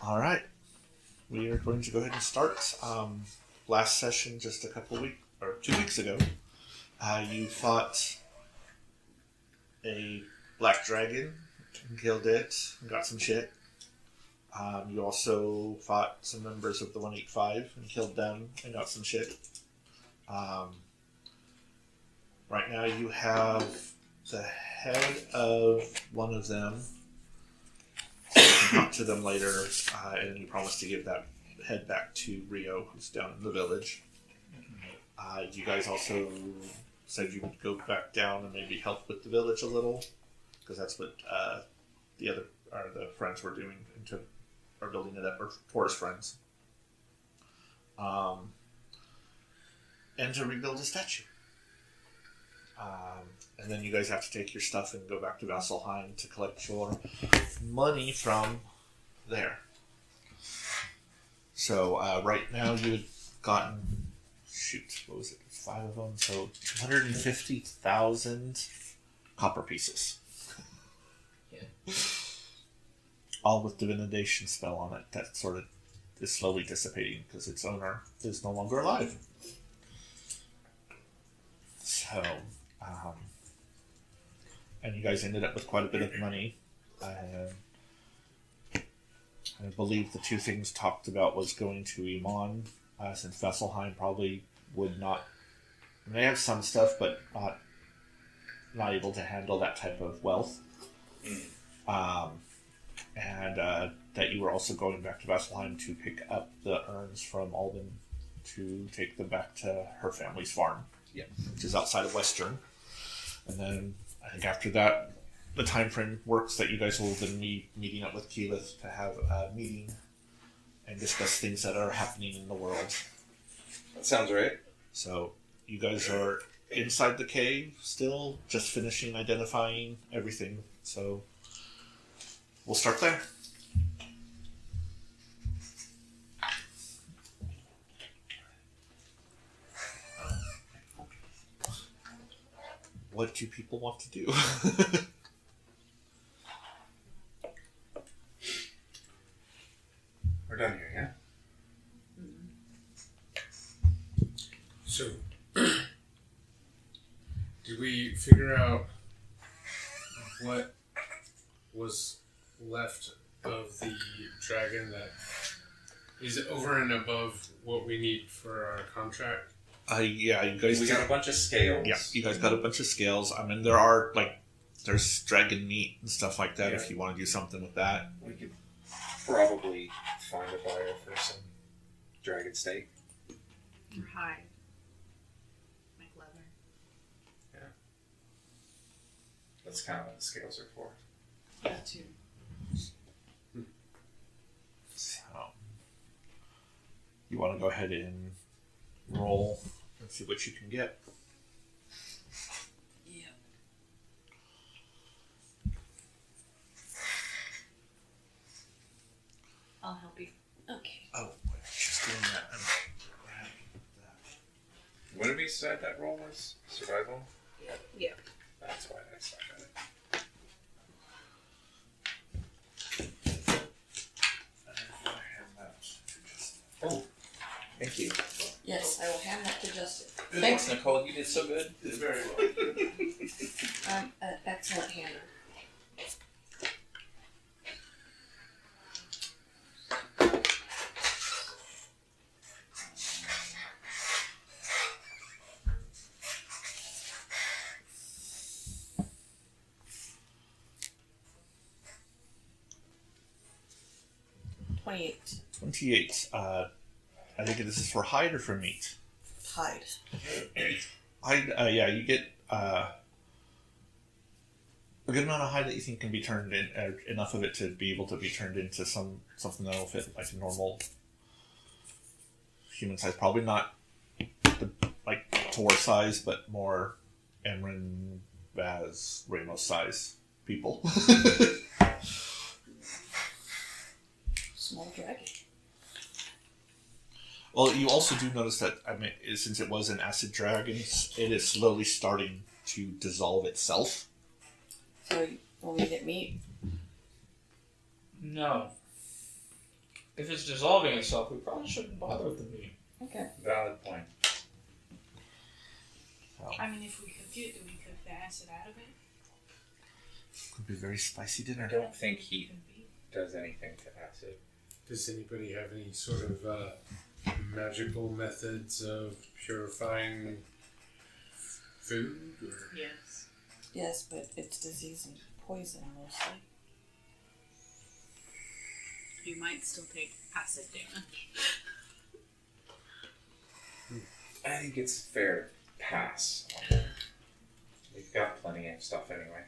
All right, we are going to go ahead and start. Last session, just a couple weeks or 2 weeks ago, you fought a black dragon and killed it and got some shit. You also fought some members of the 185 and killed them and got some shit. Right now, you have the head of one of them. So you can talk to them later, and you promise to give that head back to Rio, who's down in the village. You guys also said you would go back down and maybe help with the village a little, because that's what the friends were doing, or building it up, or Taurus friends. And to rebuild a statue. And then you guys have to take your stuff and go back to Vasselheim to collect your money from there. So right now you had gotten, what was it, 5 of them? So 250,000 copper pieces. Yeah. All with divination spell on it that sort of is slowly dissipating because its owner is no longer alive. So, and you guys ended up with quite a bit of money. I believe the two things talked about was going to Iman, since Vasselheim probably would not. They have some stuff, but not able to handle that type of wealth. And that you were also going back to Vasselheim to pick up the urns from Alban to take them back to her family's farm, which is outside of Western. And then I think after that, the time frame works that you guys will then be meeting up with Keyleth to have a meeting and discuss things that are happening in the world. That sounds right. So you guys are inside the cave still, just finishing identifying everything. So we'll start there. What do people want to do? We're done here, yeah? So, did we figure out what was left of the dragon that is over and above what we need for our contract? Yeah, you guys. We got a bunch of scales. Yeah, you guys got a bunch of scales. I mean, there's dragon meat and stuff like that. If you want to do something with that, We could probably find a buyer for some dragon steak. Or hide. Like leather. That's kind of what the scales are for. That too. so you want to go ahead and roll and see what you can get. Yeah. I'll help you. Okay. Oh, wait, she's doing that. What did we decide that roll was? Survival? Yeah. That's why I suck at it. Oh, thank you. Yes, I will hand that to Justin. Thanks, Nicole. You did so good. Did very well. I'm an excellent hander. $28. 28. I think this is for hide or for meat. Hide. Hide. Yeah, you get a good amount of hide that you think can be turned in, enough of it to be able to be turned into something that will fit like a normal human size. Probably not like Tor size, but more Emran, Vaz, Ramos size people. Small dragon. Well, you also do notice that, I mean, since it was an acid dragon, it is slowly starting to dissolve itself. So, you want me to get meat? No. If it's dissolving itself, we probably shouldn't bother with the meat. Okay. Valid point. I mean, if we cooked it, do we cook the acid out of it? Could be a very spicy I dinner. don't think heat Could be. does anything to acid. Does anybody have any sort of magical methods of purifying food? Or? Yes. Yes, but it's disease and poison mostly. You might still take acid damage. I think it's fair to pass. We've got plenty of stuff anyway.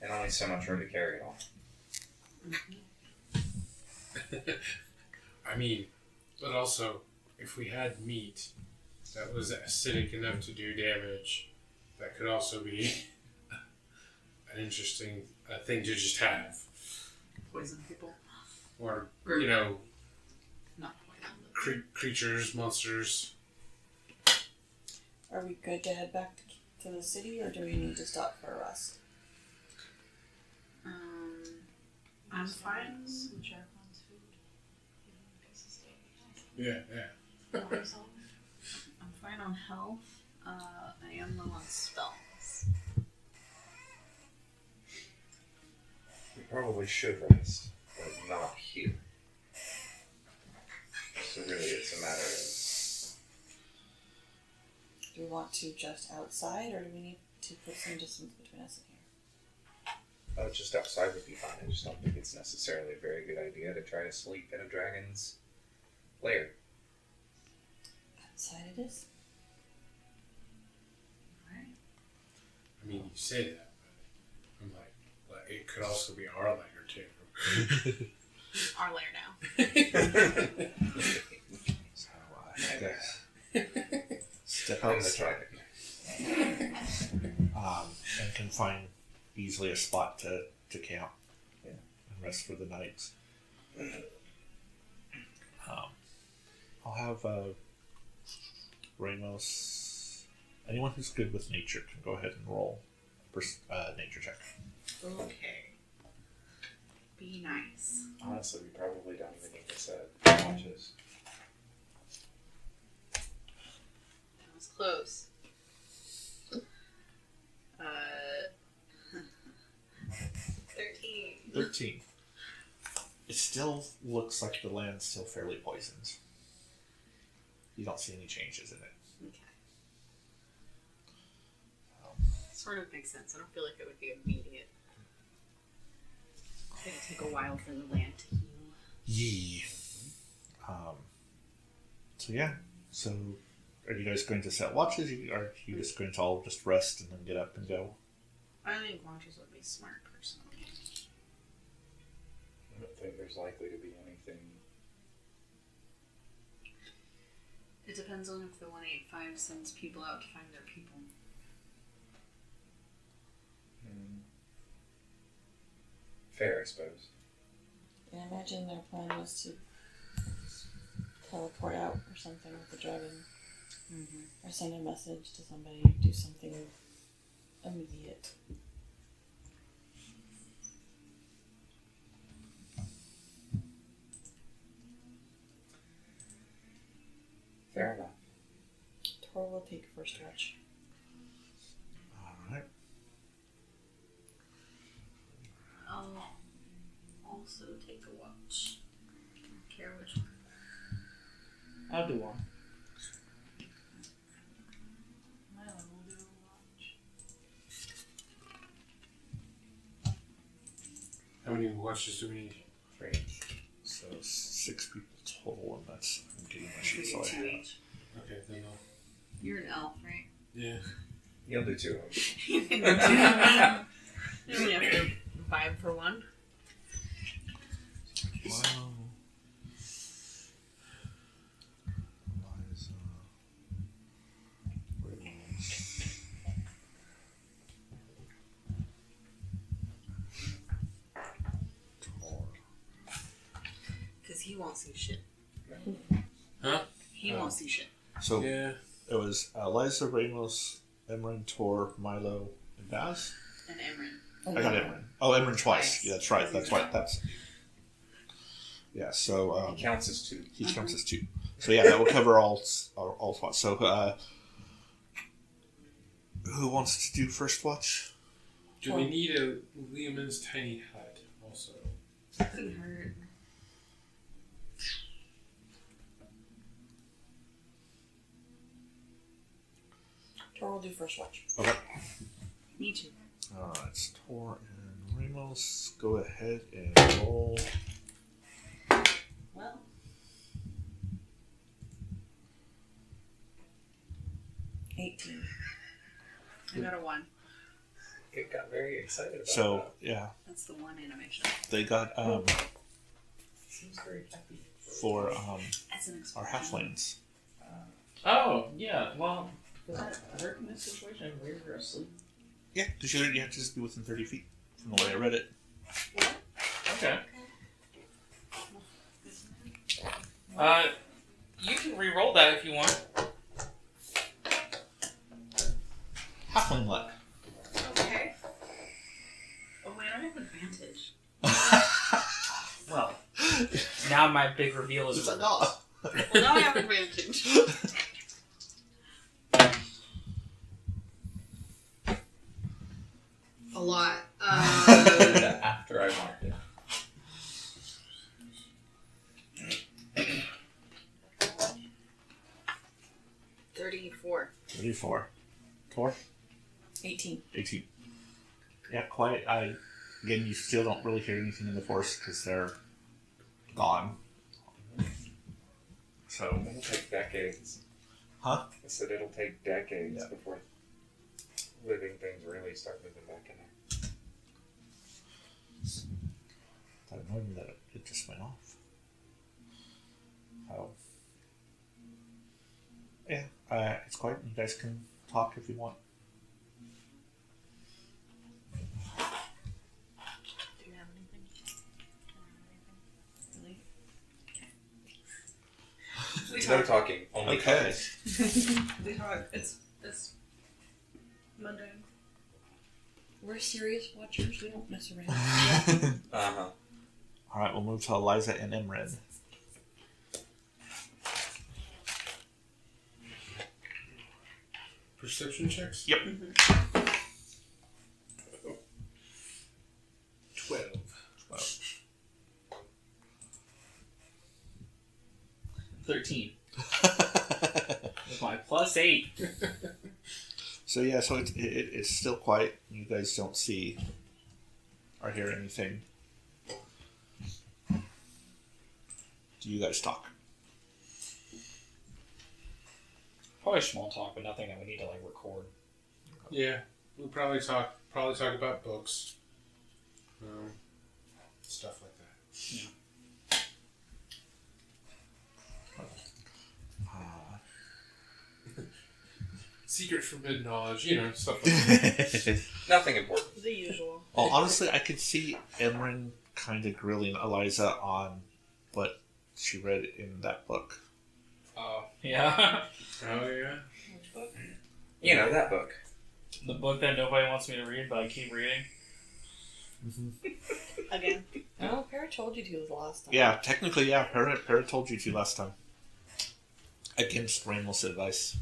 And only so much room to carry it all. I mean, but also, if we had meat that was acidic enough to do damage, that could also be an interesting thing to just have. Poison people. Or, Or- you know, Not poison. creatures, monsters. Are we good to head back to the city, or do we need to stop for a rest? I'm fine. Whichever one's food. Yeah. I'm fine on health. I am low on spells. We probably should rest, but not here. So really it's a matter of... Do we want to just outside, or do we need to put some distance between us and here? just outside would be fine. I just don't think it's necessarily a very good idea to try to sleep in a dragon's lair. Outside it is. Right. I mean, you say that, but I'm like it could also be our lair too. Our lair now. So, step I'm the outside. dragon. And can find easily a spot to camp. Yeah. And rest for the night. I'll have Ramos. Anyone who's good with nature can go ahead and roll a nature check. Okay. Be nice. Honestly, we probably don't even need to set watches. That was close. 13. 13. It still looks like the land's still fairly poisoned. You don't see any changes in it. Okay. Sort of makes sense. I don't feel like it would be immediate. It's gonna take a while for the land to heal. Yee. So yeah. So are you guys going to set watches? Or are you just going to all just rest and then get up and go? I think watches would be smart, personally. I don't think there's likely to be anything. It depends on if the 185 sends people out to find their people. Fair, I suppose. I imagine their plan was to teleport out or something with the dragon. Or send a message to somebody, do something immediate. Fair enough. Tor will take first watch. Alright. I'll also take a watch. I don't care which one. I'll do one. Milo will do a watch. How many watches do we need? 3. So 6 people total, and that's I'm getting my We sheets do all I 2 have. each. Okay, then I'll. You're an elf, right? Yeah. You'll do 2 of them. You can do 2. You have to vibe for one. Wow. Eliza. Ramos. Tor. Because he won't see shit. Huh? He won't see shit. So Yeah. it was Eliza, Ramos, Emran, Tor, Milo, and Baz. And Emran. I got Emran. Oh, Emran twice. Twice. Yeah, that's right. That's right. That's Yeah, so He counts as 2. he counts as 2. So yeah, that will cover all spots. So who wants to do first watch? Do we need a Leomund's tiny hut also? Couldn't hurt. Tor will do first watch. Okay. Me too. It's Tor and Ramos. Go ahead and roll. Well, 18. I got a 1. It got very excited about So that. yeah, That's the 1 animation. they got Seems very happy. for As an our explosion. halflings. Oh, yeah, well, I heard in this situation, we were asleep. Yeah, because you have to just be within 30 feet from the way I read it. Okay. You can re-roll that if you want. Halfling luck. Okay. Oh wait, I have advantage. Well, now my big reveal is It's not. Well, now I have advantage. A lot. After I marked it. $34. 34. Tor? 18. 18. Yeah, quiet. Again, you still don't really hear anything in the forest because they're gone. So, It'll take decades. Huh? I said it'll take decades Yeah. before living things really start moving back in there. I don't know that it just went off. So, yeah, it's quiet. You guys can talk if you want. Do you have anything? Really? No talking. Only Okay. We talk. It's Monday. We're serious watchers. We don't mess around. Uh-huh. All right, we'll move to Eliza and Imred. Perception checks? Yep. 12. 12. 13. With my +8. So yeah, so it's still quiet. You guys don't see or hear anything. Do you guys talk? Probably small talk, but nothing that we need to like record. Yeah, we'll probably talk about books, stuff like that. Secret forbidden knowledge, stuff like that. Nothing important. The usual. Well, honestly, I could see Emran kind of grilling Eliza on what she read in that book. Yeah. Oh yeah. Which book? You know, that book. The book that nobody wants me to read, but I keep reading. Again. Oh, Para told you to the last time. Yeah, technically, yeah. Para told you to last time. Against Rainless advice.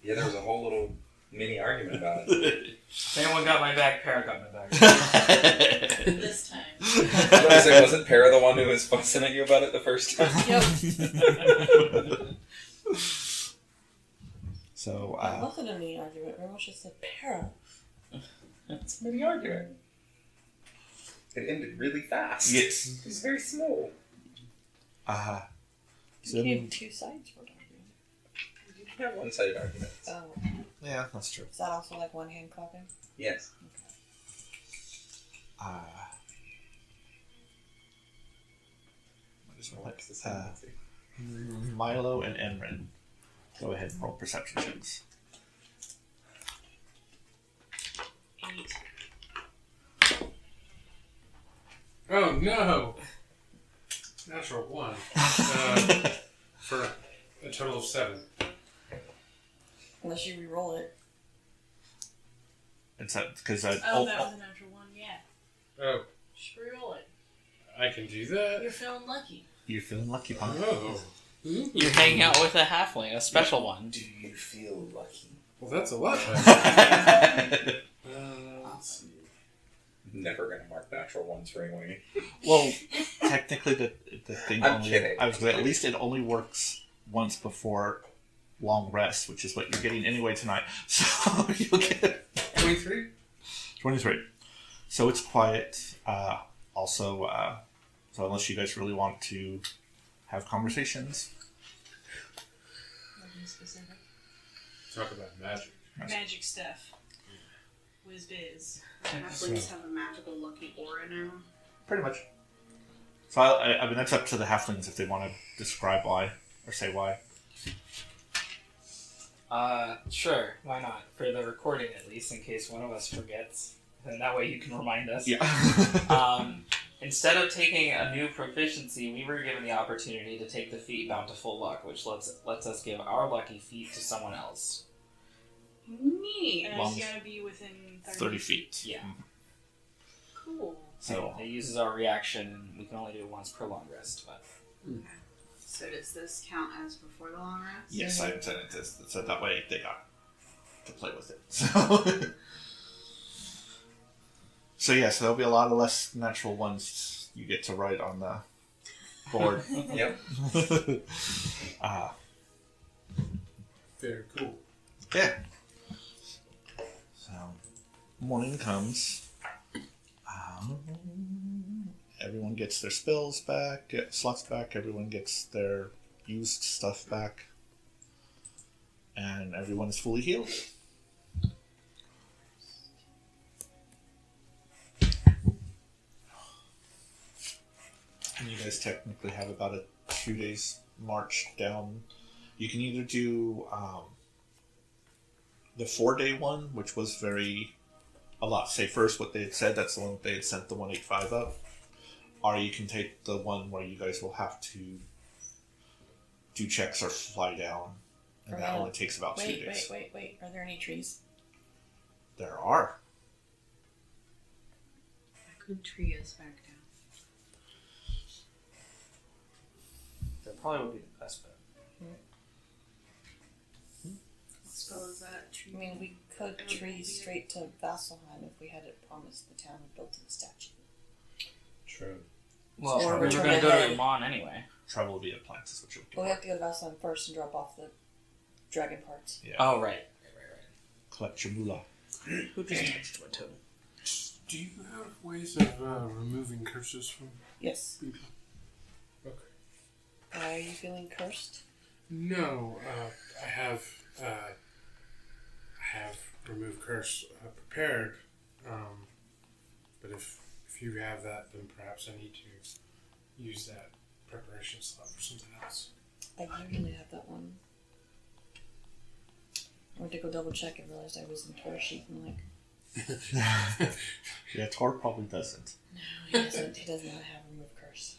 Yeah, there was a whole little mini argument about it. If anyone got my back, Parrot got my back. This time. I was like, wasn't Para the one who was fussing at you about it the first time? Yep. So, It wasn't a mini argument. Ramos just said Para. It's a mini argument. It ended really fast. yes. It was very small. So You gave 2 sides for it. You can have one-sided arguments. Oh. yeah, that's true. Is that also like one hand clapping? Yes. What is my What's the tendency? Milo and Emran. Go ahead and roll perception checks. 8. Oh no! Natural 1. For a total of 7. Unless you re-roll it. It's that because Oh, that was a natural 1. Yeah. Oh, Just roll it. I can do that. You're feeling lucky. You're feeling lucky, Punk. Oh. You're hanging out with a halfling, a special one. Do you feel lucky? Well, that's a lot better. Let's see. Never gonna mark natural ones for anyway. Well, technically, the thing I'm only. kidding. I was gonna, at least it only works once before long rest, which is what you're getting anyway tonight. So you'll get 23? 23. So it's quiet. Also, so unless you guys really want to have conversations, Nothing specific. Talk about magic. Magic stuff. Whiz biz. Halflings have a magical lucky aura now. pretty much. So I mean, that's up to the halflings if they want to describe why or say why. Sure, why not? For the recording at least, in case one of us forgets. And that way you can remind us. Yeah. Instead of taking a new proficiency, we were given the opportunity to take the feat Bountiful Luck, which lets us give our lucky feat to someone else. Neat. And Long- it's gotta be within 30 feet. Yeah. Cool. So It uses our reaction, and we can only do it once per long rest. But So does this count as before the long rest? yes, I intended to. So that way they got to play with it. So. So yeah, so there'll be a lot of less natural ones you get to write on the board. Yep. Very cool. Yeah. So morning comes. Everyone gets their spells back, slots back. Everyone gets their used stuff back, and everyone is fully healed. And you guys technically have about a 2 days march down. You can either do the 4-day one, which was a lot safer, is what they had said. That's the one they had sent the 185 up. Or you can take the one where you guys will have to do checks or fly down. And that only takes about 2 days. Wait. Are there any trees? There are. I could tree us back down. that probably would be the best bet. What spell is that? Tree? I mean, we could tree straight to Vasselheim if we had it promised the town had built a statue. True. Well, Or we were return going to go ahead. to Amon anyway. Travel via plants is what you're But we looking have to go to Vasselheim first and drop off the dragon parts. for. Yeah. Oh, right. Collect your moolah. Who just touched my toe? Do you have ways of removing curses from Yes. people? Okay. Why are you feeling cursed? No, I have remove curse prepared, but if you have that, then perhaps I need to use that preparation slot for something else. I usually have that one. I went to go double check and realized I was in Tor sheet and like, Yeah, Tor probably doesn't. no, he doesn't. He does not have remove curse.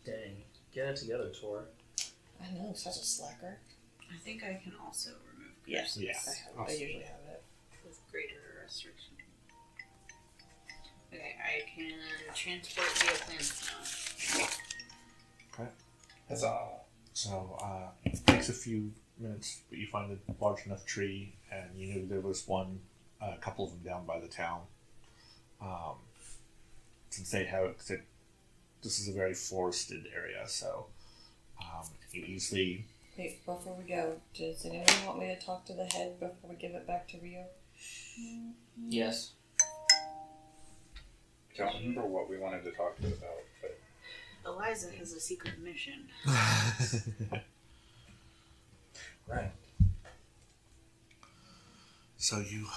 Dang. Get it together, Tor. I know, such a slacker. I think I can also remove Yes, Yeah. I Awesome. usually have it. with greater restriction. Okay, I can transport via plants now. Huzzah. So it takes a few minutes, but you find a large enough tree, and you knew there was one, a couple of them down by the town. Since they have, this is a very forested area, so you easily. Wait, before we go, does anyone want me to talk to the head before we give it back to Rio? Yes. Don't remember what we wanted to talk to it about, but Eliza has a secret mission. right. So you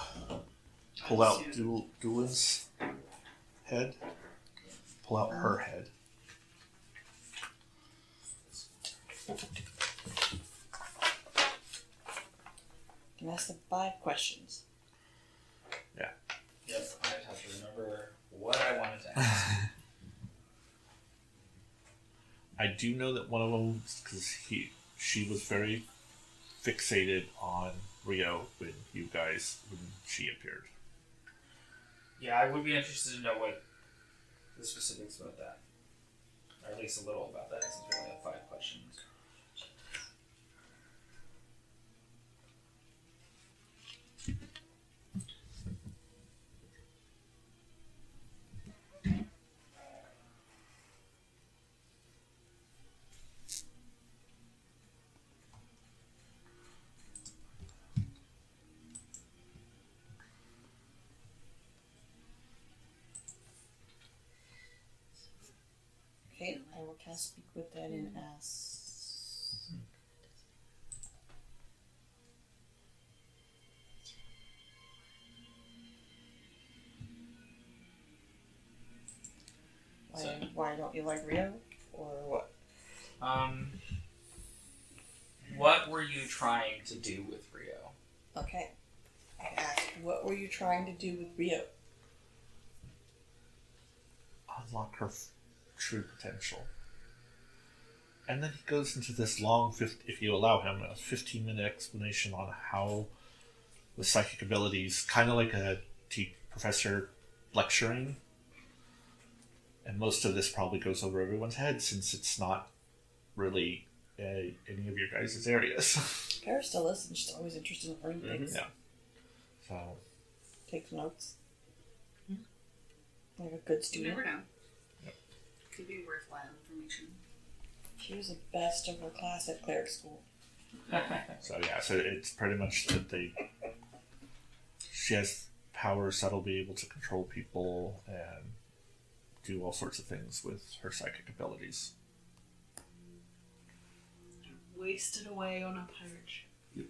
pull out Dulin's head, pull out her head. Can ask them 5 questions. Yep, I just have to remember what I wanted to ask. I do know that one of them, because she was very fixated on Rio when she appeared. Yeah, I would be interested to know what the specifics about that. at least a little about that since we only have 5 questions. Okay, I will cast Speak with Dead and ask. Why don't you like Rio? Or what? What were you trying to do with Rio? Okay. I asked, what were you trying to do with Rio? Unlock her true potential. And then he goes into this long, if you allow him, a 15-minute explanation on how the psychic abilities, kind of like a professor lecturing. And most of this probably goes over everyone's head since it's not really any of your guys' areas. Kara still listens. She's always interested in learning things. Yeah. So, Takes notes. Like a good You student. never know. Yep. Could be worthwhile information. She was the best of her class at cleric school. so it's pretty much that she has powers that'll be able to control people and do all sorts of things with her psychic abilities. Wasted away on a pirate ship. Yep.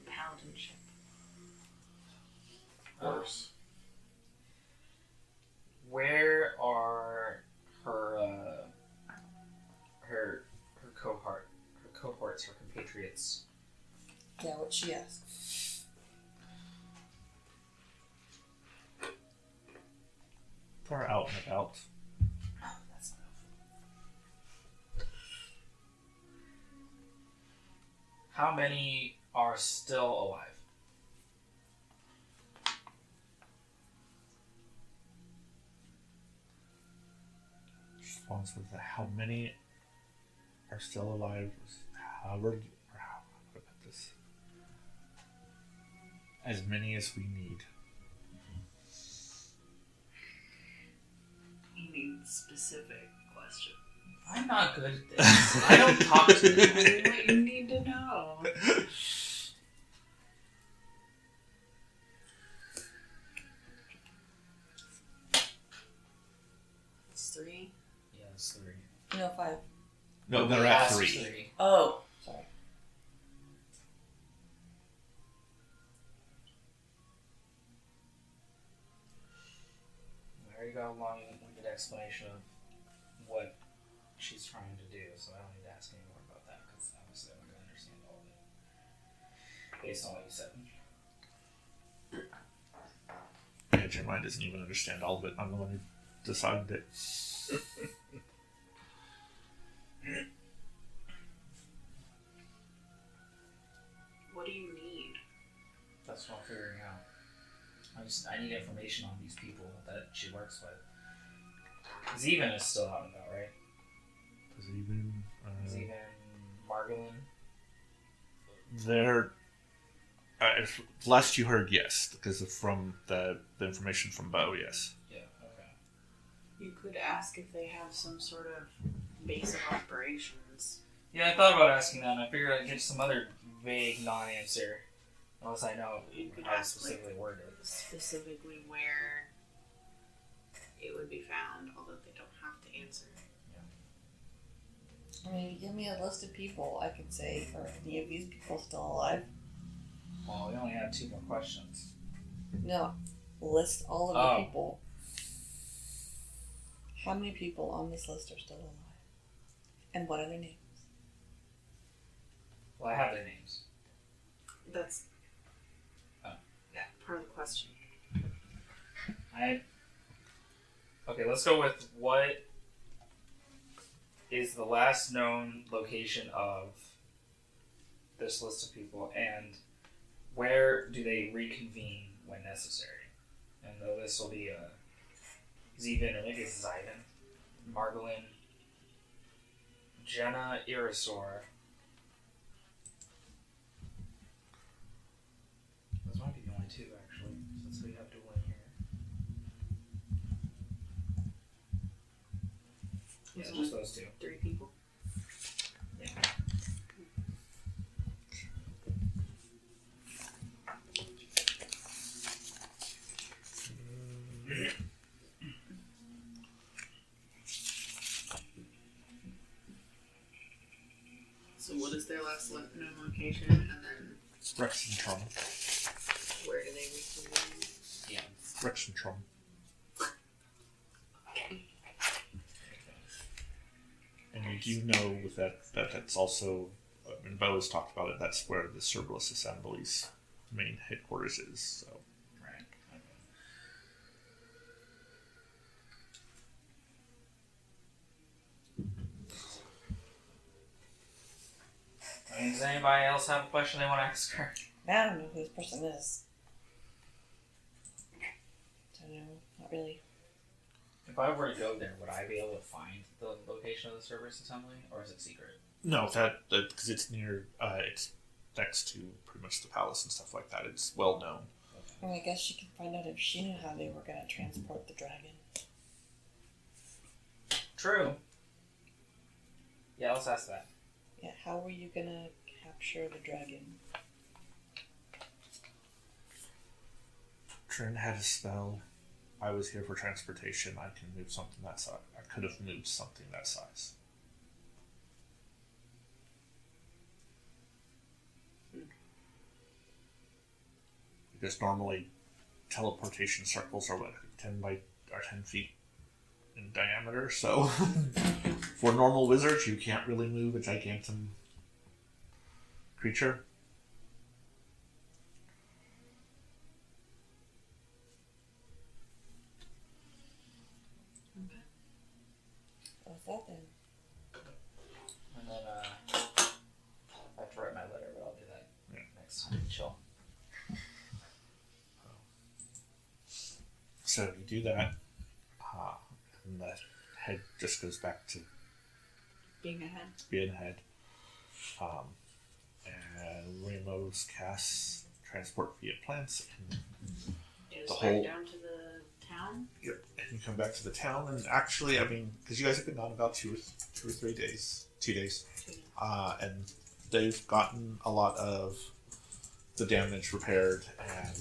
Paladin ship. Worse. Where are her cohorts, her compatriots? Yeah, what she asked. They're out and about. Oh, that's enough. How many are still alive? Response was that how many are still alive? How would I put this? As many as we need. You need specific question. I'm not good at this. I don't talk to Tell them. me what you need to know. It's 3. Yeah, it's 3. No, 5. No, they're at 3. Oh, sorry. I already got a long-winded explanation of what she's trying to do, so I don't need to ask any more about that because obviously I'm not going to understand all of it based on what you said. Yeah, Jeremiah doesn't even understand all of it. I'm the one who decided it. What do you need? That's what I'm figuring out. I need information on these people that she works with. Zeven is still out and about, right? Zeven, Margolin. They're last you heard, yes, because from the information from Bo, yes. Yeah, okay. You could ask if they have some sort of base of operations. Yeah, I thought about asking that, and I figured I'd get some other vague non-answer. Unless I know You could how to ask, specifically word it. Specifically where it would be found, although they don't have to answer. I mean, give me a list of people. I could say, are any of these people still alive? Well, we only have 2 more questions. No. List all of the Oh. people. How many people on this list are still alive? And what are their names? Well, I have their names. That's Oh. part of the question. Okay, let's go with what is the last known location of this list of people, and where do they reconvene when necessary? And this will be Zevin, or maybe it's Zyvin, Margolin, Jenna, Irisor. Those might be the only two, actually, since we have dueling here. Yeah, Was just it those two. 3 people? Yeah. So what is their last known location, and then Rexentrum. where do they reconvene? Yeah. Rexentrum. And you do know with that's also, and Bella's talked about it, that's where the Cerberus Assembly's main headquarters is, so. Right. Okay. I mean, does anybody else have a question they want to ask her? I don't know who this person is. Don't know. Not really. If I were to go there, would I be able to find the location of the Cerberus Assembly, or is it secret? No, that because it's near, it's next to pretty much the palace and stuff like that. It's well known. Well, I guess she can find out if she knew how they were going to transport the dragon. True. Yeah, let's ask that. Yeah, how were you going to capture the dragon? Trin had a spell. I was here for transportation. I can move something that size. I could have moved something that size. Because normally teleportation circles are what, 10 feet in diameter, so for normal wizards you can't really move a gigantic creature. What's that then? And then, I have to write my letter, but I'll do that next time. Chill. So you do that, and the head just goes back to Being ahead. being ahead. And Ramos casts transport via plants, and Is The right whole- down to the town. yep, and you come back to the town. And actually, I mean, because you guys have been gone about 2 or 3 days, 2 days, and they've gotten a lot of the damage repaired, and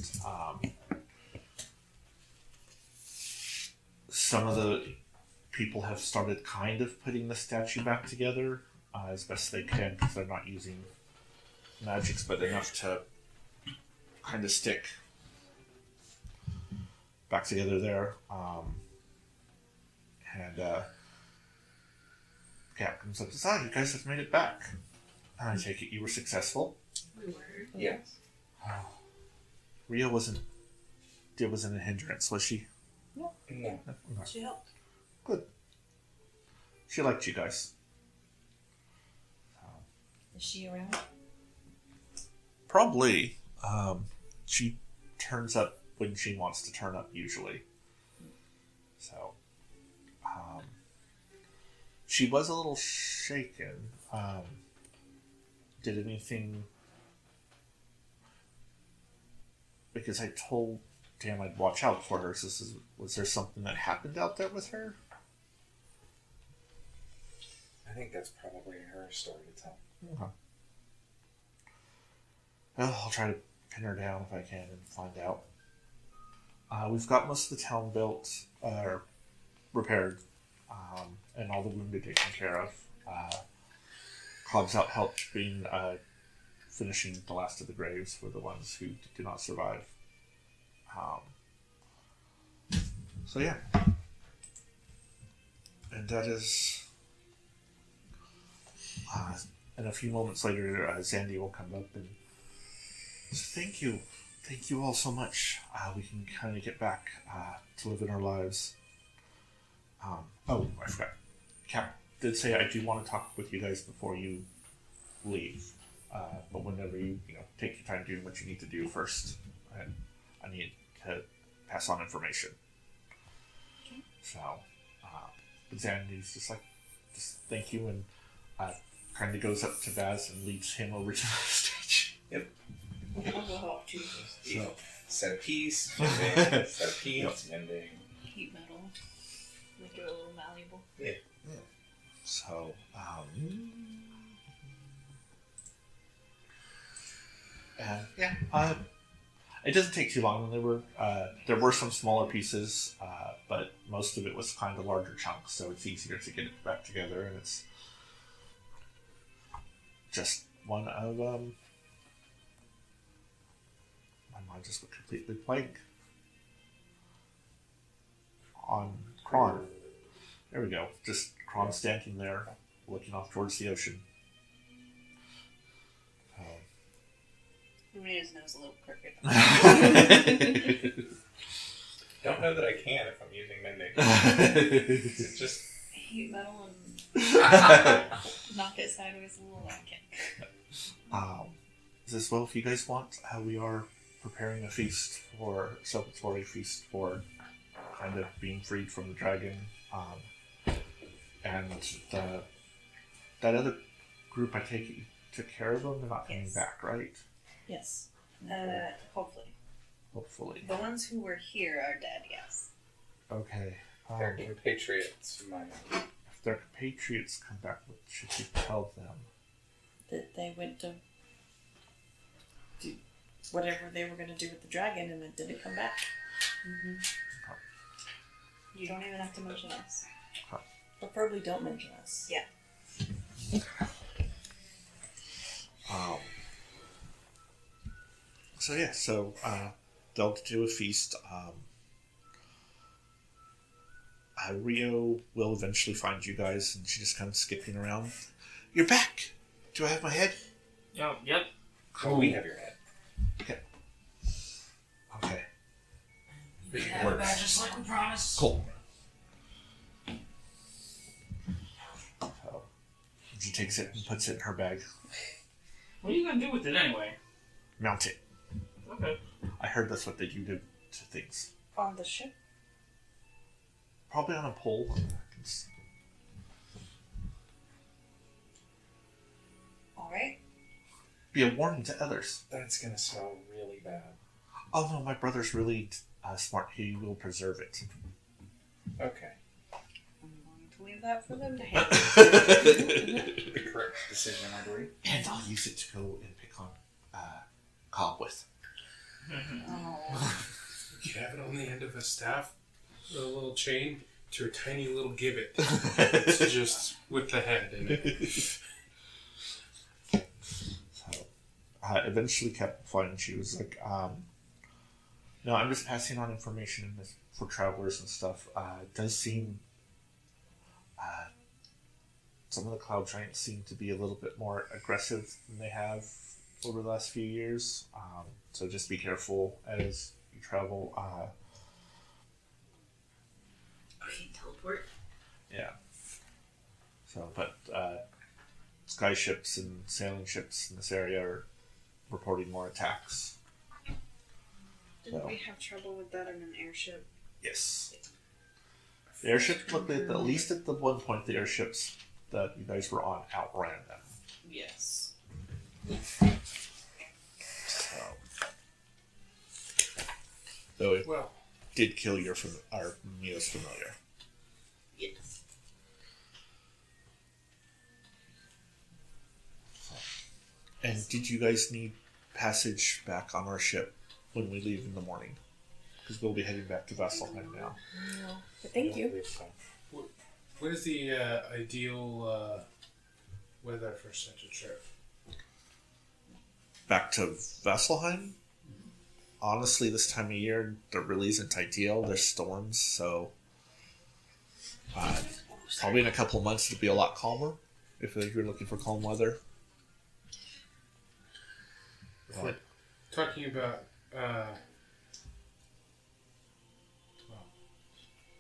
some of the people have started kind of putting the statue back together as best they can, because they're not using magics, but enough to kind of stick back together there. And Cap comes up and says, you guys have made it back. I take it you were successful. We were. Yes. Ria wasn't a hindrance, was she? No. No. She helped. She liked you guys. Is she around? Probably. She turns up when she wants to turn up, usually. So, she was a little shaken. Did anything... Because I told Dan I'd watch out for her. So was there something that happened out there with her? I think that's probably her story to tell. Okay. Well, I'll try to pin her down if I can and find out. We've got most of the town built, or repaired, and all the wounded taken care of. Clubs out helped finishing the last of the graves for the ones who did not survive. So yeah. And that is... and a few moments later, Zandy will come up and say, thank you all so much. We can kind of get back to living our lives. Oh, I forgot. Cap did say I do want to talk with you guys before you leave. But whenever you take your time doing what you need to do first, I need to pass on information. So, Xanity's just thank you, and kind of goes up to Baz and leads him over to the stage. I'll go help too. So, Set a piece, mending. Set a piece, mending. Heat metal. Make it a little malleable. so, and yeah, it doesn't take too long. There were some smaller pieces, but most of it was kind of larger chunks, so it's easier to get it back together, and it's just one of my mind just went completely blank on Kron. There we go. Just Kron standing there, looking off towards the ocean. Who made his nose a little crooked? Don't know that I can if I'm using mending. It's just Heat metal and knock it sideways a little. I can't. Is this well if you guys want? How we are preparing a feast for celebratory feast for kind of being freed from the dragon, and that other group, I take it you took care of them. They're not coming Yes. back, right? Yes. Hopefully. Hopefully. The ones who were here are dead, yes. Okay. they're compatriots of mine. If their compatriots come back, what should you tell them? That they went to do whatever they were going to do with the dragon and it didn't come back. You don't even have to mention us. Preferably don't mention us. Yeah. So they'll do a feast. Rio will eventually find you guys, and she just comes skipping around. You're back. Do I have my head? Yep. Oh, we have your head. Okay. We have it back just like we promised. Cool. So she takes it and puts it in her bag. What are you gonna do with it anyway? Mount it. Okay. I heard that's what they do to things. On the ship? Probably on a pole. Alright. Be a warning to others. That's gonna smell really bad. Oh no, my brother's really smart. He will preserve it. Okay. I'm going to leave that for them to handle. The correct decision, I believe. And I'll use it to go and pick on Cobb with. Oh. You have it on the end of a staff, a little chain to a tiny little gibbet. It's just with the head in it. So, eventually Captain Flynn, she was like, no, I'm just passing on information for travelers and stuff. It does seem some of the Cloud Giants seem to be a little bit more aggressive than they have over the last few years. So just be careful as you travel. Okay, teleport. Yeah. So, but sky ships and sailing ships in this area are reporting more attacks. Didn't So, we have trouble with that in an airship? yes. The airship, looked at least at the one point, the airships that you guys were on outran them. Yes. So, though it Well, did kill our Neo's familiar. Yes. And did you guys need passage back on our ship when we leave in the morning? Because we'll be heading back to Vasselheim now. No. But thank I you. believe so. what is the ideal weather for such a trip? Back to Vasselheim? Honestly, this time of year, there really isn't ideal. There's storms, so probably in a couple of months it'll be a lot calmer if you're looking for calm weather. If we're talking about, well,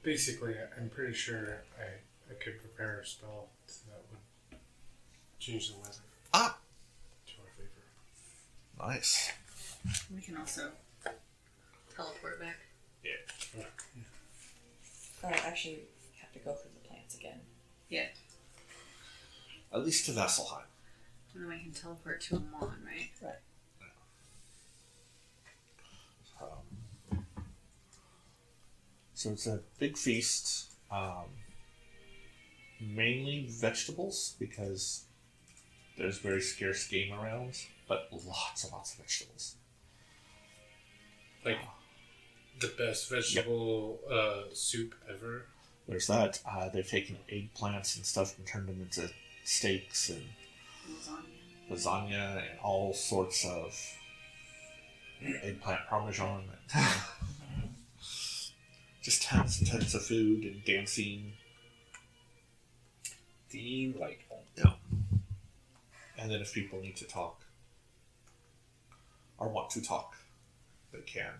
basically, I'm pretty sure I could prepare a spell that would change the weather Ah, to our favor. nice. We can also teleport back. Actually, we have to go through the plans again. At least to Vasselheim. And then we can teleport to Amon, right? So it's a big feast. Mainly vegetables because there's very scarce game around, but lots and lots of vegetables. Like the best vegetable soup ever. There's that. They've taken eggplants and stuff and turned them into steaks and lasagna and all sorts of eggplant parmesan. Just tons and tons of food and dancing. Delightful. And then if people need to talk or want to talk, they can.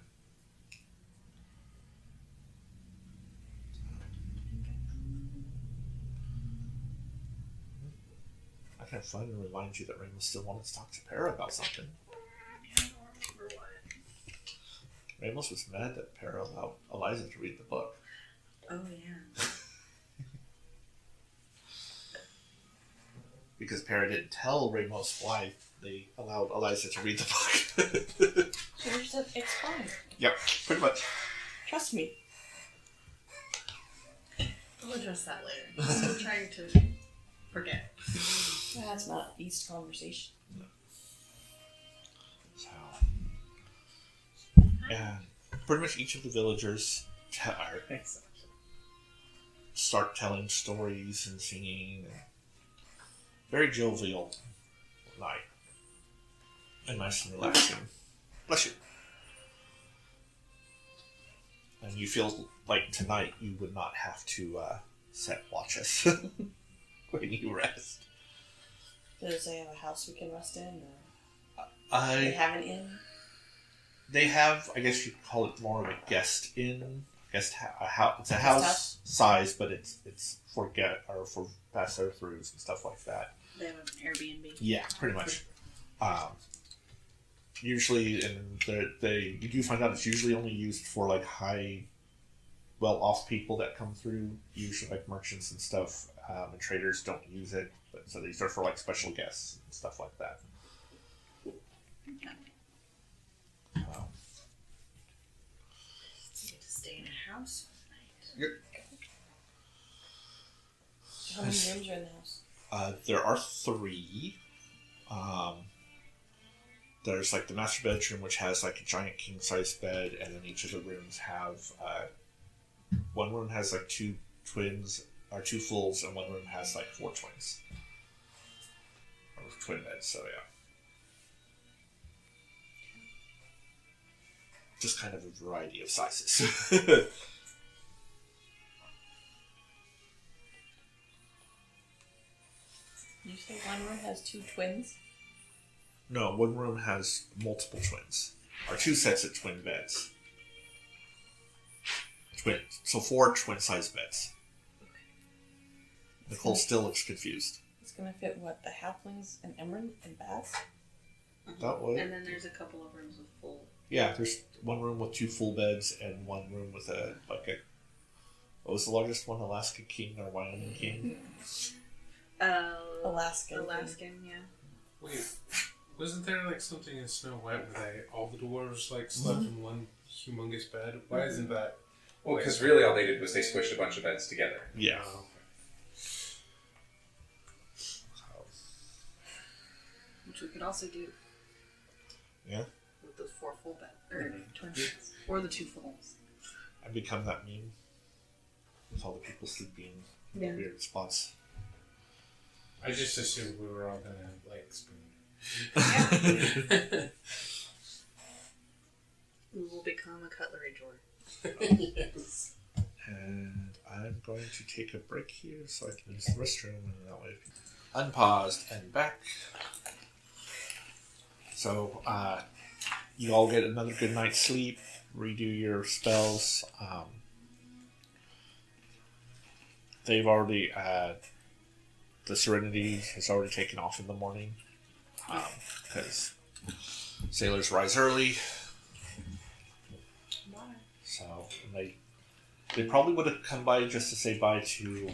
I can have fun and remind you that Raymond still wanted to talk to Para about something. I don't remember what. Ramos was mad that Para allowed Eliza to read the book. Oh yeah. Because Para didn't tell Ramos why they allowed Eliza to read the book. She just said, it's fine. Yep, pretty much. Trust me. We'll address that later. I'm still trying to forget. That's not East conversation. So, and pretty much each of the villagers start telling stories and singing. And very jovial night. And nice and relaxing. Bless you. And you feel like tonight you would not have to set watches when you rest. Does they have a house we can rest in? Or they have an inn? They have, I guess you'd call it more of a guest inn. It's a house house? size, but it's for for pass throughs and stuff like that. They have an Airbnb. Yeah, pretty much. Usually, you do find out it's usually only used for like well-off people that come through. Usually, like merchants and stuff, and traders don't use it. But so these are for like special guests and stuff like that. Okay. You get to stay in a house for the night. How many rooms are in the house? There are 3. There's like the master bedroom, which has like a giant king size bed, and then each of the rooms have one room has like 2 twins or 2 fulls, and one room has like 4 twins or twin beds. So yeah, just kind of a variety of sizes. You say one room has 2 twins? No, one room has multiple twins, or 2 sets of twin beds. So 4 twin-sized beds. Nicole still looks confused. It's gonna fit what? The halflings and Emran and Bass? That way. And then there's a couple of rooms with full. Yeah, there's one room with 2 full beds and one room with what was the largest one? Alaska King or Wyoming King? Alaskan, yeah. Wait, wasn't there like something in Snow White where all the dwarves like slept in one humongous bed? Why isn't that? Well, because really all they did was they squished a bunch of beds together. Yeah. Oh, Which we could also do. Yeah. With those 4 full beds. Or twin beds. Or the 2 fulls. And become that meme with all the people sleeping in weird spots. I just assumed we were all gonna have like spoons. We will become a cutlery drawer. Yes. And I'm going to take a break here so I can use the restroom, and that way unpaused and back. So you all get another good night's sleep, redo your spells. They've already the Serenity has already taken off in the morning because sailors rise early. So they they probably would have come by just to say bye to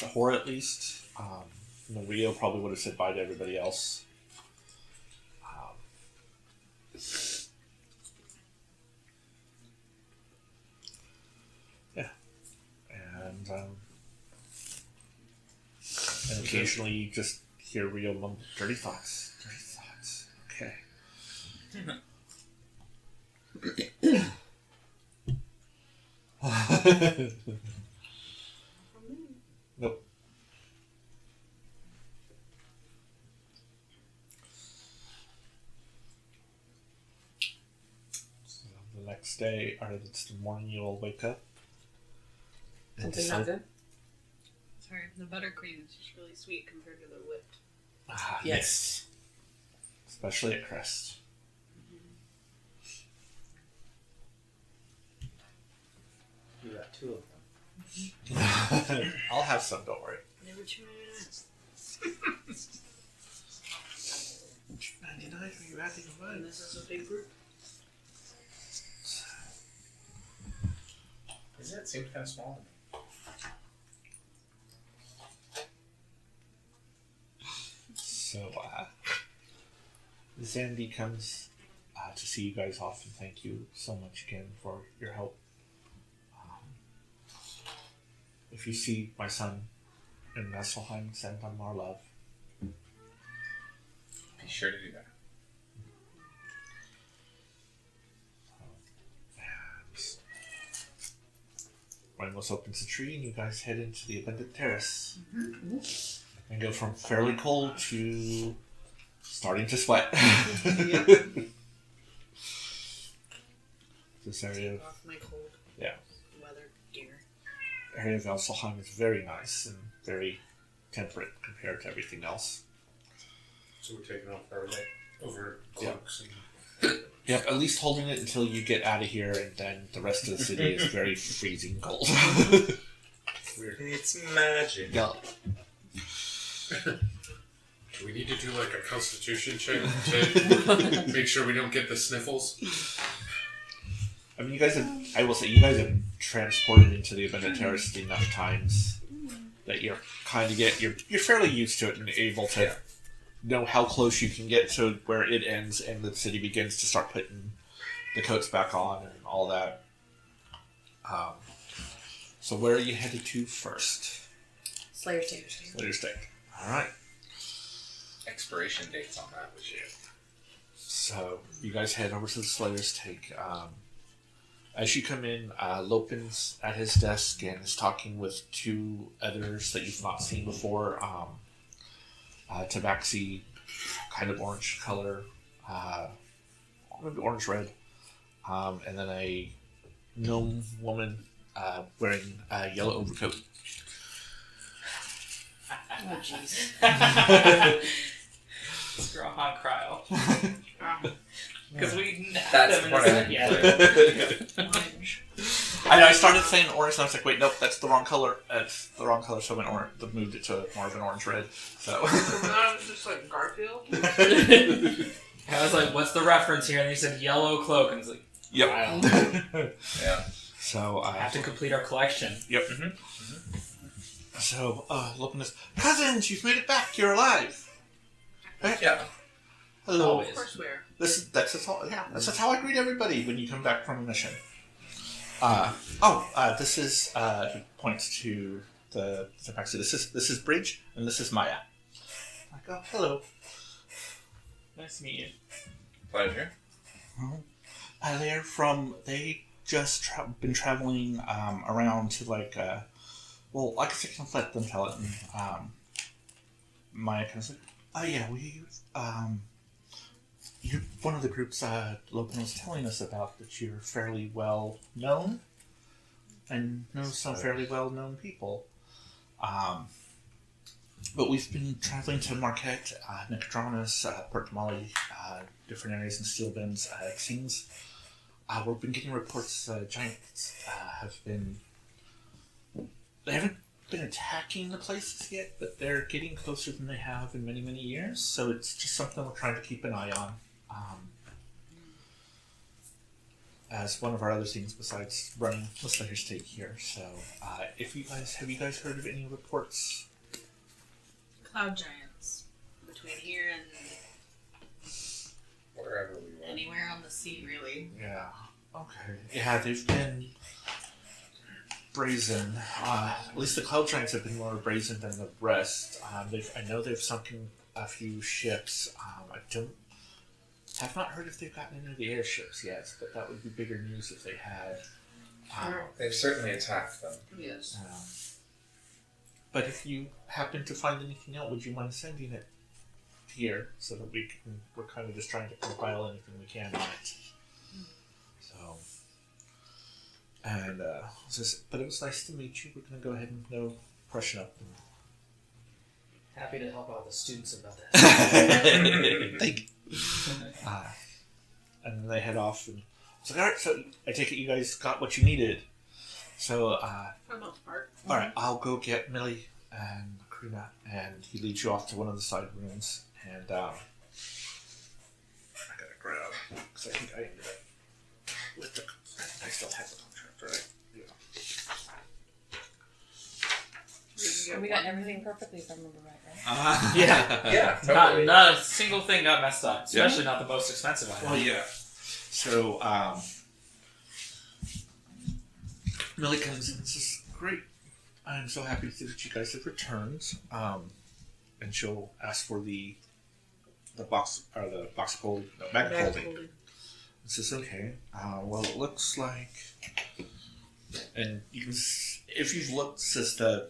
Hora at least. And then Rio probably would have said bye to everybody else. Yeah. And occasionally you just hear Rio mumble, dirty thoughts. Dirty thoughts. Okay. Nope. So the next day, or it's the morning, you'll wake up. and Something not decide- good? Sorry, the buttercream is just really sweet compared to the whipped. Ah, Yes. Especially at Crest. You got 2 of them. I'll have some, don't worry. Never tried it. $99 for you adding a And this is a big group. It seems kind of small to me. So, Zandy comes to see you guys off and thank you so much again for your help. If you see my son in Nesselheim, send him our love. Be sure to do that. Ramos opens the tree and you guys head into the Abundant Terrace. And go from fairly cold to starting to sweat. This area Off my cold. Yeah. Weather gear. of Elselheim is very nice and very temperate compared to everything else. So we're taking off our over Yeah. cloaks and Yep, at least holding it until you get out of here, and then the rest of the city is very freezing cold. weird. It's magic. Yeah. We need to do like a constitution check to make sure we don't get the sniffles. I mean, you guys have, I will say, you guys have transported into the Abundant Terrace enough times that you're kind of you're fairly used to it and able to know how close you can get to where it ends and the city begins to start putting the coats back on and all that. So where are you headed to first? Slayer's Take. Slayer's Take. All right. Expiration dates on that was shit. So you guys head over to the Slayer's Take. As you come in, Lopin's at his desk and is talking with 2 others that you've not seen before. Tabaxi, kind of orange color, maybe orange red, and then a gnome woman wearing a yellow overcoat. Oh, jeez. Scrawhawk Cryo. Because we had That's them in what a I set. meant. Orange. I started saying orange, and I was like, wait, nope, that's the wrong color. That's the wrong color, so I moved it to more of an orange red. So. I was just like Garfield. I was like, what's the reference here? And they said yellow cloak. And I was like, Yep. I don't know. Yeah. So I have to complete our collection. Yep. So, Lopin is, cousins, you've made it back. You're alive. Right? Yeah. Hello. Always. Of course, where? That's how I greet everybody when you come back from a mission. This is he points to the tabaxi. This is Bridge, and this is Maya. I go, hello. Nice to meet you. Pleasure. They just been traveling around to well, I guess I can let them tell it. And Maya kind of like, oh yeah, you're one of the groups Logan was telling us about, that you're fairly well known and know some fairly well known people. But we've been traveling to Marquette, Nicodranas, Port Damali, different areas in Steel Bends. It seems we've been getting reports giants they haven't been attacking the places yet, but they're getting closer than they have in many, many years. So it's just something we're trying to keep an eye on. as one of our other things besides running the Slayer Stake here. So, if you guys have you guys heard of any reports? Cloud giants. Between here and Wherever we were. anywhere on the sea, really. Yeah. Okay. Yeah, they've been brazen. At least the Cloud Giants have been more brazen than the rest. I know they've sunken a few ships. I have not heard if they've gotten any of the airships yet, but that would be bigger news if they had. They've certainly attacked them. Yes. But if you happen to find anything out, would you mind sending it here so that we're kind of just trying to compile anything we can on it. So, and but it was nice to meet you. We're gonna go ahead and freshen up. Happy to help out the students about that. Thank you. And then they head off, and it's like, all right. So I take it you guys got what you needed. So, For the most part. all right, I'll go get Millie and Karina, and he leads you off to one of the side rooms. And I gotta grab because I think I ended up with the. I still have the contract, right? Yeah. We got everything perfectly, if I remember right? Yeah. Yeah, totally. Not a single thing got messed up, especially not the most expensive item. Well, yeah. So, Millie comes in and says, "Great, I'm so happy to see that you guys have returned." And she'll ask for the box or the box of holding, no, bag of holding. It says, "Okay. Well, it looks like, and you can, if you've looked, it says that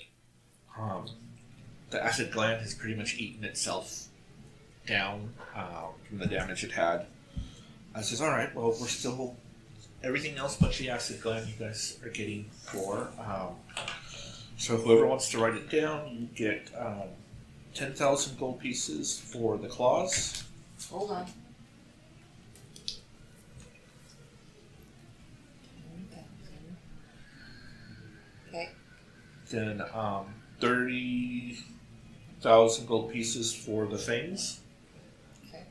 the acid gland has pretty much eaten itself down from the damage it had." I says, "All right. Well, we're still everything else but the acid gland. You guys are getting for. So whoever wants to write it down, you get 10,000 gold pieces for the claws." Hold on. Okay. Then 30,000 gold pieces for the fangs. Okay.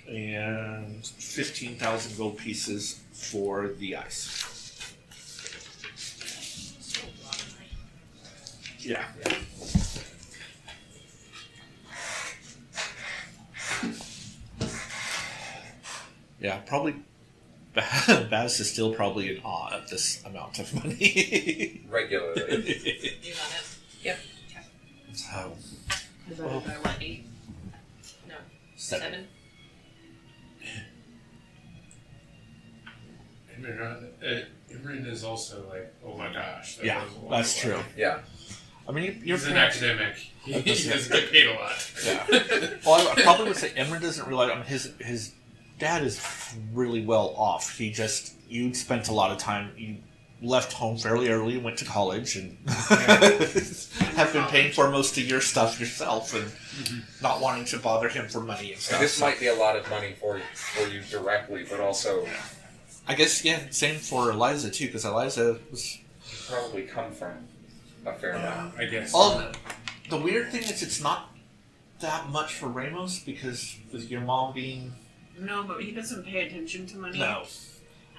And 15,000 gold pieces for the ice. Yeah. Yeah, probably. Baz is still probably in awe of this amount of money. Regularly. You got it. So, Divided by what, 8? No. 7? Imran is also like, oh my gosh. yeah, was a lot that's of true. money. Yeah. I mean, you're He's an academic. He doesn't get paid a lot. Yeah. Well, I probably would say Emran doesn't realize. I mean, his dad is really well off. You spent a lot of time. You left home fairly early and went to college, and have been paying for most of your stuff yourself, and not wanting to bother him for money and stuff. This might be a lot of money for you directly, but also I guess, yeah, same for Eliza too, because Eliza was. you probably come from a fair amount. I guess. The weird thing is, it's not that much for Ramos because with your mom being No, but he doesn't pay attention to money. no.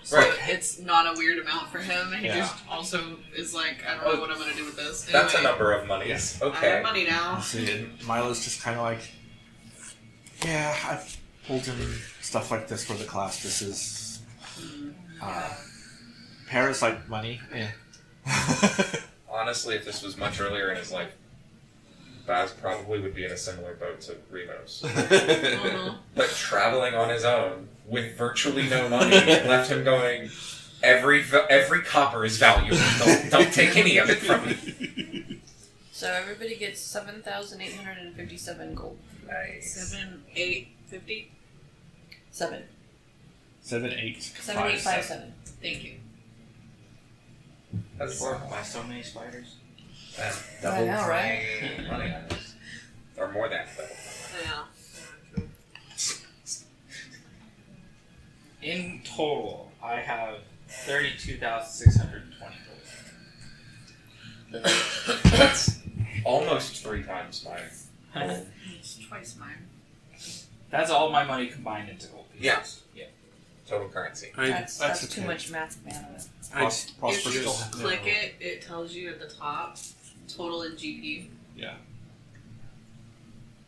So Right. it's not a weird amount for him. He Yeah. just also is like, I don't know what I'm going to do with this. That's a Anyway, number of monies. I Okay. have money now. See, and Milo's just kind of like, yeah, I've pulled in stuff like this for the class. This is parasite money. Eh. Honestly, if this was much earlier in his life, Baz probably would be in a similar boat to Remos. But traveling on his own with virtually no money left him going, every copper is valuable. Don't take any of it from me. So everybody gets 7,857 gold. Nice. 7, 8, 50. 7. 7857. Thank you. That's Why so many spiders? double know, my right? money. Or more than double. Yeah. In total, I have 32,620 gold. That's almost 3 times mine. It's twice mine. That's all my money combined into gold pieces. Yeah. total currency. That's that's too okay. much math, man. Prosper If you still just click it tells you at the top total in GP. Yeah.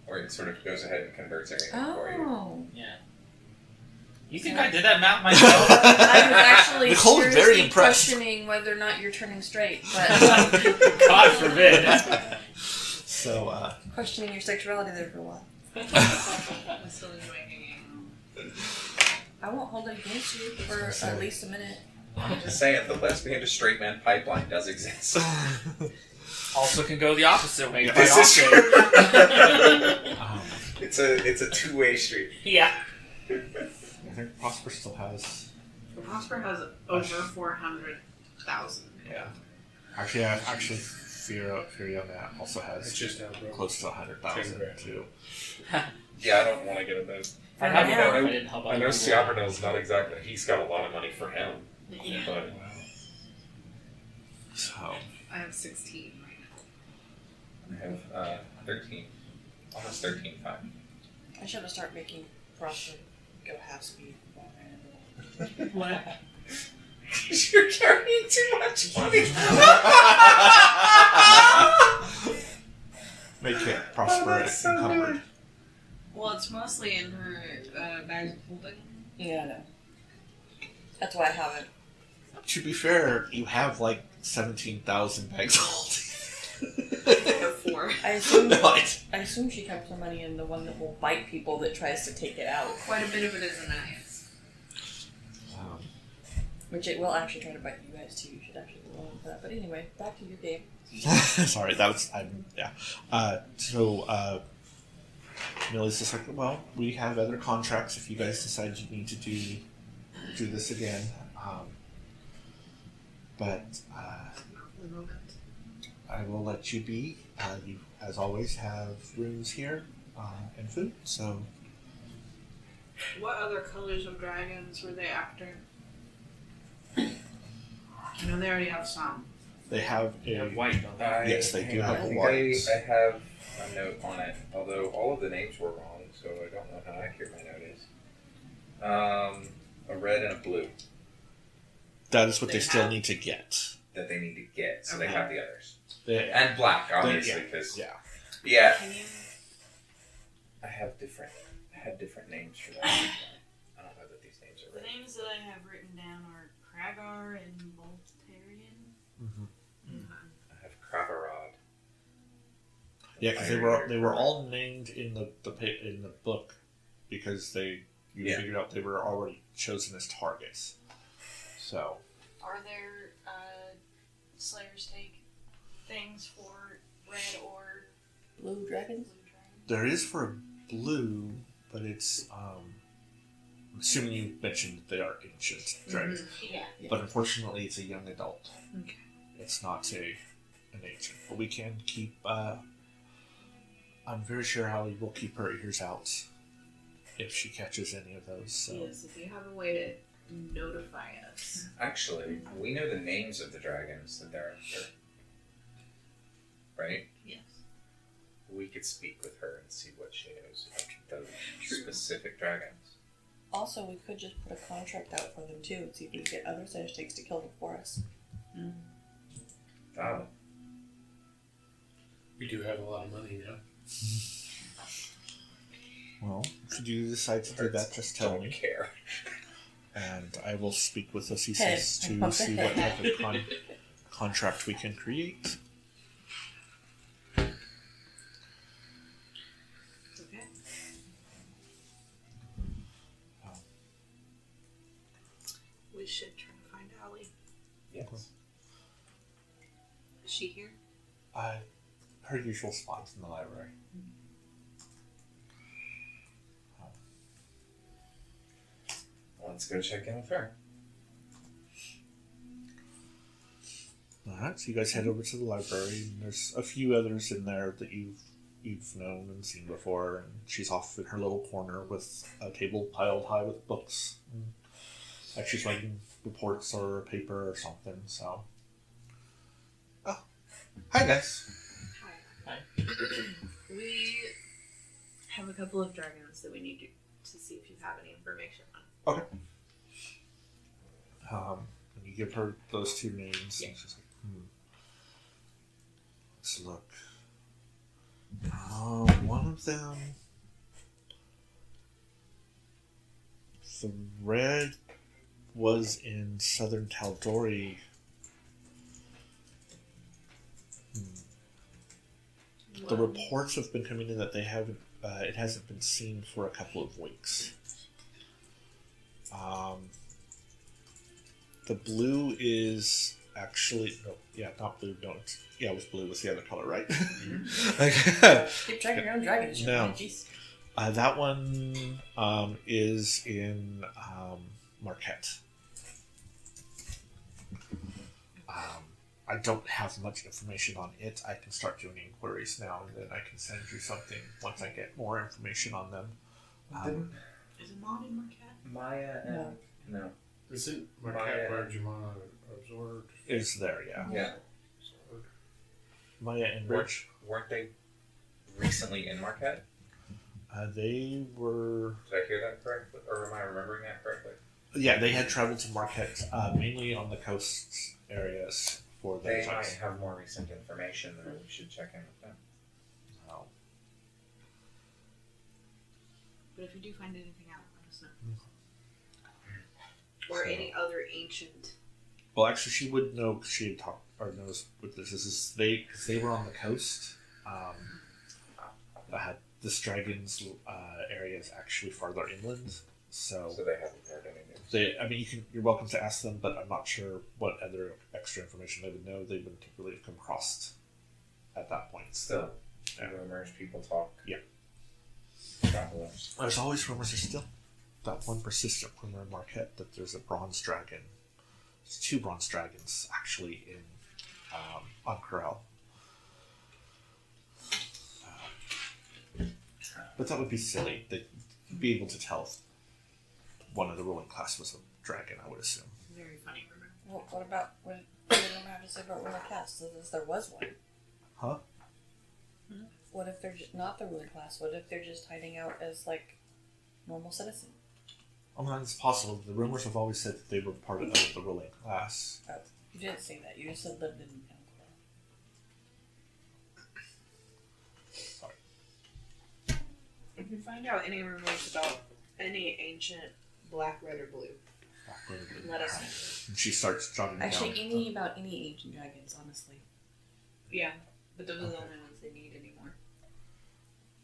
Or it sort of goes ahead and converts everything for you. Oh. Yeah. You think I did that math myself? I was actually Nicole's very seriously impressed. questioning whether or not you're turning straight, but God forbid. So, questioning your sexuality there for a while. I'm still enjoying the game. I won't hold it against you for at least a minute. I'm just saying, the lesbian to straight man pipeline does exist. Also can go the opposite way. Yeah. Quite This is often. It's a two-way street. Yeah. I think Prosper still has. Prosper has over 400,000. Yeah. Actually, Fiona also It's has just out, bro. close to 100,000 too. Yeah, I don't want to get into those. I'd have you know if I I didn't help out. I know Google. Siabrnel's not exactly. He's got a lot of money for him, Yeah. but So, I have 16 right now. I have 13, almost 13.5. I should have started making Prosper go half speed. What? You're carrying too much money. make it Prosper encumbered. Well, it's mostly in her bags of holding. Yeah, I know. That's why I haven't. To be fair, you have like 17,000 bags of I have 4. I assume holding. I assume she kept her money in the one that will bite people that tries to take it out. Quite a bit of it is in that, yes. Which it will actually try to bite you guys too. You should actually be willing for that. But anyway, back to your game. Sorry, that was yeah. So Millie's just like, well, we have other contracts. If you guys decide you need to do this again, but I will let you be. You, as always, have rooms here and food. So What other colors of dragons were they after? I know they already have some. they have They have a white, don't they? Yes, they do I have think whites. I have a note on it, although all of the names were wrong, so I don't know how accurate my note is. A red and a blue that is what They they still have- need to get. that they need to get, so they Okay. have the others. They, And black, obviously, because yeah. Can you? I had different names for that. I don't know that these names are The right. names that I have written down are Kragar and Voltarian. I have Kravarod. Yeah, because they were all named in the book because you Yeah. figured out they were already chosen as targets. So Are there Slayer's Take things for red or Blue dragons? blue dragons? there is for blue, but it's I'm assuming you mentioned that they are ancient dragons, Yeah. but unfortunately it's a young adult. Okay. It's not an ancient, but we can keep. I'm very sure Hallie will keep her ears out if she catches any of those. So. Yes, if you have a way to notify us. Actually, we know the names of the dragons that they're after. Right? Yes. We could speak with her and see what she knows about those True. specific dragons. Also, we could just put a contract out for them too and see if we can get other Slayers Takes to kill them for us. Valid. We do have a lot of money now. Well, if you do decide to do that, just tell Don't me. care. And I will speak with Osesis Head. to see what type of contract we can create. Okay. We should try to find Allie. Yes. Is she here? Her usual spots in the library. Let's go check in with her. Alright, so you guys head over to the library, and there's a few others in there that you've known and seen before, and she's off in her little corner with a table piled high with books. Like she's writing reports or a paper or something, so. Oh. Hi guys. Hi. We have a couple of dragons that we need to see if you have any information on. And you give her those two names. Yeah. And she's like, let's look. One of them. The red was in southern Tal'Dorei. The reports have been coming in that they haven't. It hasn't been seen for a couple of weeks. The blue is actually not blue. No, it was blue. Was the other color, right? Keep track of your own dragons. No. Jeez. That one is in Marquette. I don't have much information on it. I can start doing inquiries now, and then I can send you something once I get more information on them. Is it not in Marquette? Maya and no. Isn't Marquette where Jemana absorbed? Is there, yeah. Yeah. Maya and Weren't, Rich. weren't they recently in Marquette? They were. Did I hear that correctly, or am I remembering that correctly? Yeah, they had traveled to Marquette, mainly on the coast areas for their They might jobs. have more recent information, and we should check in with them. So, But if you do find anything out, let us know. Or any other ancient. well, actually, she would know because she had talked or knows what this is. Because they were on the coast. This dragon's area is actually farther inland, so So they haven't heard any news. I mean, you're welcome to ask them, but I'm not sure what other extra information they would know. They would typically have come across at that point. Still, Yeah. rumors, people talk. Yeah. Travelers. There's always rumors. There's still that one persistent rumor in Marquette that there's a bronze dragon. There's 2 bronze dragons actually in on Corel. But that would be silly. They'd be able to tell if one of the ruling class was a dragon, I would assume. Very funny rumor. Well, what about what did I have to say about ruling class? If there was one. Huh? What if they're not the ruling class? What if they're just hiding out as like normal citizen? I mean, it's possible. The rumors have always said that they were part of the ruling class. You didn't say that. You just said lived in Elcor. Sorry. If you find out any rumors about any ancient black, red, or blue, let us know. And she starts jotting Actually, down. any about any ancient dragons, honestly. Yeah, but those are the only ones they need anymore.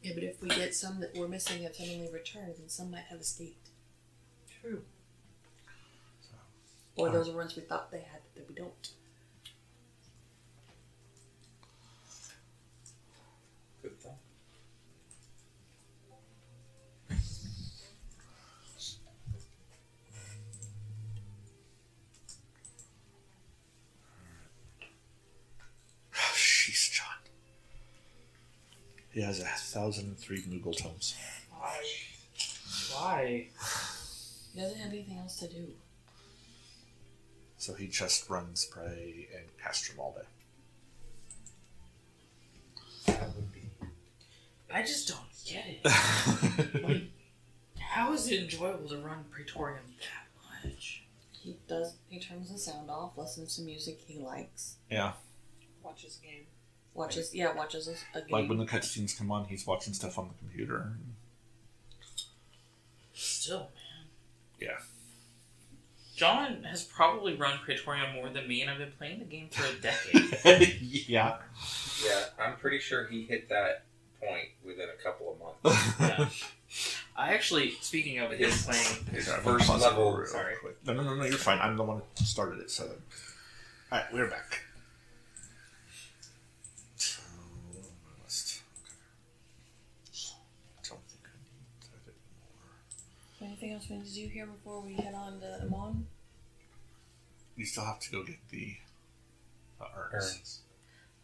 Yeah, but if we get some that we're missing that suddenly return, then some might have escaped. True. Or those are ones we thought they had that we don't. Good thought. Sheesh, John. He has 1,003 Moogle tomes. Why? He doesn't have anything else to do. So he just runs prey and castrum all day. That would be. I just don't get it. Like, how is it enjoyable to run Praetorium that much? He turns the sound off, listens to music he likes, Yeah. Watch this game. watches a game. Like when the cutscenes come on, he's watching stuff on the computer. Still, man. Yeah. John has probably run Praetorium more than me, and I've been playing the game for a decade. Yeah. Yeah, I'm pretty sure he hit that point within a couple of months. Yeah. I actually, speaking of his playing, His Yeah, first pause it level. real sorry. quick. No, you're fine. I'm the one that started it, so. Alright, we're back. So, list. Okay. Don't think I need that anymore. Anything else we need to do here before we head on to Amon? You still have to go get the urns. Urns.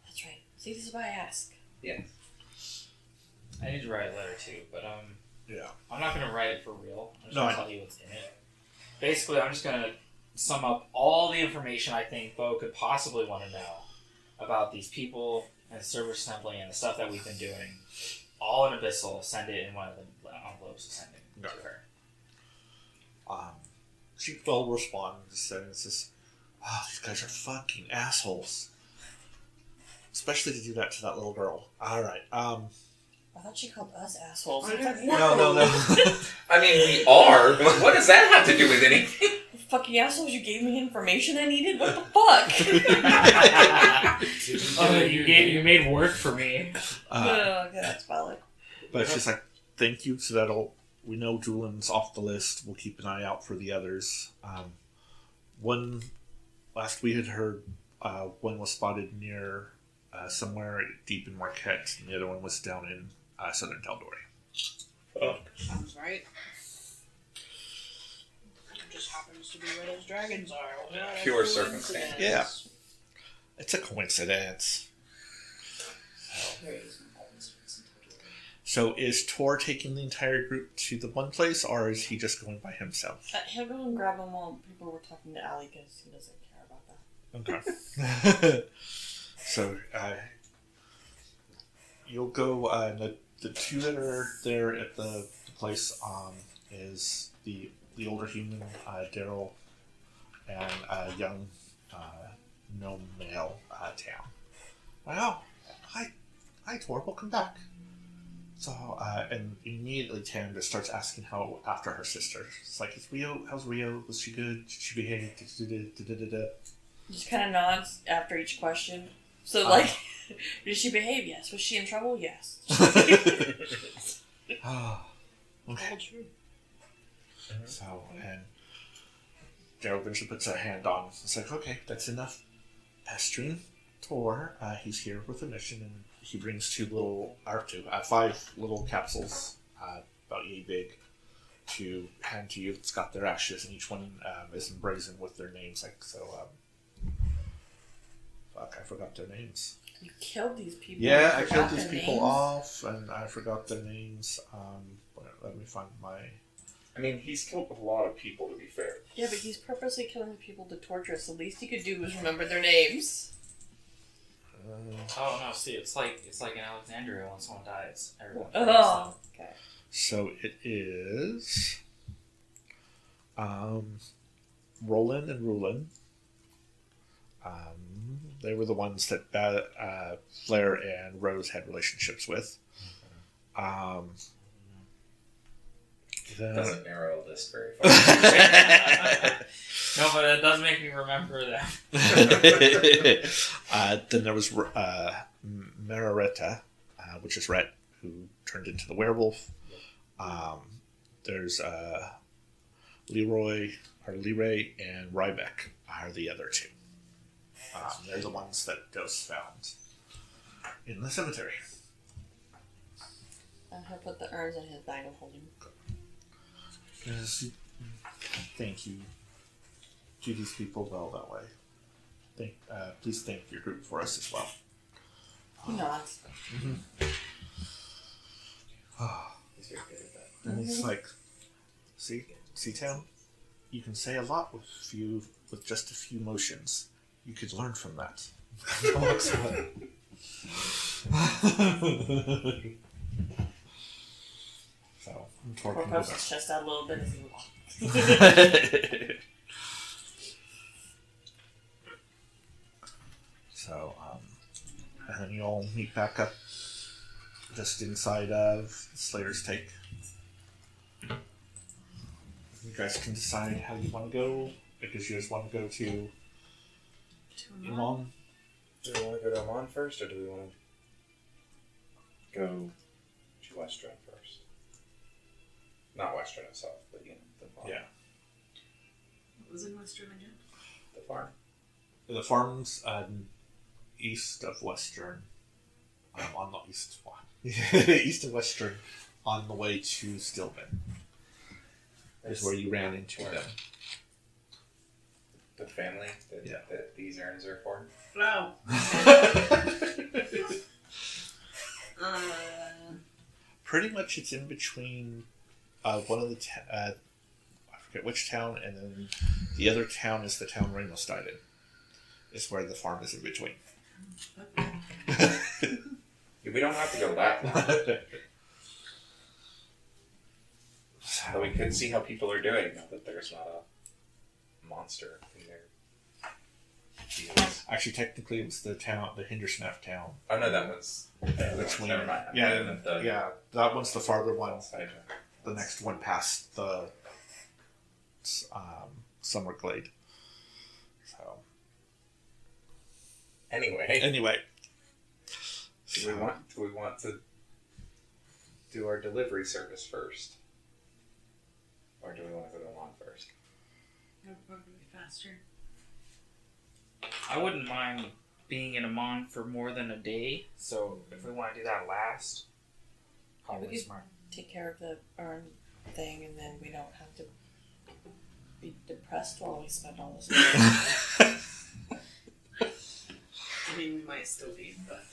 That's right. See, this is why I ask. Yes. I need to write a letter too, but Yeah. I'm not going to write it for real. I'm just No, going I- to tell you what's in it. Basically, I'm just going to sum up all the information I think Bo could possibly want to know about these people and server sampling and the stuff that we've been doing. All in Abyssal, send it in one of the envelopes to send it to Got it. her. she will respond and says, "Oh, these guys are fucking assholes." Especially to do that to that little girl. Alright, I thought she called us assholes. I didn't No. I mean, we are, but what does that have to do with anything? You fucking assholes, you gave me information I needed? What the fuck? You made work for me. Okay, that's valid. But she's like, thank you, so we know Julian's off the list. We'll keep an eye out for the others. Last we had heard, one was spotted near somewhere deep in Marquette, and the other one was down in southern Tal'Dorei. Sounds right. It just happens to be where those dragons are. What a Pure coincidence. circumstance. Yeah. It's a coincidence. There is no coincidence in Tokyo. So is Tor taking the entire group to the one place, or is he just going by himself? He'll go and grab him while people were talking to Allie because he doesn't care about that. Okay. So, you'll go, the two that are there at the place, is the older human, Daryl, and a young, no male, Tam. Wow. Hi, Tor, welcome back. So, and immediately Tam just starts asking how after her sister. It's like, how's Rio? Was she good? Did she behave? Just kind of nods after each question. So, like, did she behave? Yes. Was she in trouble? Yes. Okay. All true. So, and Daryl eventually puts a hand on. It's like, okay, that's enough pestering Tor. He's here with a mission, and he brings 5 little capsules, about yay big, to hand to you. It's got their ashes, and each one is emblazoned with their names. Like, so, fuck, I forgot their names. You killed these people. Yeah, You I forgot killed these their people names? off, and I forgot their names. Let me find my... I mean, he's killed a lot of people, to be fair. Yeah, but he's purposely killing people to torture us. The least he could do was remember their names. Oh no! See, it's like in Alexandria when someone dies. Everyone. Oh, okay. So it is Roland and Rulin. They were the ones that Flair and Rose had relationships with. It doesn't narrow a list very far. No, but it does make me remember that. Then there was Marareta, which is Rhett, who turned into the werewolf. There's Leroy and Rybeck are the other two. They're the ones that Dos found in the cemetery. And he'll put the urns in his bag and hold him. Yes, thank you. Do these people well that way. Please thank your group for us as well. He nods. He's very good at that. And he's like, see, Tam, you can say a lot with just a few motions. You could learn from that. Walks away. So, I'm Poor talking puffs his chest out a little bit as he walks. So, and then you all meet back up just inside of Slayer's Take. You guys can decide how you want to go, because you guys want to go to Elon. Do we want to go to Amon first, or do we want to go to Western first? Not Western itself, but the farm. Yeah. What was in Western again? The farm. The farm's east of Western. On the east, east of Western, on the way to Stillman. Is where you ran into them. The family that these urns are for? No. Pretty much it's in between one of the I forget which town, and then the other town is the town Ramos died in. Is where the farm is in between. We don't have to go that far. But we could see how people are doing now that there's not monster in their deals. Actually, technically, it was the Hindersnap town. Oh no, that was. Between, Never mind. I'm yeah, thinking of the- yeah, that one's the farther one. Sidetrack. The next one past the Summer Glade. So Anyway, do we So- want to do our delivery service first, or do we want to go to Lawn first? That would probably be faster. I wouldn't mind being in Amon for more than a day, so if we want to do that last, probably We could- smart. Take care of the urn thing, and then we don't have to be depressed while we spend all this money. I mean, we might still be, but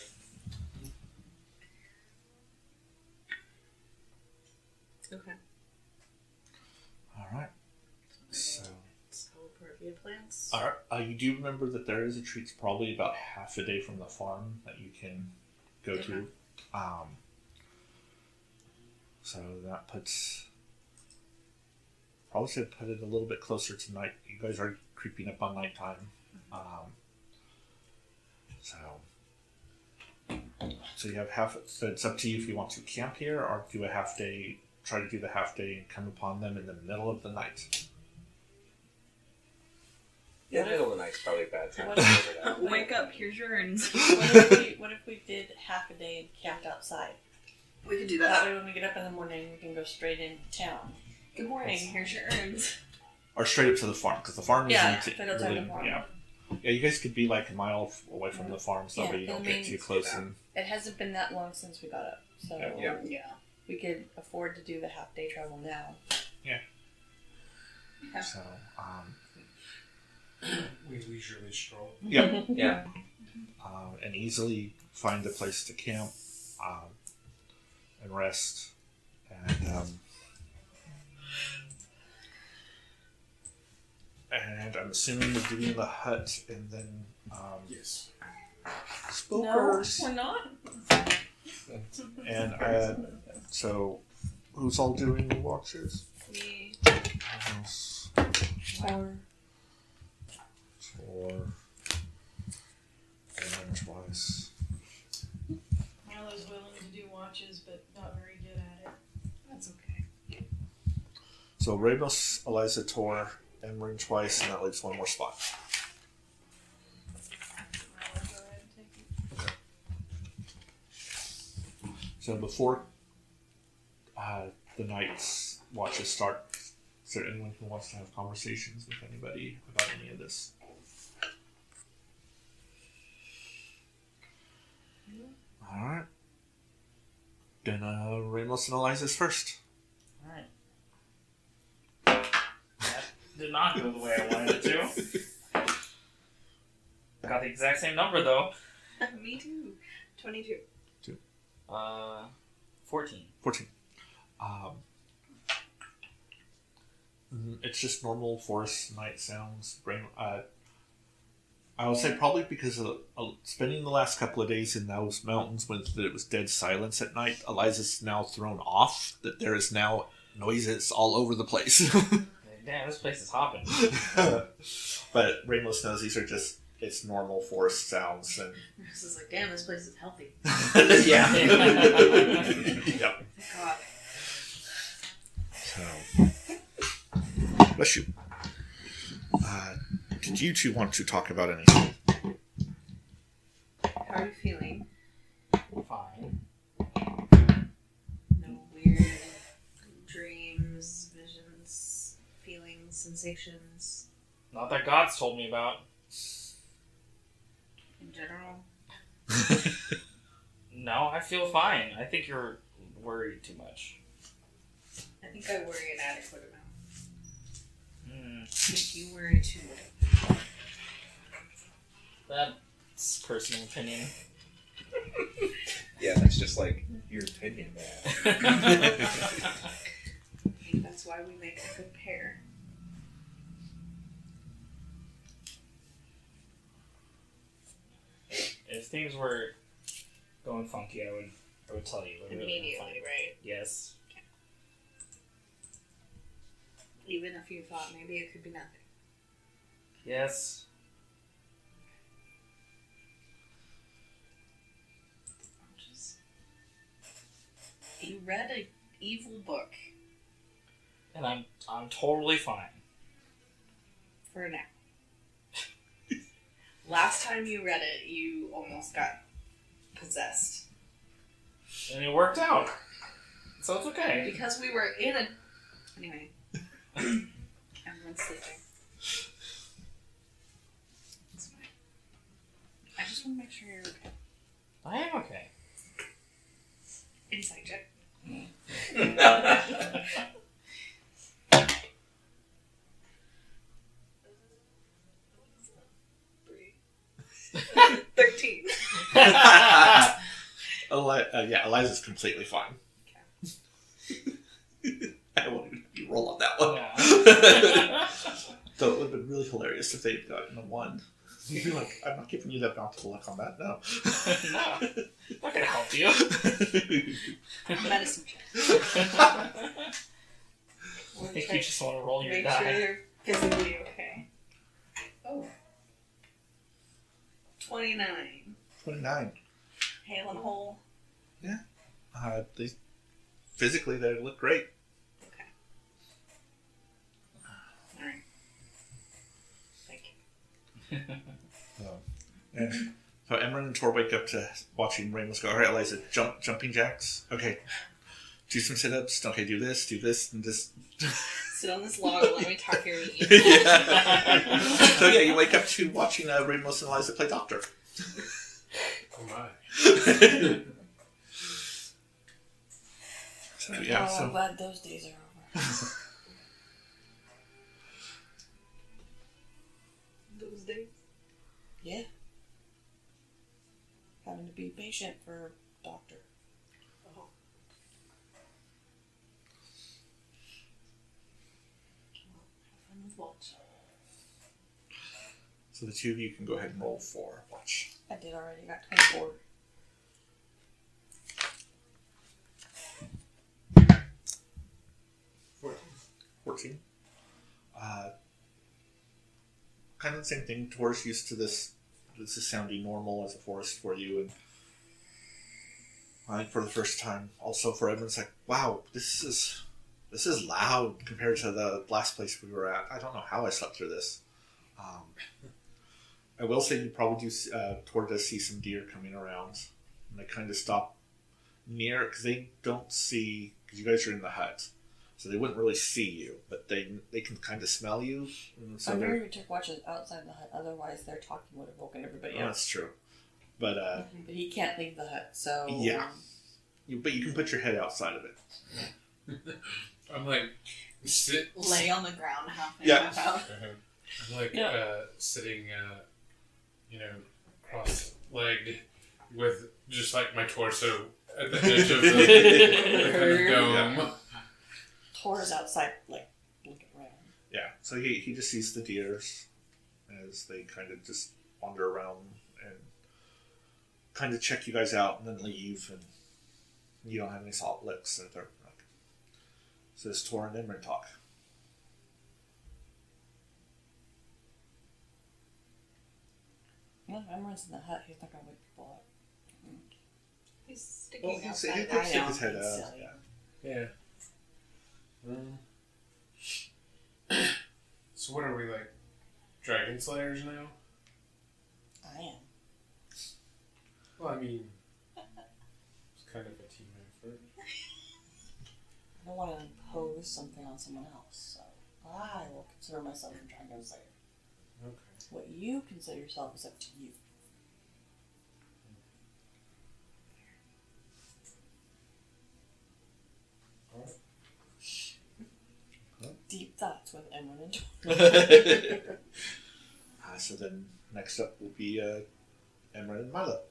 okay. all right. So, Scoporovia plants. all right. You do remember that there is a tree. It's probably about half a day from the farm that you can go to. So that puts. Probably should put it a little bit closer to night. You guys are creeping up on nighttime. So you have half. So it's up to you if you want to camp here or do a half day. Try to do the half day and come upon them in the middle of the night. Yeah, middle of the night's probably a bad time What to if- figure it out. Wake up! Here's your urns. What if we did half a day and camped outside? We could do That that. way, when we get up in the morning, we can go straight into town. Good morning. Here's your urns. Or straight up to the farm because the farm Yeah, isn't straight up to really. the farm. Yeah. Yeah, you guys could be like a mile away from the farm, so that Yeah, way you don't I get mean- too close. And It hasn't been that long since we got up, so Yeah. we could afford to do the half day travel now. so, We leisurely stroll. yeah, Yeah. and easily find a place to camp, and rest, and I'm assuming we're doing the hut, and then Yes. Spokers. No, we're not. And so, who's all doing the watches? Me. Or And then twice. Marlo's willing to do watches, but not very good at it. That's okay. So Ramos, Eliza, Tor, Emrin twice, and that leaves one more spot. Marlo, go ahead and take it. So before the night's watches start, is there anyone who wants to have conversations with anybody about any of this? Alright. Then Ramos and Eliza's first. Alright. That did not go the way I wanted it to. Got the exact same number though. Me too. 22. 14. 14. It's just normal forest night sounds. I would say probably because of spending the last couple of days in those mountains when it was dead silence at night, Eliza's now thrown off that there is now noises all over the place. Damn, this place is hopping. But Ramos knows these are just, it's normal forest sounds. And This is like, damn, this place is healthy. yeah. Yep. God. So, bless you. Did you two want to talk about anything? How are you feeling? Fine. No weird dreams, visions, feelings, sensations Not that God's told me about. in general? No, I feel fine. I think you're worried too much. I think I worry an adequate amount. Hmm. I think you worry too much. That's personal opinion. Yeah, that's just like your opinion, man. I think that's why we make a good pair. If things were going funky, I would tell you. I would really Immediately, fine. right? Yes. Even if you thought maybe it could be nothing. Yes. You read an evil book And I'm totally fine. for now. Last time you read it, you almost got possessed. And it worked out. So it's okay. Because we were in a... Anyway. Everyone's sleeping. It's fine. I just want to make sure you're okay. I am okay. Insight check. 13. Yeah, Eliza's completely fine. I won't even roll on that one. Yeah. Though it would have been really hilarious if they'd gotten a 1. You'd be like, I'm not giving you that bountiful luck on that, no. No. Not gonna help you. Medicine check. I think you just want to roll your Make die. sure you're physically okay. Oh. 29. 29. Hale and whole. Physically, they look great. Okay. Alright. Thank you. And so Emran and Tor wake up to watching Ramos go, all right, Eliza, jumping jacks. Okay. Do some sit-ups. Okay, do this, and this. Sit on this log and let me talk your ear. Yeah. So yeah, you wake up to watching Ramos and Eliza play doctor. Oh my. So yeah, I'm so glad those days are over. Those days. Yeah. Having to be patient for doctor. Oh. Have fun with Walt. so the two of you can go ahead and roll for watch. I did already. Got 24. 14. Kind of the same thing. Tor's used to this. This is sounding normal as a forest for you, and I think for the first time, also for everyone's like, wow, this is loud compared to the last place we were at. I don't know how I slept through this. I will say you probably do. Tor does see some deer coming around, and they kind of stop near because they don't see because you guys are in the hut. So they wouldn't really see you, but they can kind of smell you. And so I remember we took watches outside the hut, otherwise their talking would have woken everybody oh, up. that's true. But But he can't leave the hut, so... yeah, but you can put your head outside of it. I'm like, Lay on the ground half Yeah. out. I'm like Yeah. sitting, cross-legged with just like my torso at the edge of the kind of dome. Yeah. Tor's outside, like, looking around. Yeah, so he just sees the deers as they kind of just wander around and kind of check you guys out and then leave, and you don't have any salt licks. So they're like, so this Tor and Emran talk. Yeah, Emran's in the hut. He's not going to wake people up. He's sticking Well, he outside. did I stick know, his head he's out. silly. Yeah. Yeah. So what are we, like, dragon slayers now? I am. Well, I mean, it's kind of a team effort. I don't want to impose something on someone else, so I will consider myself a dragon slayer. Okay. What you consider yourself is up to you. Alright. Deep thoughts with Emran and Tor. So then next up will be Emran and Milo.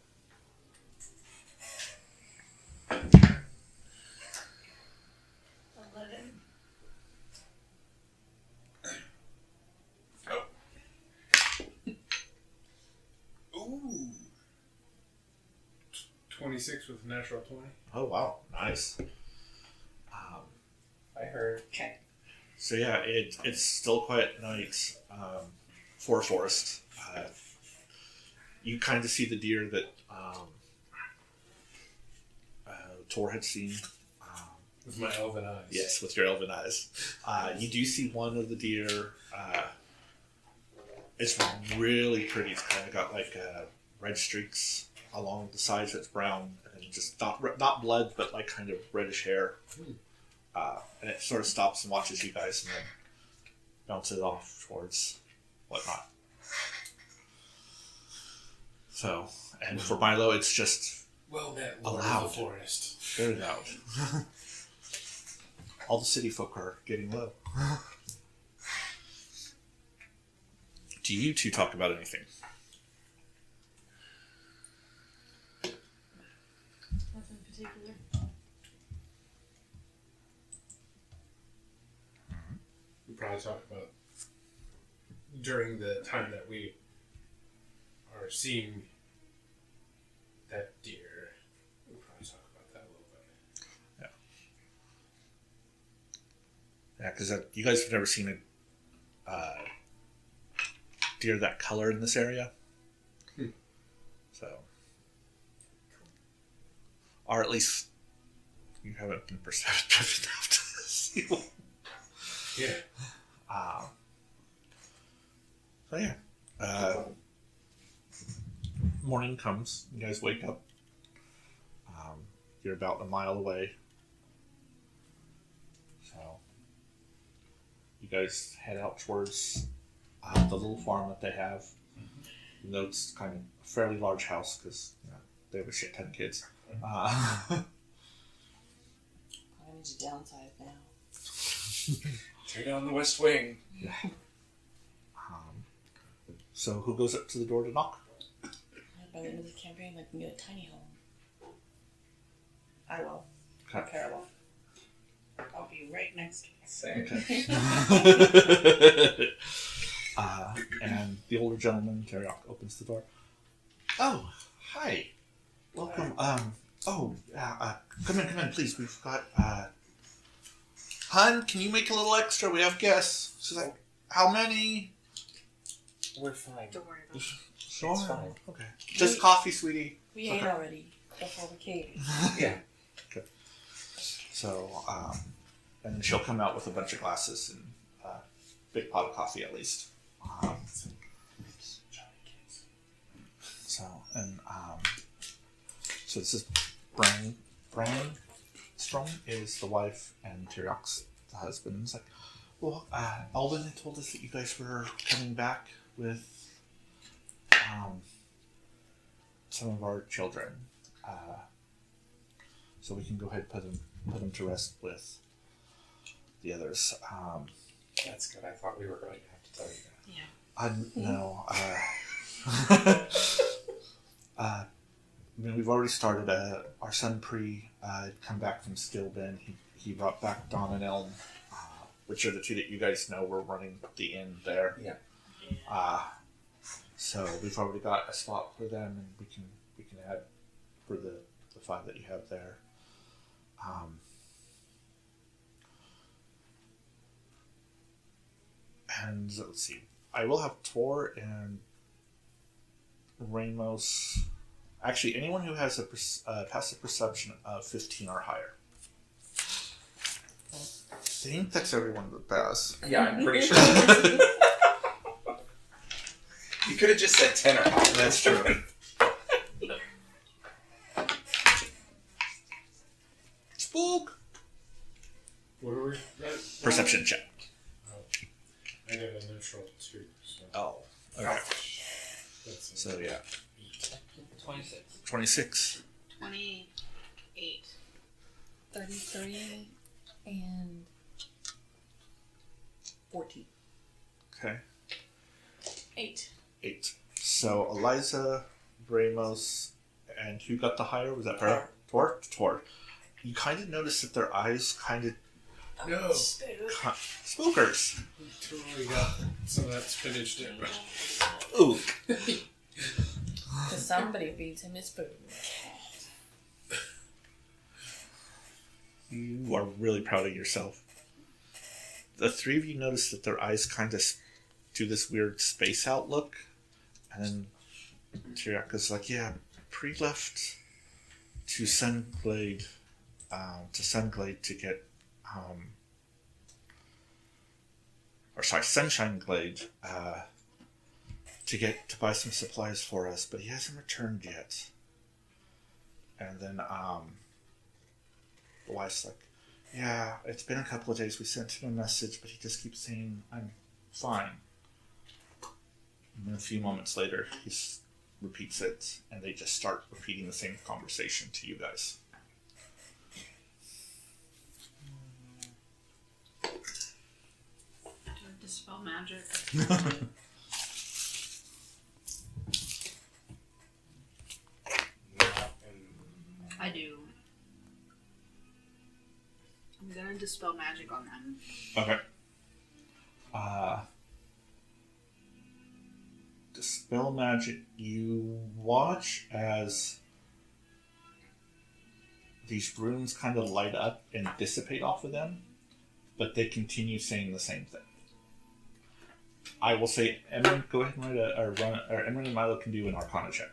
Ooh. 26 with a natural 20. Oh wow, nice. I heard. Okay. So yeah, it's still quiet night. for a forest. You kind of see the deer that Tor had seen. With my elven eyes. Yes, with your elven eyes. You do see one of the deer. It's really pretty. It's kind of got like red streaks along the sides. It's brown and just not blood, but like kind of reddish hair. And it sort of stops and watches you guys, and then bounces off towards whatnot. So, and for Milo, it's just Well met, Lord Allowed. of the Forest. very loud. All the city folk are getting low. Do you two talk about anything? Nothing particular. We probably talk about during the time that we are seeing that deer. We'll probably talk about that a little bit. Yeah, because you guys have never seen a deer that color in this area. So, or at least you haven't been perceptive enough to see one. Yeah. So yeah, morning comes. You guys wake up. You're about a mile away. So you guys head out towards the little farm that they have. You know, it's kind of a fairly large house because they have a shit ton of kids. I need to downsize now. Tear down the West Wing. So who goes up to the door to knock? By the end of the campaign, I can get a tiny home. I will. Okay. Carol. I'll be right next to you. Same. Okay. And the older gentleman, Teriok, opens the door. Oh, hi. Welcome. Come in, please. We've got, Hun, can you make a little extra? We have guests. She's like, how many? We're fine. Don't worry about it. Sure. It's fine. Okay. Just coffee, sweetie. We ate already before we came. Yeah. Okay. So, and she'll come out with a bunch of glasses and a big pot of coffee at least. So this is Bran Strong is the wife and Tyriok's the husband. It's like, well, Alvin had told us that you guys were coming back with some of our children. So we can go ahead and put them to rest with the others. That's good. I thought we were going to have to tell you that. No. I mean, we've already started. Our son Pre come back from Stillben. He brought back Don and Elm, which are the two that you guys know were running the inn there. Yeah. So we've already got a spot for them, and we can add for the 5 that you have there. And let's see. I will have Tor and Ramos. Actually, anyone who has a passive perception of 15 or higher. I think that's everyone but Baz. Yeah, I'm pretty sure. You could have just said 10 or higher. That's true. Spook! What are we? Perception check. I got a neutral too. So Oh. Okay. that's So yeah. 26. 26. 28. 33 and 14. Okay. 8. 8. So Eliza, Ramos, and who got the higher? Was that her? Tor? Tor. You kind of notice that their eyes kind of... no. Spookers! We totally got some of that spinach dip. Ooh. Because somebody feeds him his food. You are really proud of yourself. The 3 of you notice that their eyes kind of do this weird space outlook, and then Tiriaka's like, yeah, Pre left to Sunglade, to get, Sunshine Glade, to buy some supplies for us, but he hasn't returned yet. And then, the wife's like, yeah, it's been a couple of days. We sent him a message, but he just keeps saying, I'm fine. And then a few moments later, he repeats it, and they just start repeating the same conversation to you guys. Do I dispel magic? I do. I'm gonna dispel magic on them. Okay. Dispel magic. You watch as these runes kind of light up and dissipate off of them, but they continue saying the same thing. I will say, Emran, go ahead and Emran and Milo can do an Arcana check.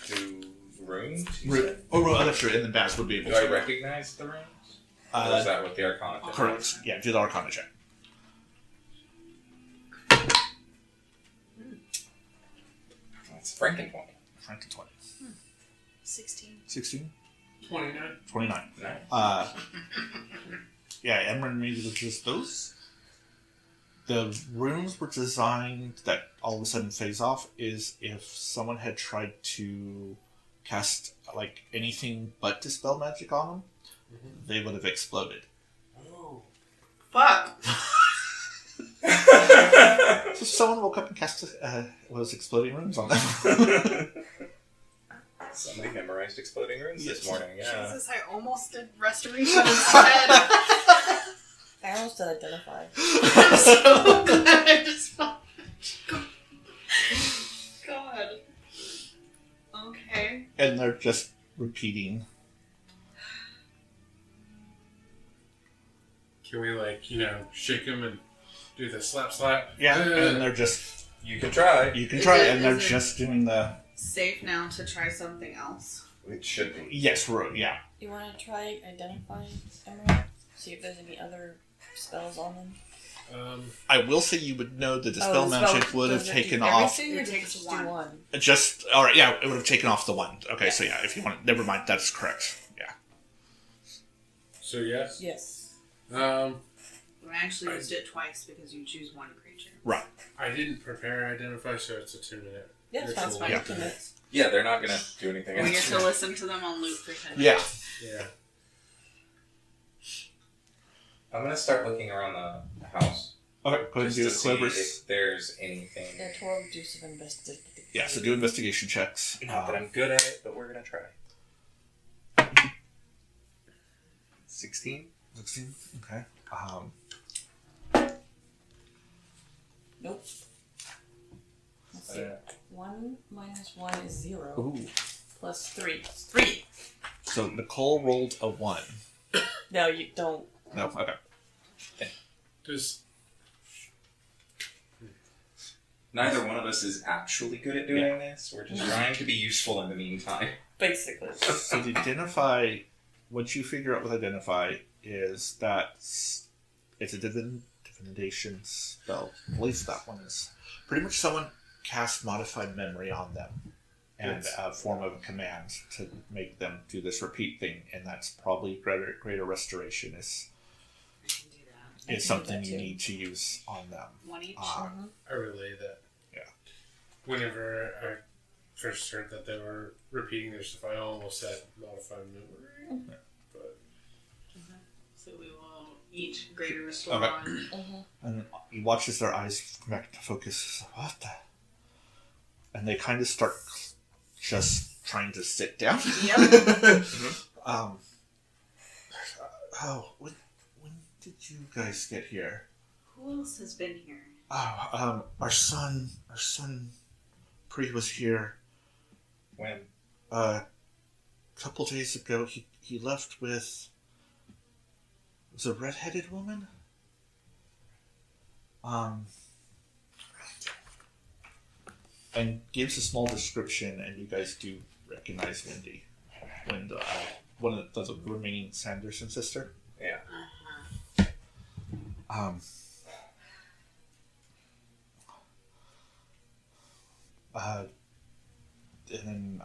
Do runes? That's true. And then Baz would be able Do to. I recognize the runes? Or is that what the Arcana check? Correct. Yeah, do the Arcana check. That's Franken 20. Franken 20. 16. 16? 29. 29. Nice. Yeah, Emran made it just those. The runes were designed that all of a sudden phase off is if someone had tried to cast like anything but dispel magic on them, they would have exploded. Oh. Fuck! So someone woke up and cast was exploding runes on them. Somebody memorized exploding runes Yes. this morning, yeah. Jesus, I almost did restoration instead. I almost did identify. I'm so glad I just felt God. Okay. And they're just repeating. Can we, shake him and do the slap? Yeah, and they're just. You can try. You can Is try it- it, and they're is it- just doing the. Safe now to try something else. It should be. Yes, yeah. You want to try identifying Emerald? See if there's any other spells on them? I will say you would know the dispel the magic spell- would have does it taken do off. everything, or It does takes just one. do one. Alright, yeah, it would have taken off the one. Okay, Yeah. so yeah, if you want, never mind, that's correct. Yeah. So, yes. Yes. I actually used it twice because you choose one creature. Right. I didn't prepare identify, so it's a 2-minute. Yeah, it's ritual. fine. Yeah. 2 minutes. Yeah, they're not gonna do anything We get else. to listen to them on loop for 10 Yeah. minutes. Yeah. I'm gonna start looking around the house. Okay, go ahead and Just do to it. see Whoever's. if there's anything. Yeah, 12 do some investigation. Yeah, so do investigation checks. Not that I'm good at it, but we're gonna try. 16? 16? Okay. Nope. Let's see. 1 minus 1 is 0. Ooh. Plus 3. It's 3. So Nicole rolled a 1. No, you don't. No, okay. Does Neither one of us is actually good at doing this. We're just trying to be useful in the meantime. Basically. So the identify, what you figure out with identify is that it's a divination spell. I believe that one is pretty much someone casts modified memory on them and a form of a command to make them do this repeat thing, and that's probably greater restoration is something you need to use on them. One each. I relay that? Yeah. Whenever I first heard that they were repeating their stuff, I almost said modified memory. But So we will eat greater restore Okay. one. And he watches their eyes come back to focus. What the? And they kind of start just trying to sit down. Yep. When did you guys get here? Who else has been here? Our son Pri was here When? a couple days ago. He left with, was it a redheaded woman? And gives a small description, and you guys do recognize Wendy. When one of the remaining Sanderson sister. Yeah. Um, and then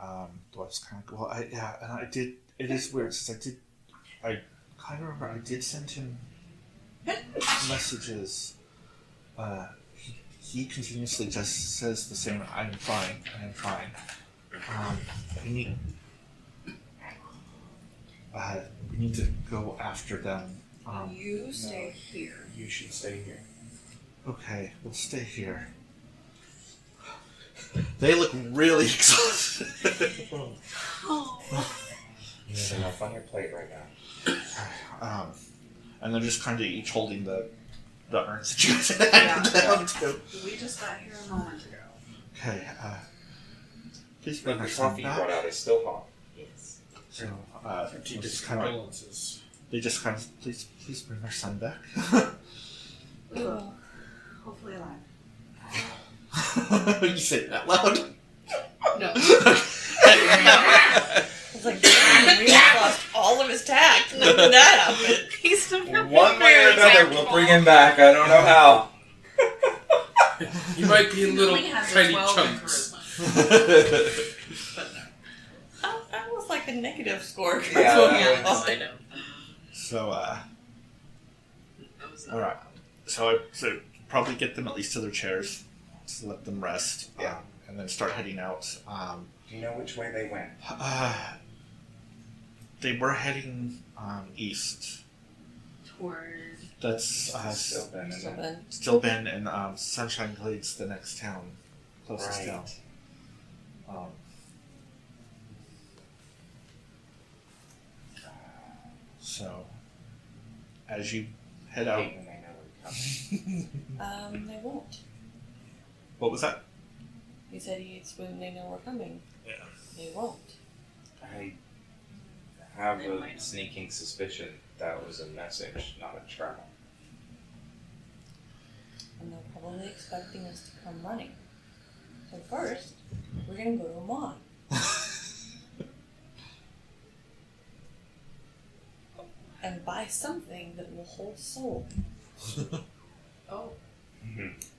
Dwarf's kind of well, and I did. It is weird since I kind of remember I did send him messages. He continuously just says the same. I'm fine. We need to go after them. You stay here. You should stay here. Okay, we'll stay here. They look really exhausted. You have enough on your plate right now. And they're just kind of each holding the urns that you guys had down to. We just got here a moment ago. Okay, please But bring the our son coffee you back. brought out is still hot. Yes. So, Deepest kind of, condolences. they just kind of, please bring our son back. We will. Hopefully alive. You say that loud? No. It's like, damn, Remus lost all of his tact. Look at that happened. He's still One way or another, we'll bring him back. I don't know how. You might be in little He has a tiny 12 in chunks. charisma. But no. Oh, that was like a negative score. Yeah, I know. So, That was not alright. So probably get them at least to their chairs, to let them rest. Yeah. And then start heading out. Do you know which way they went? They were heading east. toward. That's Still Ben, isn't it? Then still Ben and Sunshine Glades, the next town, closest Right. town. So, as you head out, Hate when they know we're coming. they won't. what was that? He said it's when they know we're coming. Yeah. They won't. I have They a might. sneaking suspicion that was a message, not a trap. And they're probably expecting us to come running. So first, we're gonna go to a mall. And buy something that will hold soul. Oh,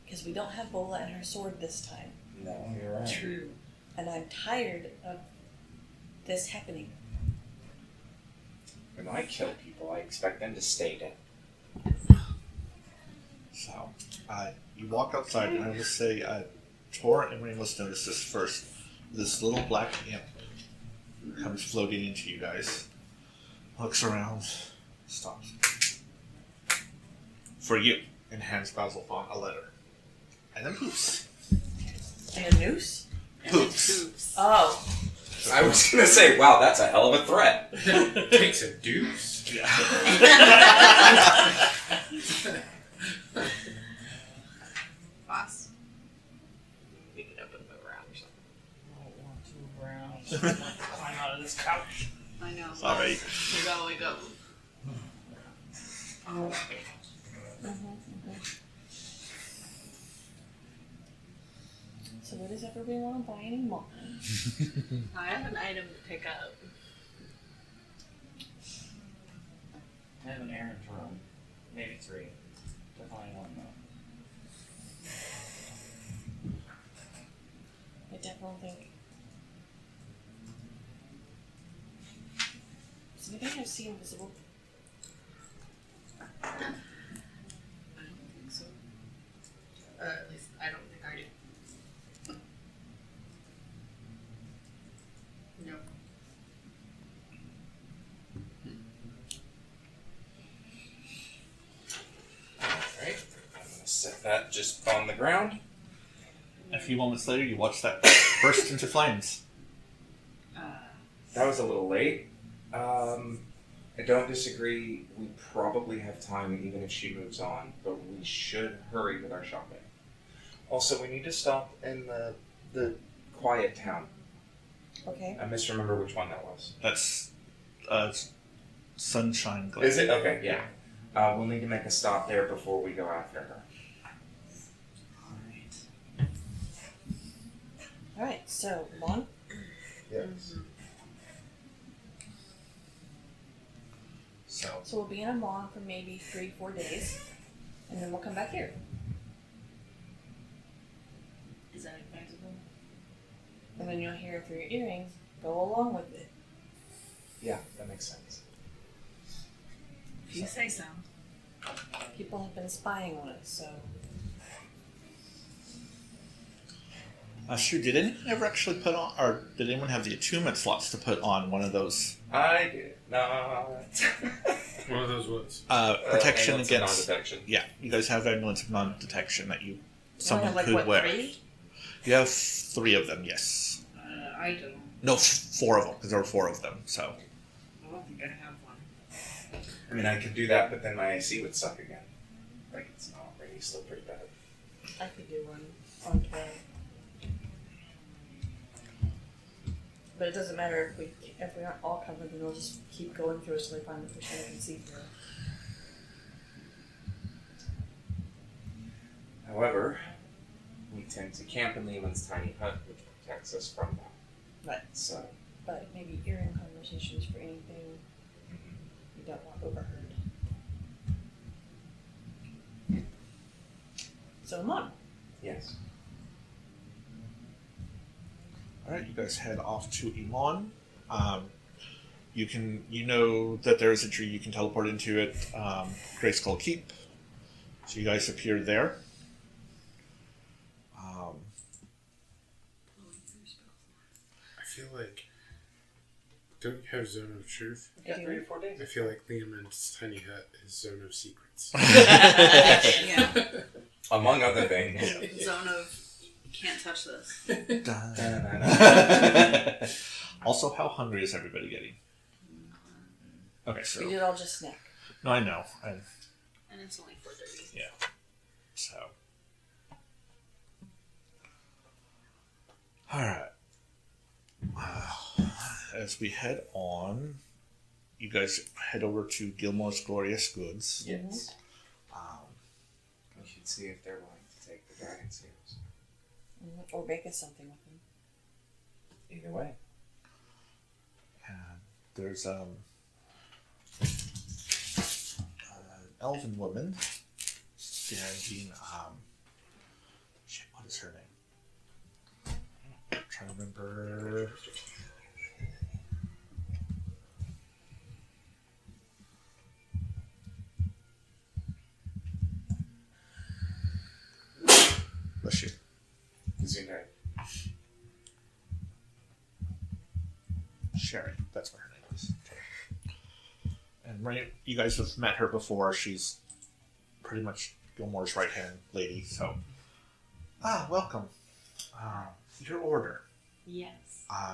Because we don't have Bola and her sword this time. No, you're right. true. And I'm tired of this happening. When I kill people, I expect them to stay dead. So, you walk outside, and I will say, Tor and Remus notice this first. This little black imp comes floating into you guys, looks around, stops. For you, and hands Basil a letter. And then poofs. And a noose? Poofs. Oh. I was gonna say, wow, that's a hell of a threat. Takes a deuce. Boss. We can open them around or something. I don't want to move around. Climb out of this couch. I know. Sorry. We gotta wake up. So what does everybody want to buy anymore? I have an item to pick up. I have an errand to run. Maybe 3. Definitely 1 though. I definitely think. Does anybody have See Invisible? I don't think so. At least I don't think I do. No. Alright, I'm gonna set that just on the ground. A few moments later, you watch that burst into flames. That was a little late. I don't disagree. We probably have time even if she moves on, but we should hurry with our shopping. Also, we need to stop in the quiet town. Okay. I misremember which one that was. That's Sunshine Glade. Is it? Okay, yeah. We'll need to make a stop there before we go after her. Alright, so, Mon? Yes. So, So we'll be in Amon for maybe 3-4 days, and then we'll come back here. Is that advisable? And then you'll hear through your earrings, go along with it. yeah, that makes sense. If you say so. People have been spying on us, so. Sure, did anyone ever actually put on, or did anyone have the attunement slots to put on one of those I did not. One of those was. protection Ambulance and against? non-detection. Yeah, you guys have ambulance of non-detection that you You someone only have, could like, what, wear. 3? You have 3 of them, yes. I don't. No, 4 of them, because there were 4 of them. So I don't think I have one. I mean, I could do that, but then my AC would suck again. Like, it's not already still pretty bad. I could do one on 12. But it doesn't matter if we aren't all covered, then they'll just keep going through us until they find the person that can see through. However, we tend to camp in Lehman's tiny hut, which protects us from that. Right. So, But maybe earring conversations for anything you don't want overheard. So Amon. yes. all right, you guys head off to Iman. You know that there is a tree you can teleport into it, Grey Skull Keep. So you guys appear there. I feel like. Don't you have Zone of Truth? Yeah, 3 to 4 days. I feel like Lehman's tiny hut is Zone of Secrets. Yeah. Among other things. Zone of can't touch this. Also, how hungry is everybody getting? Okay, We so did all just snack. no, I know, And it's only 4:30. so all right. As we head on, you guys head over to Gilmore's Glorious Goods. Yes. Um, We should see if they're willing to take the dragon seals. Or bake us something with them. Either way. and there's an elven woman standing. Shit, what is her name? I'm trying to remember. Bless you. Zune. Sherry, that's what her name is. And right, you guys have met her before. She's pretty much Gilmore's right hand lady. So, welcome. Your order. Yes.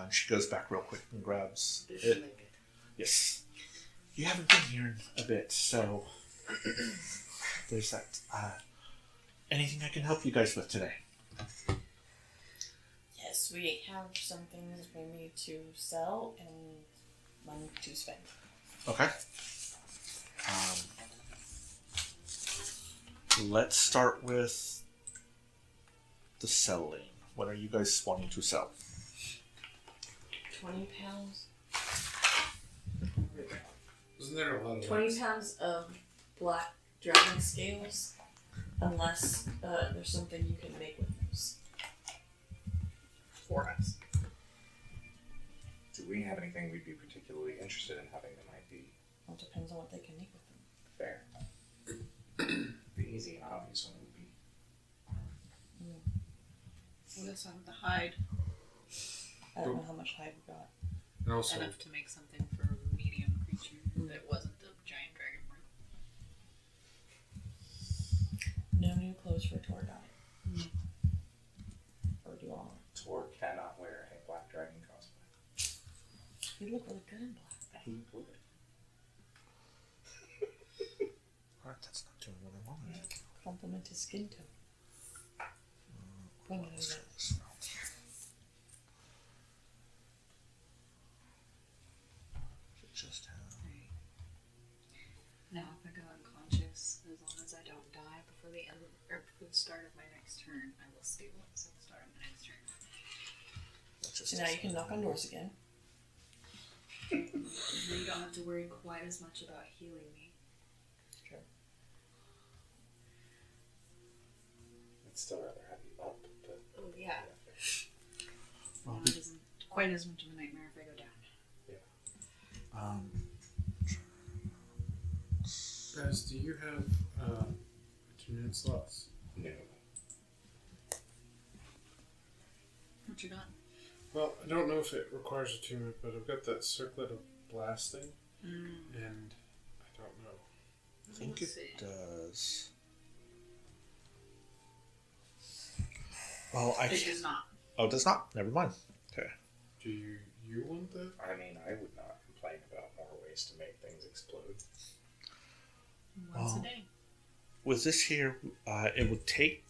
She goes back real quick and grabs it. Yes. You haven't been here in a bit, so there's that. Anything I can help you guys with today? Yes, we have some things we need to sell and money to spend. Okay. Let's start with the selling. What are you guys wanting to sell? 20 pounds. Wasn't there a lot of 20 pounds of black dragon scales, unless there's something you can make with those for us. Do we have anything we'd be particularly interested in having that might be Well, it depends on what they can make with them. fair? The easy and obvious one would be What is on the hide? I don't know how much hide we got. And also, Enough to make something for a medium creature that wasn't a giant dragonborn. No new clothes for tour guide. Or do you want? Tor cannot wear a black dragon cosplay. You look really good in black. He would. Alright, that's not doing what I wanted. Compliment his skin tone. Bring it Let's over. try this now. Just have. Now, if I go unconscious, as long as I don't die before the end or before the start of my next turn, I will stabilize at the start of my next turn. Just So now you can knock on doors again. Now you don't have to worry quite as much about healing me. I'd still rather have you up, but Oh yeah. Well, It isn't quite as much of a nightmare if I go down. Baz, do you have 2-minute slots? no. What you got? Well, I don't know if it requires a 2-minute, but I've got that circlet of blasting, Mm. and I don't know. I think Let's it see. does. Well, It does not. Oh, it does not. Never mind. Okay. Do you want that? I mean, I would not complain about more ways to make things explode. Once Oh. a day. With this here, it would take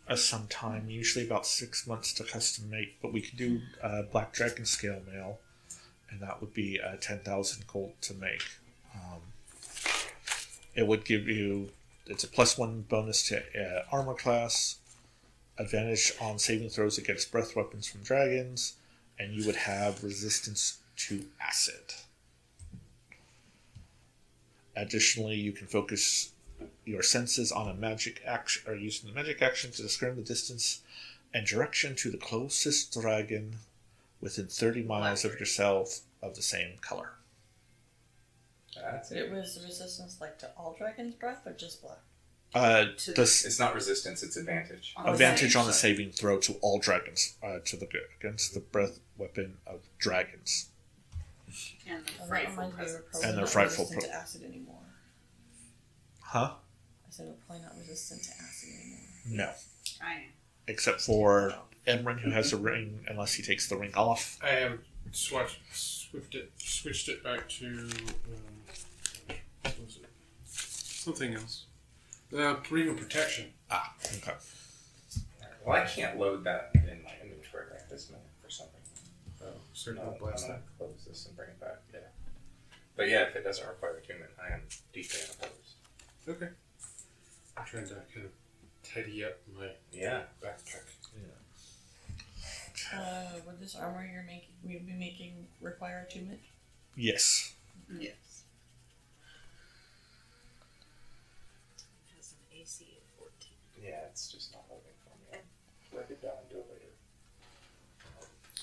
us some time, usually about 6 months to custom make, but we could do Black Dragon scale mail, and that would be 10,000 gold to make. It would give you, it's a +1 bonus to armor class, advantage on saving throws against breath weapons from dragons, and you would have resistance to acid. Additionally, you can focus your senses on a magic action, or using the magic action to discern the distance and direction to the closest dragon within 30 miles of yourself of the same color. That's It was resistance like to all dragon's breath or just black? To It's not resistance; it's advantage. On the Advantage same on the side. saving throw to all dragons, against the breath weapon of dragons. And the Well, that frightful reminds me, we're presence. probably And they're not frightful resistant pro- to acid anymore. Huh? I said we're probably not resistant to acid anymore. No. I am. Except for Emran, who has a ring, unless he takes the ring off. I have switched it back to what was it? Something else. Ring of protection. Ah, okay. Well, I can't load that in my inventory right this minute for something. So Circle no, of I'm blasting. gonna close this and bring it back. Yeah. But yeah, if it doesn't require attunement, I am deeply unopposed. Okay. I'm trying to kind of tidy up my Yeah. backpack. Would this armor you'll be making require attunement? Yes. Yes. It has an AC of 14. Yeah, it's just not loading for me. I'll write it down and do it later.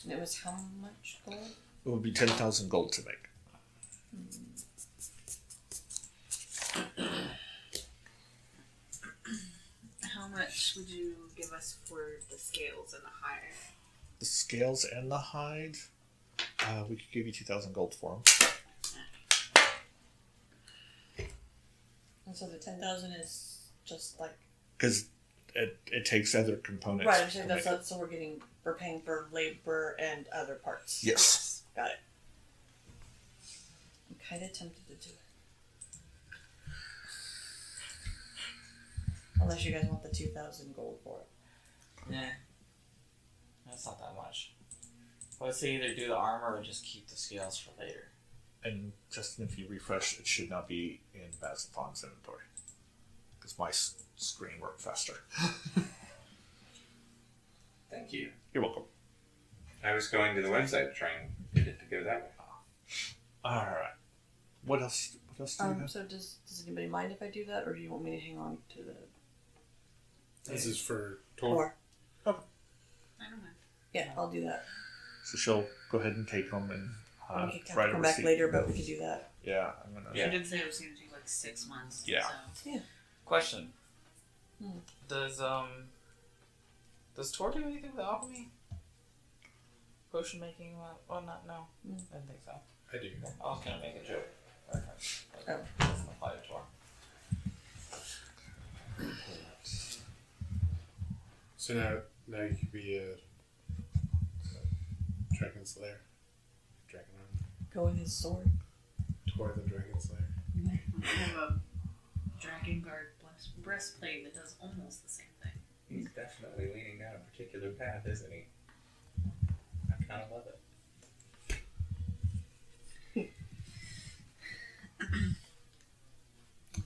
And it was how much gold? It would be 10,000 gold to make. How much would you give us for the scales and the hide? The scales and the hide, we could give you 2,000 gold for them. And so the 10,000 is just like Because it takes other components. right. I'm saying to that's make it. not, so we're paying for labor and other parts. Yes. Got it. I'm kind of tempted to do it. Unless you guys want the 2,000 gold for it. Nah. That's not that much. Let's either do the armor or just keep the scales for later. And Justin, if you refresh, it should not be in Bazafon's inventory. Because my screen worked faster. Thank you. You're welcome. I was going to the website to try and get it to go that way. Alright. What else do you have? So does anybody mind if I do that, or do you want me to hang on to the This is for Tor. or? I don't know. Yeah, I'll do that. So she'll go ahead and take them and We could write a come back receipt. later, but we could do that. Yeah, I'm gonna. Yeah. She did say it was going to take like 6 months. Yeah. So. Question. Hmm. Does Tor do anything with alchemy? Potion making and whatnot? No. Mm. I didn't think so. I do. I was gonna make a joke. Okay. Oh. Doesn't apply to Tor. So now you could be a Dragon Slayer. Dragon Armor. Go with his sword. Tor the Dragon Slayer. I have a Dragon Guard breastplate that does almost the same thing. He's definitely leading down a particular path, isn't he? I kind of love it.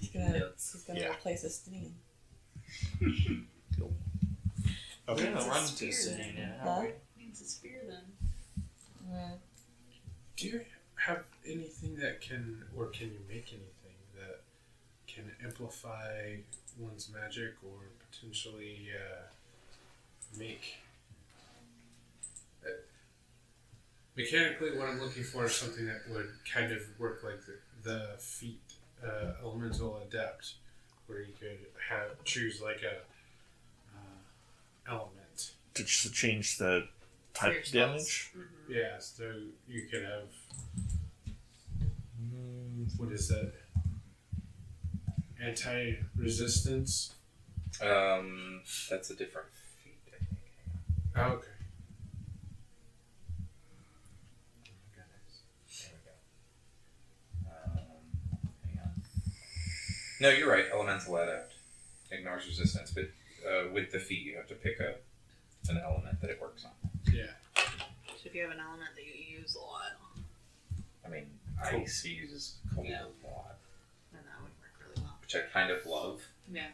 He's gonna Yeah. replace Estinian. We're Okay. gonna run to Spears, Sydney now, Huh? aren't we? It's a spear then. Do you have anything that can, or can you make anything that can amplify one's magic or potentially make... mechanically, what I'm looking for is something that would kind of work like the feat elemental adept, where you could choose like a element. To change the type your of spells. damage? Mm-hmm. Yeah, so you could have what is that? Anti-resistance. That's a different feat, I think. Oh, okay. There we go. Hang on. No, you're right. Elemental adept ignores resistance, but with the feat, you have to pick an element that it works on. Yeah. So if you have an element that you use a lot, I mean, ice uses cold Yeah. a lot, then that would work really well. which I kind of love. Yeah.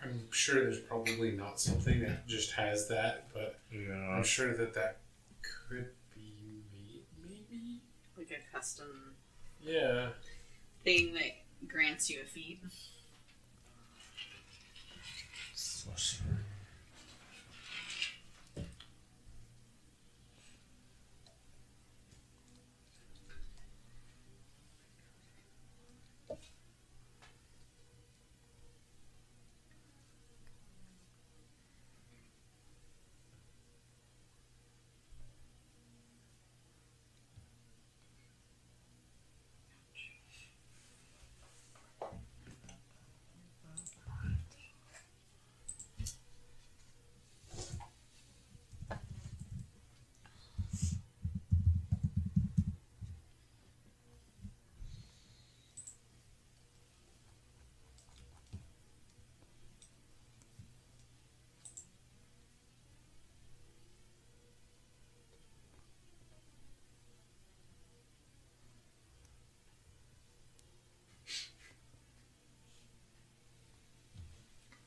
I'm sure there's probably not something that just has that, but Yeah. I'm sure that could be made, maybe? Like a custom Yeah. thing that grants you a feat.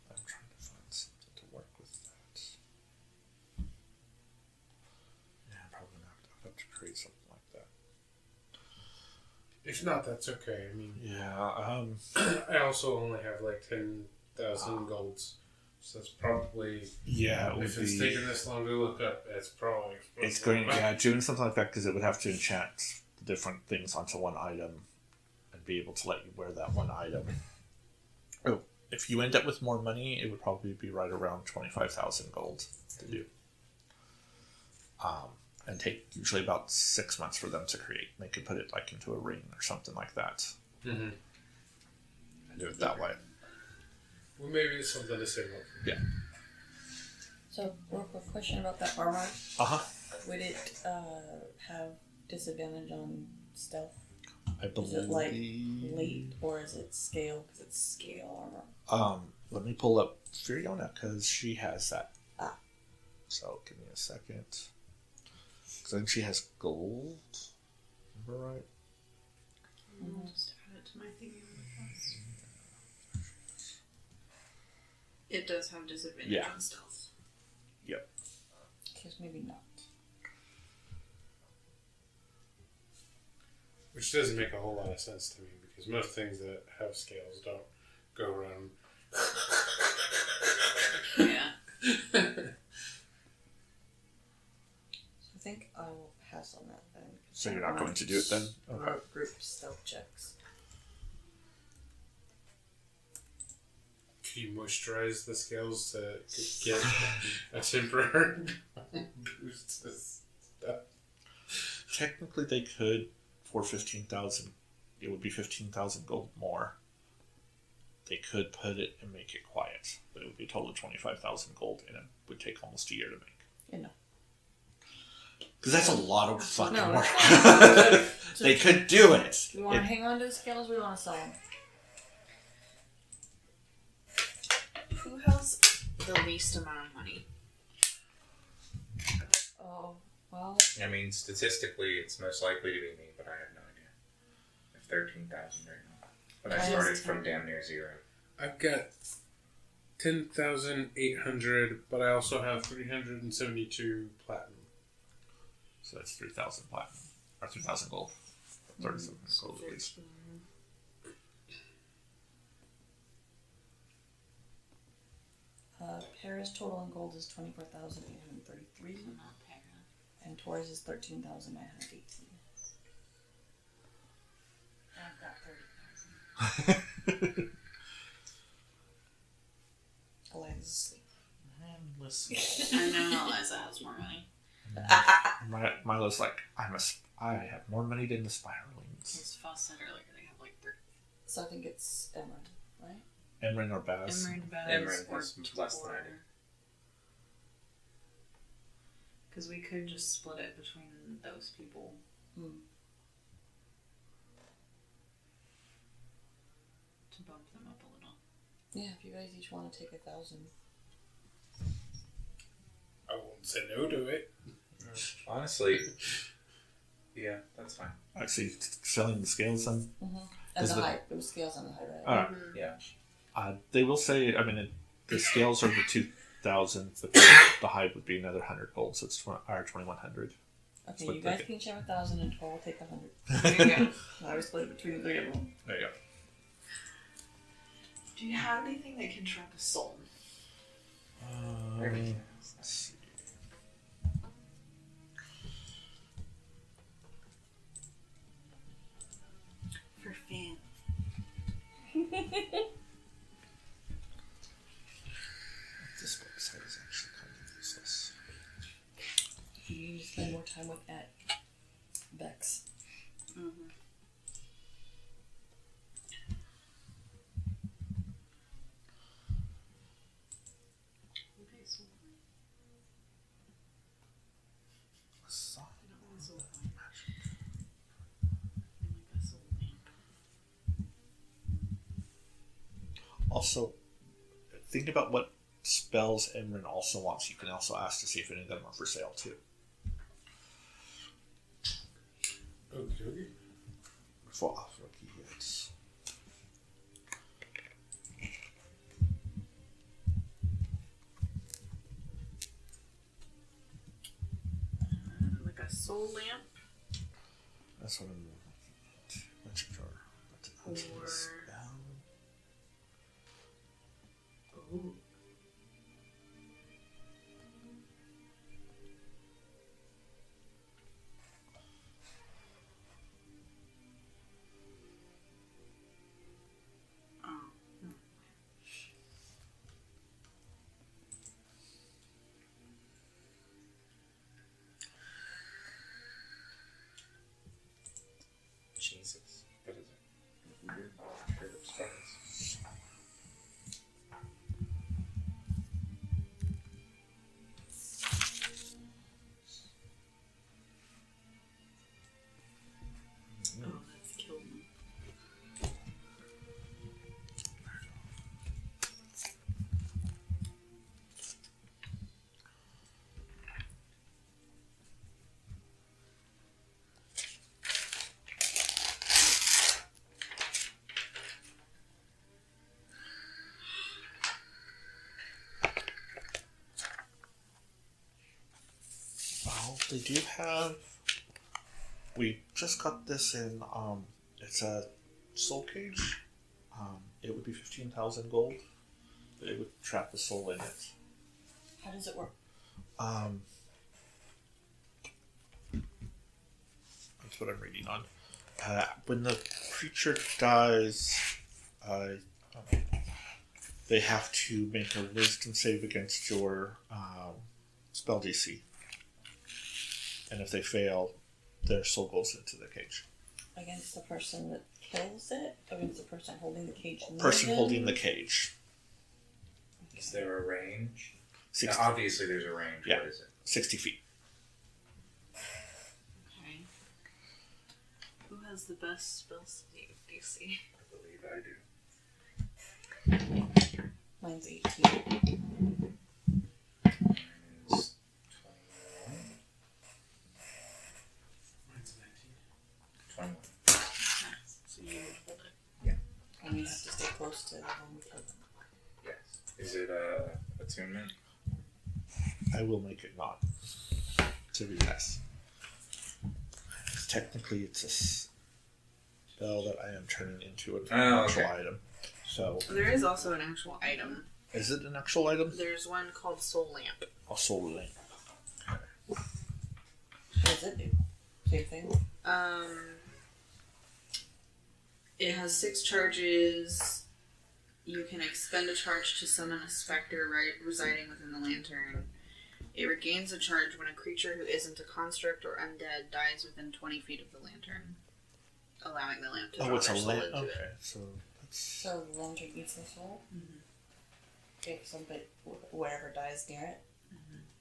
I'm trying to find something to work with that. Yeah, I'm probably not. I'll have to create something like that. If not, that's okay. I mean, Yeah, I also only have like 10,000 golds. So that's probably... yeah, it would if it's be... taking this long to look up, it's probably... It's going, yeah, doing something like that because it would have to enchant the different things onto one item and be able to let you wear that one item. Oh, if you end up with more money, it would probably be right around 25,000 gold to do. And take usually about 6 months for them to create. They could put it like into a ring or something like that Mm-hmm. and do it that way. Well, maybe it's something to save up. Yeah. So, real quick question about that armor. Uh-huh. Would it have disadvantage on stealth? I Is it like believe... late or is it scale? Because it's scale armor. Let me pull up Furiona because she has that. Ah. So give me a second. Because I think she has gold. Remember right? I'll just add it to my thingy real fast. It does have disadvantage Yeah. on stealth. Because maybe not. Which doesn't make a whole lot of sense to me, because most things that have scales don't go around... Yeah. I think I will pass on that then. 'cause So I you're not want going to do it then? Okay. Group stealth checks. Could you moisturize the scales to get a temporary boost to stuff? Technically, they could for 15,000. It would be 15,000 gold more. They could put it and make it quiet, but it would be a total of 25,000 gold, and it would take almost a year to make. You know. Because that's a lot of fucking No, work. it's They could do it. Do we want to It- hang on to the scales or we want to sell them? Who has the least amount of money? Oh, well, I mean, statistically, it's most likely to be me, but I have no idea. I have 13,000 right now. But I I have started from damn near zero. I've got 10,800, but I also have 372 platinum. So that's 3,000 platinum. Or 3,000 gold. 37 gold at least. Paris total in gold is 24,833, Not para. and Taurus is 13,918. I've got 30,000. Eliza's asleep. And listen. I know Eliza has more money. Milo's like, I have more money than the Spiralings. As Foss said earlier, they have like 30. So I think it's Emerald, right? Emran or Baz. Emerald Baz Emerald or has less than I do. Because we could just split it between those people. Hmm. To bump them up a little. Yeah, if you guys each want to take 1,000. I won't say no to it. Honestly, yeah, that's fine. Actually, selling the scales then. And Is the the- height. It was scales on the height, right? Alright. Yeah. They will say, I mean, the scales are the 2,000, but the hide would be another 100 gold, so it's 2,100. Okay, Split you guys the- can each have 1,000 and 12 will take 100. There you go. I was split it between the three of them. There you go. Do you have anything that can trap a soul? Everything. Let's see. For fan. This website is actually kind of useless. You need to spend more time with at Vex. Mm-hmm. Okay, so So- I don't want a soul point. I like a soul lamp. Also, think about what spells Emran also wants. You can also ask to see if any of them are for sale too. Okay. For rookie hits. Like a soul lamp? That's what I'm. Magic jar. Or- Ooh. Oh. Jesus. What is it? Weird. Straight up spells. Oh, that's killed me. Well, they do have. We just got this in. It's a soul cage. It would be 15,000 gold. But it would trap the soul in it. How does it work? That's what I'm reading on. When the creature dies, they have to make a wisdom save against your spell DC. And if they fail, their soul goes into the cage. Against the person that kills it? Against the person holding the cage? near Person them? holding the cage. Is there a range? 60, Now, obviously, there's a range. Yeah. What is it? 60 feet. Okay. Who has the best spell save DC? I believe I do. Mine's 18. instead of them with them. Yes. Is it attunement? I will make it not. To be yes. Technically, it's a spell that I am turning into an actual okay. item. So, There is also an actual item. is it an actual item? There's one called Soul Lamp. A soul lamp. What does it do? Same thing? It has 6 charges. You can expend a charge to summon a specter residing within the lantern. It regains a charge when a creature who isn't a construct or undead dies within 20 feet of the lantern, allowing the lamp to draw It's a their soul lamp. into Okay, it. so that's. So the lantern eats the soul? If somebody, whatever dies near it?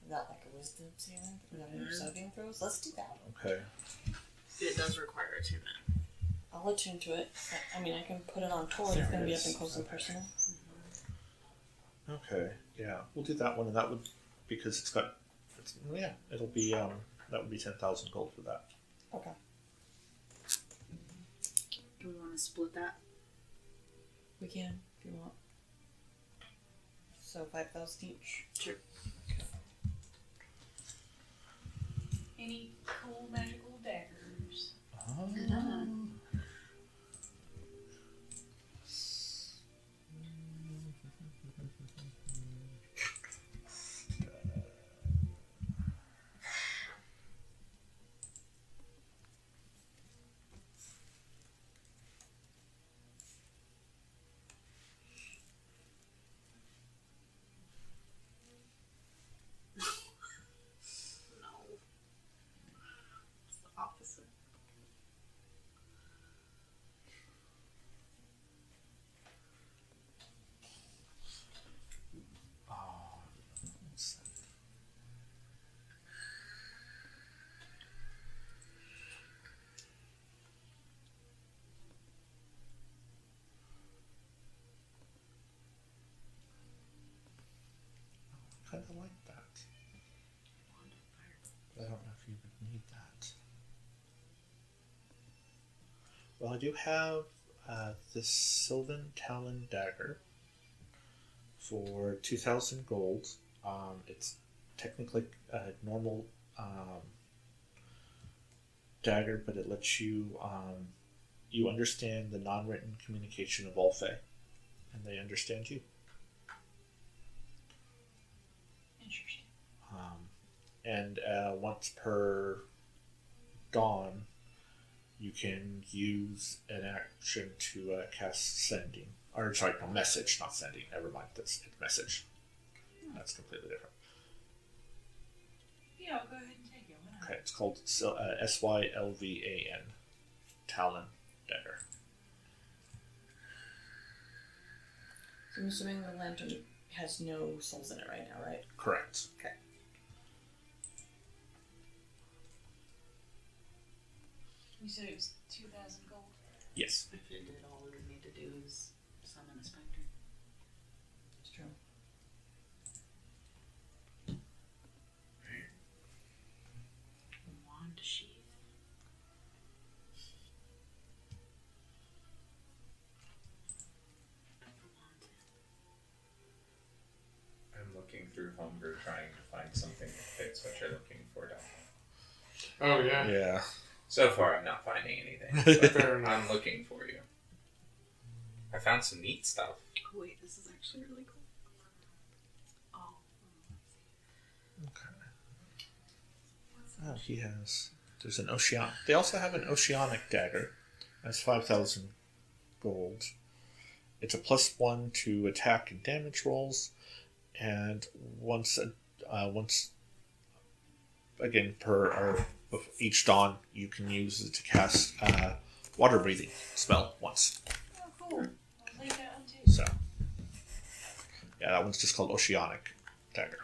Is that like a wisdom saving? Is that a saving throws? Let's do that. Okay. It does require attunement. I'll attune to it. I mean, I can put it on Tor. It's There going to it be is. up and close and personal. Okay. Yeah, we'll do that one, and that would because it'll be that would be 10,000 gold for that. Okay. Do we want to split that? We can, if you want. So 5,000 each. Sure. Any cool magical daggers? No. It's the opposite. Kind of like that. But I don't know if you would need that. Well, I do have this Sylvan Talon dagger for 2,000 gold. It's technically a normal dagger, but it lets you you understand the non-written communication of all Fae, and they understand you. Interesting. And once per dawn, you can use an action to cast sending. Or, sorry, no, message, not sending. Never mind, it's message. That's completely different. Yeah, I'll go ahead and take it. Why not? Okay, it's called Sylvan Talon Dagger. So I'm assuming the lantern has no souls in it right now, right? Correct. Okay. You said it was 2,000 gold. Yes. If it did, all we would need to do is summon a specter. It's true. Wand sheath. I'm looking through Homebrew trying to find something that fits what you're looking for down there. Oh yeah. Yeah. So far, I'm not finding anything. But Fair enough. I'm looking for you. I found some neat stuff. Oh wait, this is actually really cool. Oh. Okay. Oh, he has. There's an ocean. They also have an oceanic dagger. That's 5,000 gold. It's a +1 to attack and damage rolls, and once again per each dawn, you can use it to cast water breathing spell once. Oh, cool. I'll take that one too. So yeah, that one's just called oceanic dagger.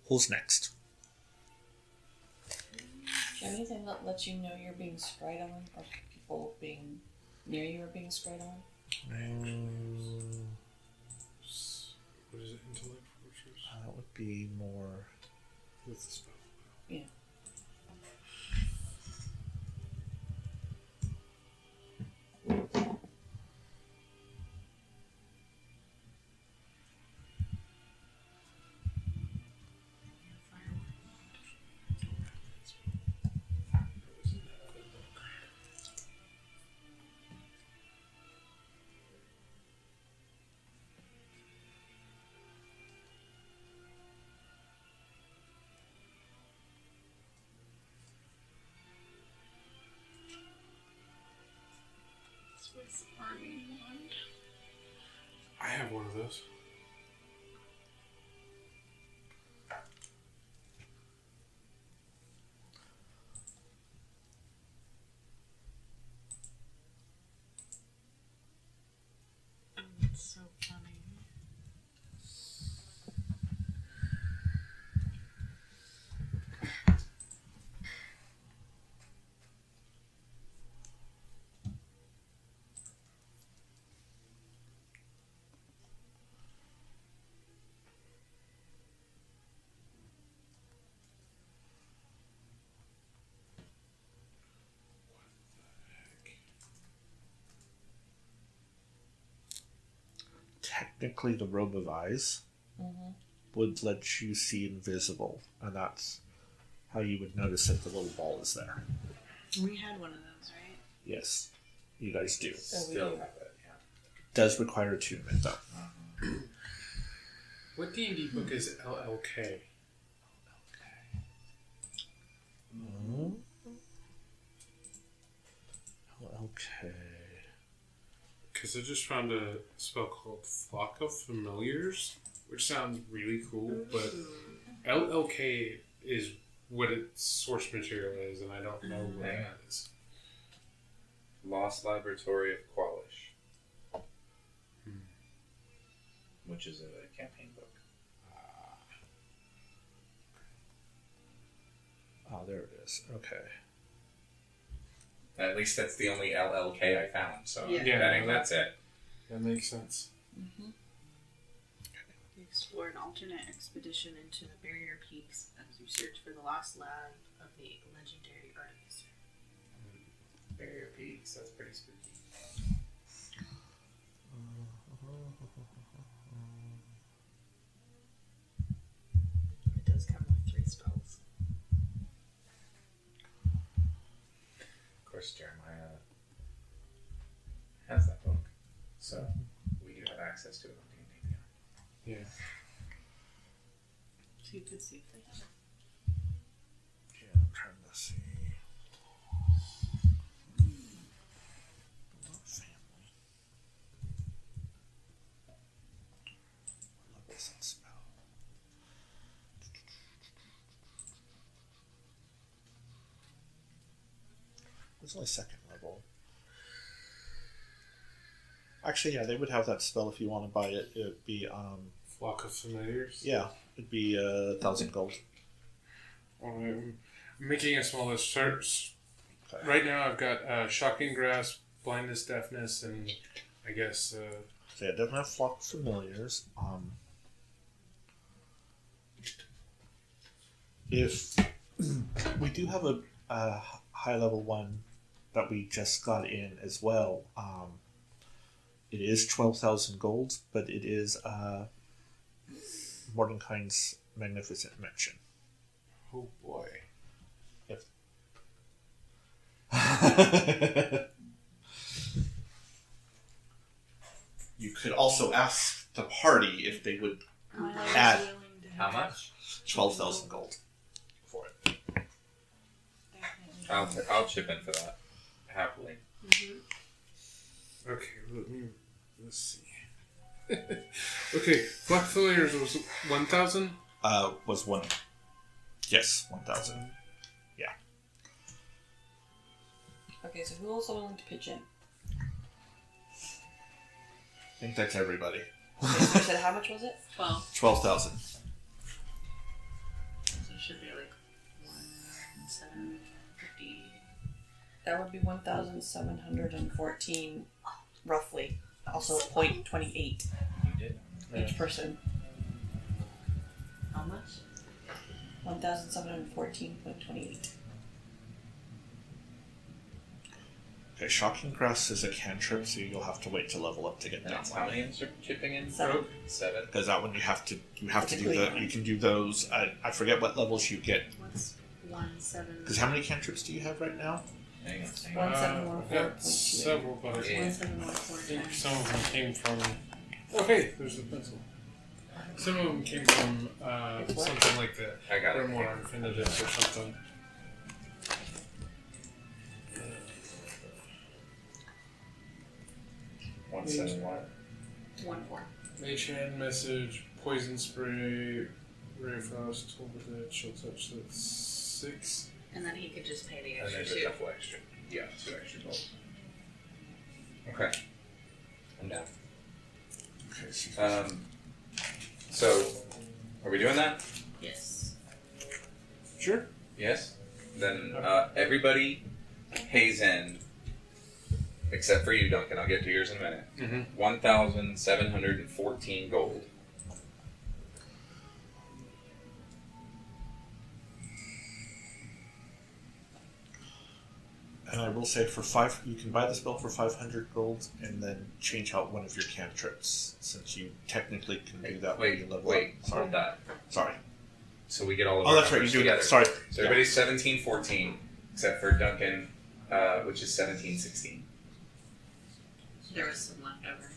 Who's next? Do you have anything that lets you know you're being spied on, or people being near you are being spied on? What is it? Intellect fortress. That would be more. What's the spell? Swiss Army wand. I have one of those. That's so funny. Technically, the robe of eyes would let you see invisible, and that's how you would notice that the little ball is there. We had one of those, right? Yes, you guys do. Still have it, yeah. Does require attunement, though. What D&D book is LLK? Okay. Because I just found a spell called Flock of Familiars, which sounds really cool, but LLK is what its source material is, and I don't know what Hang that on. is. Lost Laboratory of Qualish. Which is a campaign book. Ah, there it is. Okay. At least that's the only LLK I found, so I'm Yeah. betting that's it. That makes sense. You explore an alternate expedition into the Barrier Peaks as you search for the lost lab of the legendary artificer. Barrier Peaks, that's pretty spooky. It does come with 3 spells. Of course, Jeremiah has that book, so we do have access to it on D&D Beyond. Yeah. So you could see if they have it. Yeah, I'm trying to see. Not family. What level is that spell? It's only second level. Actually, yeah, they would have that spell if you want to buy it. It'd be, Flock of Familiars. yeah, it'd be 1,000 gold. I'm making a small search. Okay. Right now I've got Shocking Grasp, Blindness, Deafness, and I guess... So yeah, definitely have flock familiars. If we do have a high level one that we just got in as well, it is 12,000 gold, but it is Mordenkainen's Magnificent Mention. oh boy. You could also ask the party if they would add How much? 12,000 gold for it. I'll chip in for that. Happily. Okay, let's see. Okay, Flock of Familiars was 1,000? Was one. Yes, 1,000. Okay, so who else are willing to pitch in? I think that's everybody. Okay, so you said how much was it? 12. 12,000. So it should be like 1,750. That would be 1,714, roughly. Also 0.28 You did. each person. How much? 1,714.28. Okay, Shocking Grasp is a cantrip, so you'll have to wait to level up to get And that it's one. how many in chipping in? 7. 7. Because that one you have to do Typically, the you can do those. I forget what levels you get. What's 1,7? Because how many cantrips do you have right now? Hang on. I've got 1,714.28. several, but I Yeah. think 1,714. some of them came from... Okay, there's the pencil. Some of them came from something like the I got it. Grimoire Infinitive or something. 171. 1-4. Mage hand message, poison spray, ray frost, hold the dead, chill touch. That's 6. And then he could just pay the And extra there's a 2. couple extra. Yeah, 2 extra gold. Okay. I'm down. Okay, So, are we doing that? Yes. Sure. Yes? Then everybody pays in, except for you, Duncan. I'll get to yours in a minute. Mm-hmm. 1,714 gold. And I will say for 5, you can buy the spell for 500 gold and then change out one of your cantrips, since you technically can do that when you level up. Sorry. Hold that. Sorry. So we get all of Oh, our that's right. You numbers do together. it. Sorry. So everybody's 1714, except for Duncan, which is 1716. There was some left over.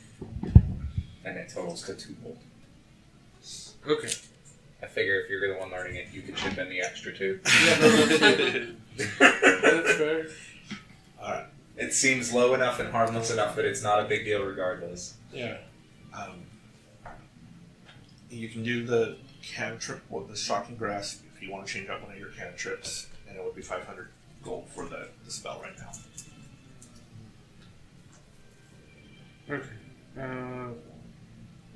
And it totals to 2 gold. Okay. I figure if you're the one learning it, you could chip in the extra 2. That's fair. All right. It seems low enough and harmless enough that it's not a big deal regardless. Yeah. You can do the cantrip or the shocking grasp if you want to change out one of your cantrips, and it would be 500 gold for the spell right now. Okay.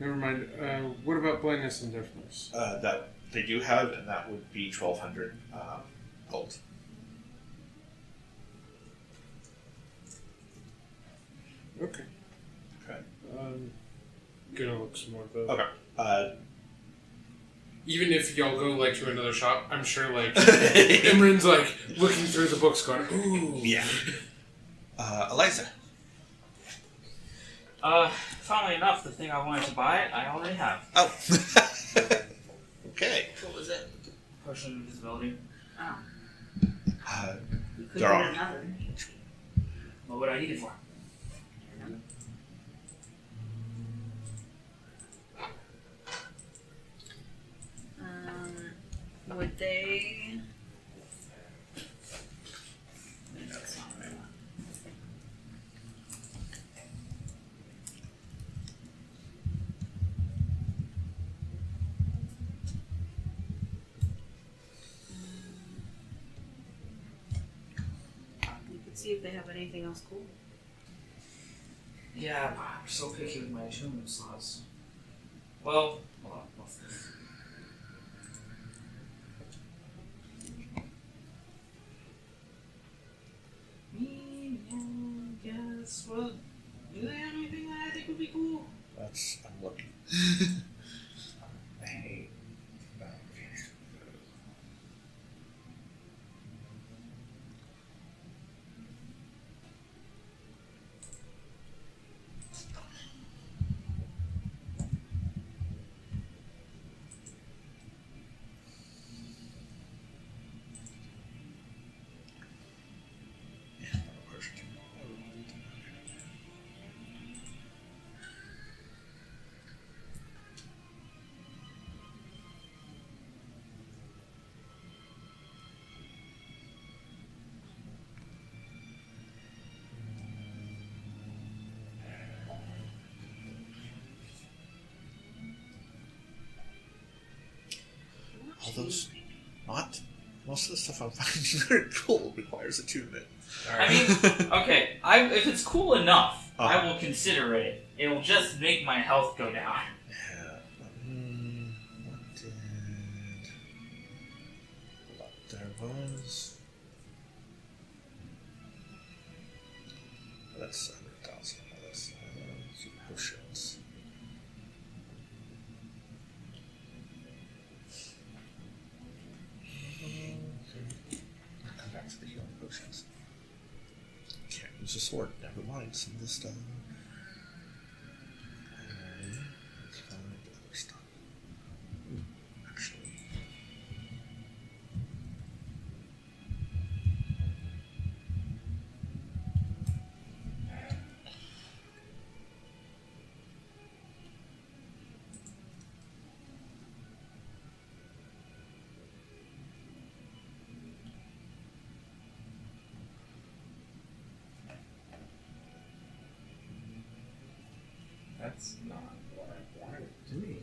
Never mind. What about blindness and deafness? That they do have, and that would be 1,200 gold. Okay. Okay. Gonna look some more though. Okay. Even if y'all go like to another shop, I'm sure like Imran's like looking through the books, going, "Ooh, Yeah. Eliza. Funnily enough, the thing I wanted to buy, I already have. Oh. Okay. What was it? Potion of invisibility. Oh. We could There get are. another. What would I need it for? Would they? That's not the right one. We could see if they have anything else cool. Yeah, I'm so picky with my attunement slots. Well, hold on. What's this? Guess what? Do they have anything that I think would be cool? I'm looking. Hey. All those, not most of the stuff I'm finding very cool requires attunement. I mean, okay, if it's cool enough, Uh-huh. I will consider it. It will just make my health go down. Yeah. What did? There was. That's 100,000. That's some potions. Come back to the healing potions. Can't use a sword. Never mind. Some of this stuff. Let's find other stuff. Actually. That's not what I wanted it to be.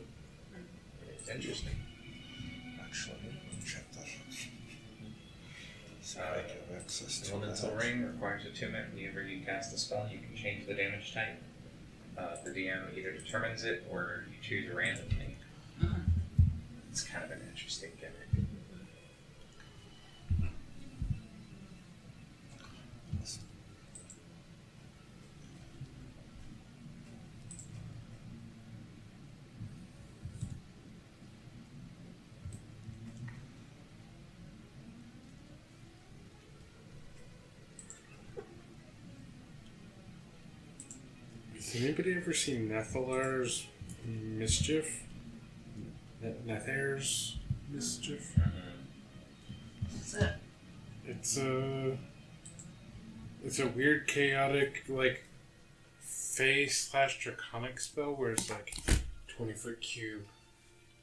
It's interesting. Actually, let me check that out. So I can have access to Elemental that. Ring requires attunement. Whenever you cast a spell, you can change the damage type. The DM either determines it or you choose randomly. It's kind of an interesting gimmick. Has anybody ever seen Nethalar's Mischief? Nether's Mischief? What's that? It's a weird chaotic like Fey/Draconic spell where it's like 20-foot cube.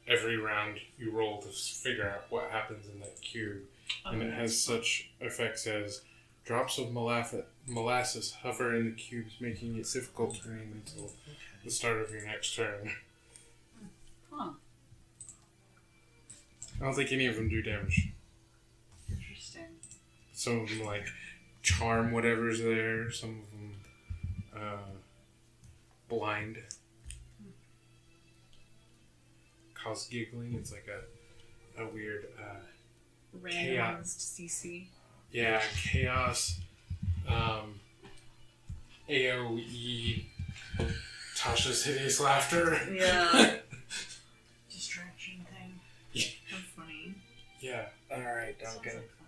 Every round you roll to figure out what happens in that cube, and it has such effects as drops of molasses hover in the cubes, making it difficult terrain until the start of your next turn. Huh. I don't think any of them do damage. Interesting. Some of them like charm whatever's there. Some of them blind. Cause giggling. It's like a weird Randomized CC. yeah, chaos AoE Tasha's hideous laughter. Yeah. Distraction thing. How funny. Yeah. Alright, Sounds Duncan. like fun.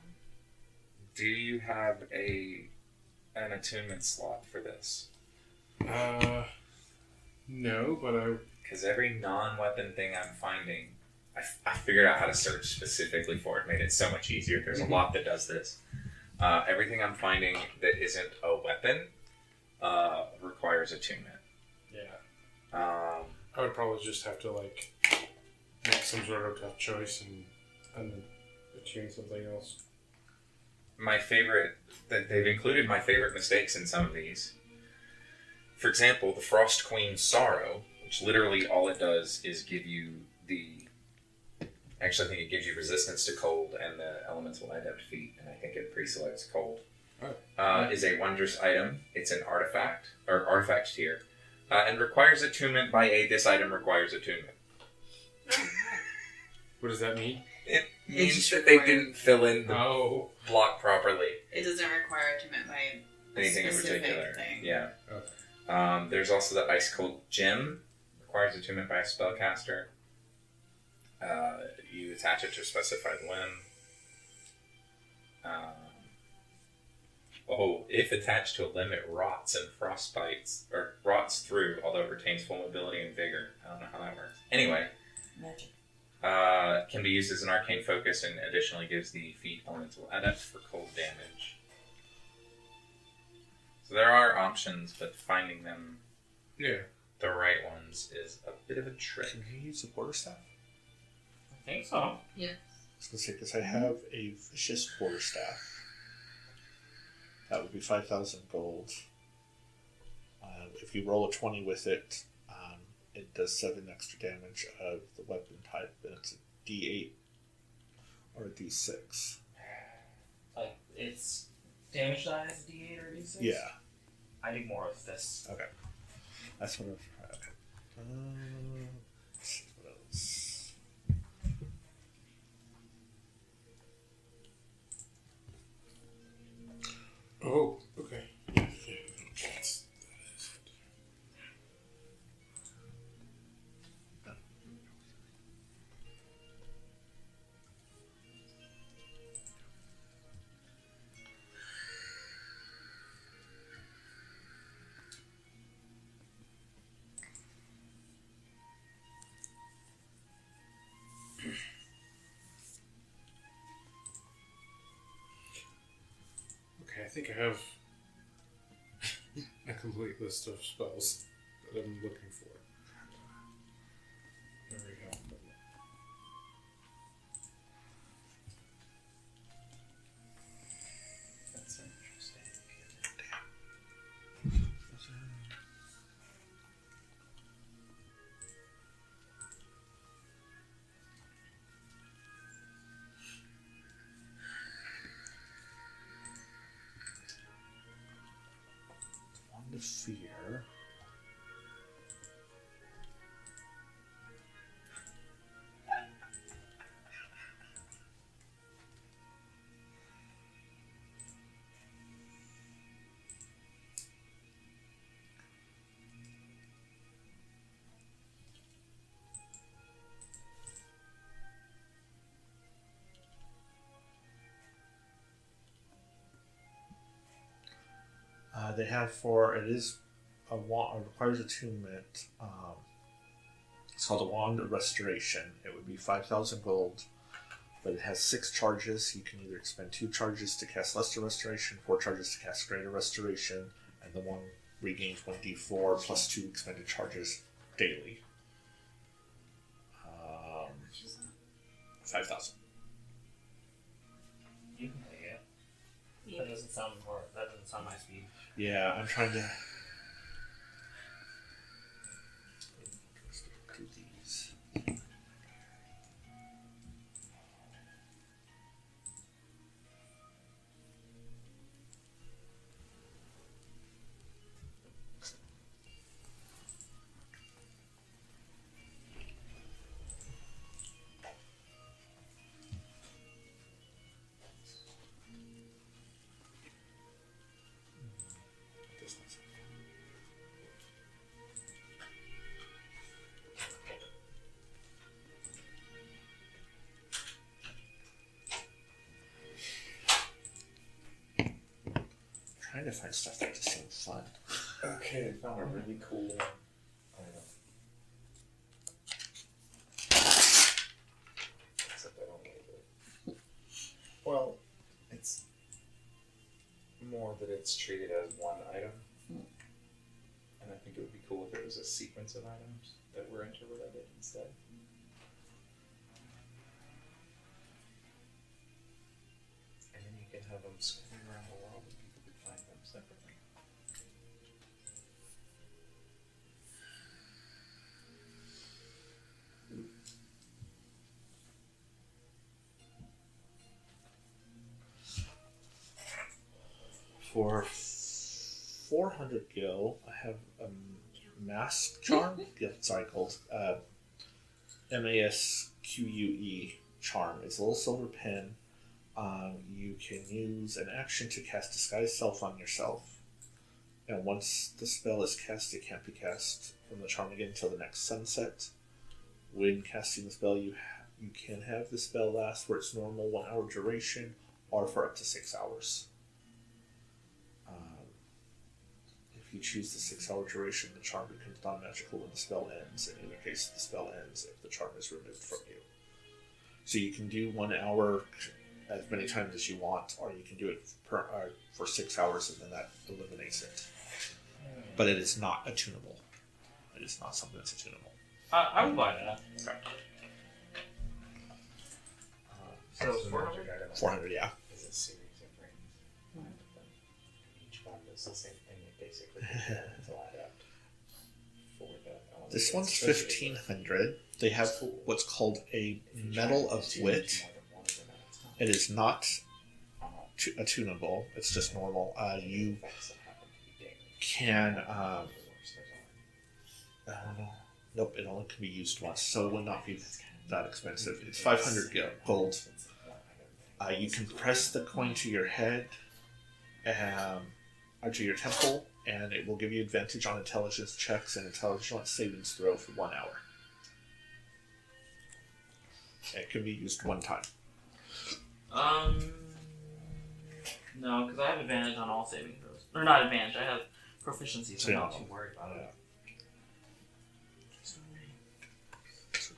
Do you have an attunement slot for this? No, but I Because every non-weapon thing I'm finding, I figured out how to search specifically for it. Made it so much easier. There's a lot that does this. Everything I'm finding that isn't a weapon requires attunement. yeah. I would probably just have to like make some sort of tough choice and attune something else. My favorite, that they've included my favorite mistakes in some of these. For example, the Frost Queen Sorrow, which literally all it does is give you actually I think it gives you resistance to cold and the Elemental Adept feat, and I think it pre-selects cold. Is a wondrous item. It's an artifact, or artifact tier, and requires attunement by this item requires attunement. What does that mean? It It means just that they requires- didn't fill in the Oh. block properly. It doesn't require attunement by Anything in specific particular. thing. Yeah. Okay. There's also the Ice Cold Gem. Requires attunement by a spellcaster. You attach it to a specified limb. If attached to a limb, it rots and frostbites, or rots through, although it retains full mobility and vigor. I don't know how that works. Anyway, Magic. can be used as an arcane focus and additionally gives the feat Elemental Adept for cold damage. So there are options, but finding them Yeah. the right ones is a bit of a trick. Can he use the quarterstaff? I think so. Yeah. I was going to say, because I have a vicious quarterstaff. That would be 5,000 gold. If you roll a 20 with it, it does 7 extra damage of the weapon type, and it's a D8 or a D6. Like, it's damage die as a D8 or a D6? Yeah, I do more with this. that's what I've. Okay. Let's see what else. Oh, okay. Okay, I think I have a complete list of spells that I'm looking for. There we go. That's interesting. fear. They have for it is a wand requires attunement. It's called a wand of restoration. It would be 5,000 gold, but it has 6 charges. You can either expend 2 charges to cast lesser restoration, 4 charges to cast greater restoration, and the one regains 1d4 plus 2 expended charges daily. 5,000. You can take it. That doesn't sound my speed. Yeah, I'm trying to do these. This one's trying to find stuff that just seems fun. Okay, I found a really cool item. Except I don't like it. Well, it's more that it's treated as one item. And I think it would be cool if it was a sequence of items that were interrelated instead. And then you can have them scattered around the world and people could find them separately. For 400 gil, I have a mask charm. Yeah, sorry, called MASQUE charm. It's a little silver pen. You can use an action to cast Disguise Self on yourself. And once the spell is cast, it can't be cast from the charm again until the next sunset. When casting the spell, you can have the spell last for its normal 1 hour duration or for up to 6 hours. If you choose the 6 hour duration, the charm becomes non-magical when the spell ends. In either case, the spell ends if the charm is removed from you. So you can do 1 hour as many times as you want, or you can do it for 6 hours, and then that eliminates it. But it is not attunable. It is not something that's attunable. I would buy that. Okay. So the 400? magic item 400, yeah. is a series of rings. Each one does the same thing. It basically will add up for the element This it's one's associated with. 1500. They have what's called a Medal of Wit. It is not attunable. It's just normal. You can. Nope, it only can be used once, so it would not be that expensive. It's 500 gold. You can press the coin to your head, or to your temple, and it will give you advantage on intelligence checks and intelligence savings throw for 1 hour. It can be used one time. No, because I have advantage on all saving throws. Or not advantage, I have proficiency, so I'm not too worried about it. So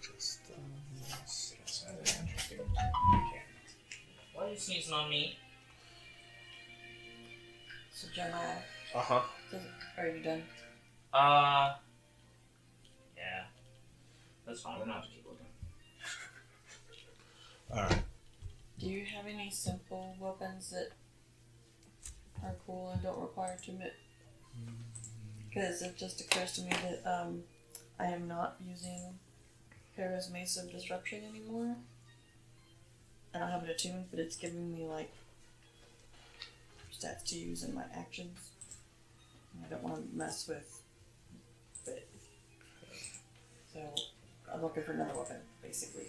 just It's an interesting mechanic. Why are you sneezing on me? So Jeremiah, uh-huh. are you done? Yeah. That's fine, I'm gonna have to keep looking. Alright. Do you have any simple weapons that are cool and don't require attunement? Because it just occurs to me that I am not using Para's Mace of Disruption anymore. I don't have it attuned, but it's giving me like stats to use in my actions. I don't want to mess with it. So I'm looking for another weapon, basically.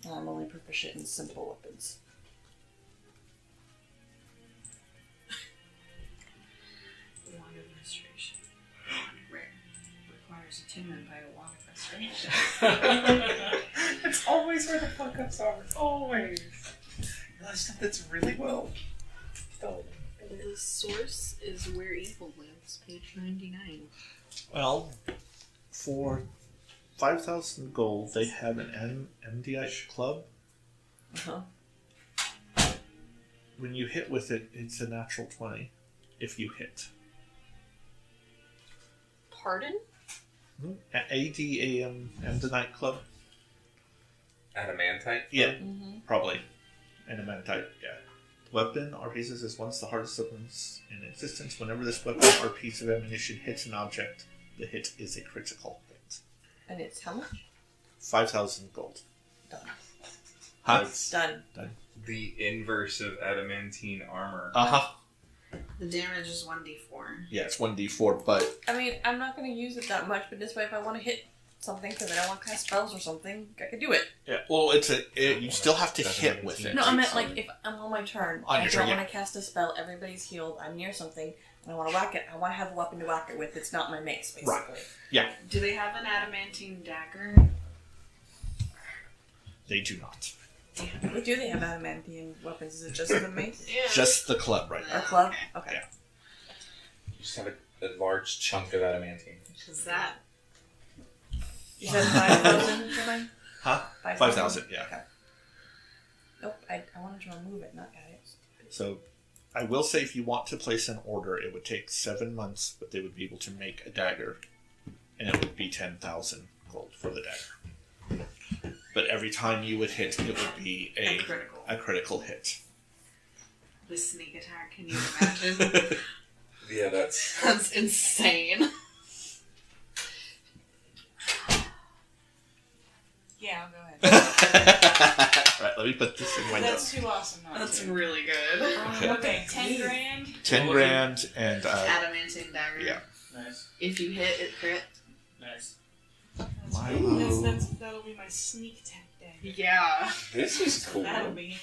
I'm only proficient in simple weapons. Wand of Restoration. Rare. Requires attunement by a Wand of Restoration. It's always where the fuck ups are. Always. That's stuff that's really well done. The source is Where Evil Lives, page 99. Well, for 5,000 gold, they have an MDI club. Uh-huh. When you hit with it, it's a natural 20 if you hit. Pardon? ADAM Ammonite Club? Adamantite? Yeah, Mm-hmm. probably. Ammonite, yeah. Weapon or pieces is once the hardest weapons in existence. Whenever this weapon or piece of ammunition hits an object, the hit is a critical hit. And it's how much? 5,000 gold. Done. Huh? That's Done. the inverse of adamantine armor. Uh-huh. The damage is 1d4. Yeah, it's 1d4, but I mean, I'm not going to use it that much, but this way, if I want to hit something because I don't want to cast spells or something, I can do it. yeah, well, you still have to hit with it. No, I meant like if I'm on my turn, On I your don't turn, want to cast a spell. Everybody's healed. I'm near something, and I want to whack it. I want to have a weapon to whack it with. It's not my mace, basically. Right. Do they have an adamantine dagger? They do not. What do they have adamantine weapons? Is it just the mace Yeah. Just the club right or now. club? Okay. Yeah. You just have a large chunk of adamantine. Is that? You said 5,000 for mine. Huh? 5,000, yeah. Okay. Nope. I wanted to remove it, not add it. So, I will say if you want to place an order, it would take 7 months, but they would be able to make a dagger, and it would be 10,000 gold for the dagger. But every time you would hit, it would be Critical. a critical hit. The sneak attack, can you imagine? Yeah, that's... That's insane. Yeah, I'll go ahead. Right, let me put this in my That's notes. too awesome. Not That's to. really good. Okay, 10 grand. 10 grand and, Adamantine dagger. yeah. Nice. If you hit, it crit. Nice. That'll be my sneak attack day. Yeah. This is cool. That'll be.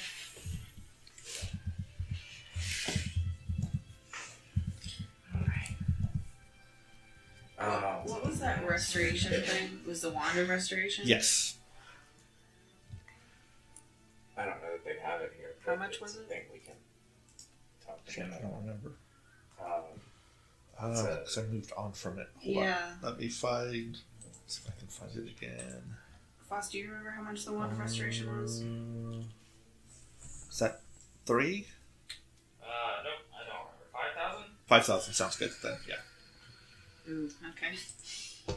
What was that restoration thing? Was the Wand of Restoration? Yes. I don't know that they have it here. How but much it's was a it? thing we can talk to Shit, them I don't remember. about. Because I moved on from it. Hold on. Yeah. Let me find... See if I can find it again. Foss, do you remember how much the Wand of Restoration was? Is that 3? Nope, I don't remember. 5,000? 5,000 sounds good then, yeah. Ooh, okay.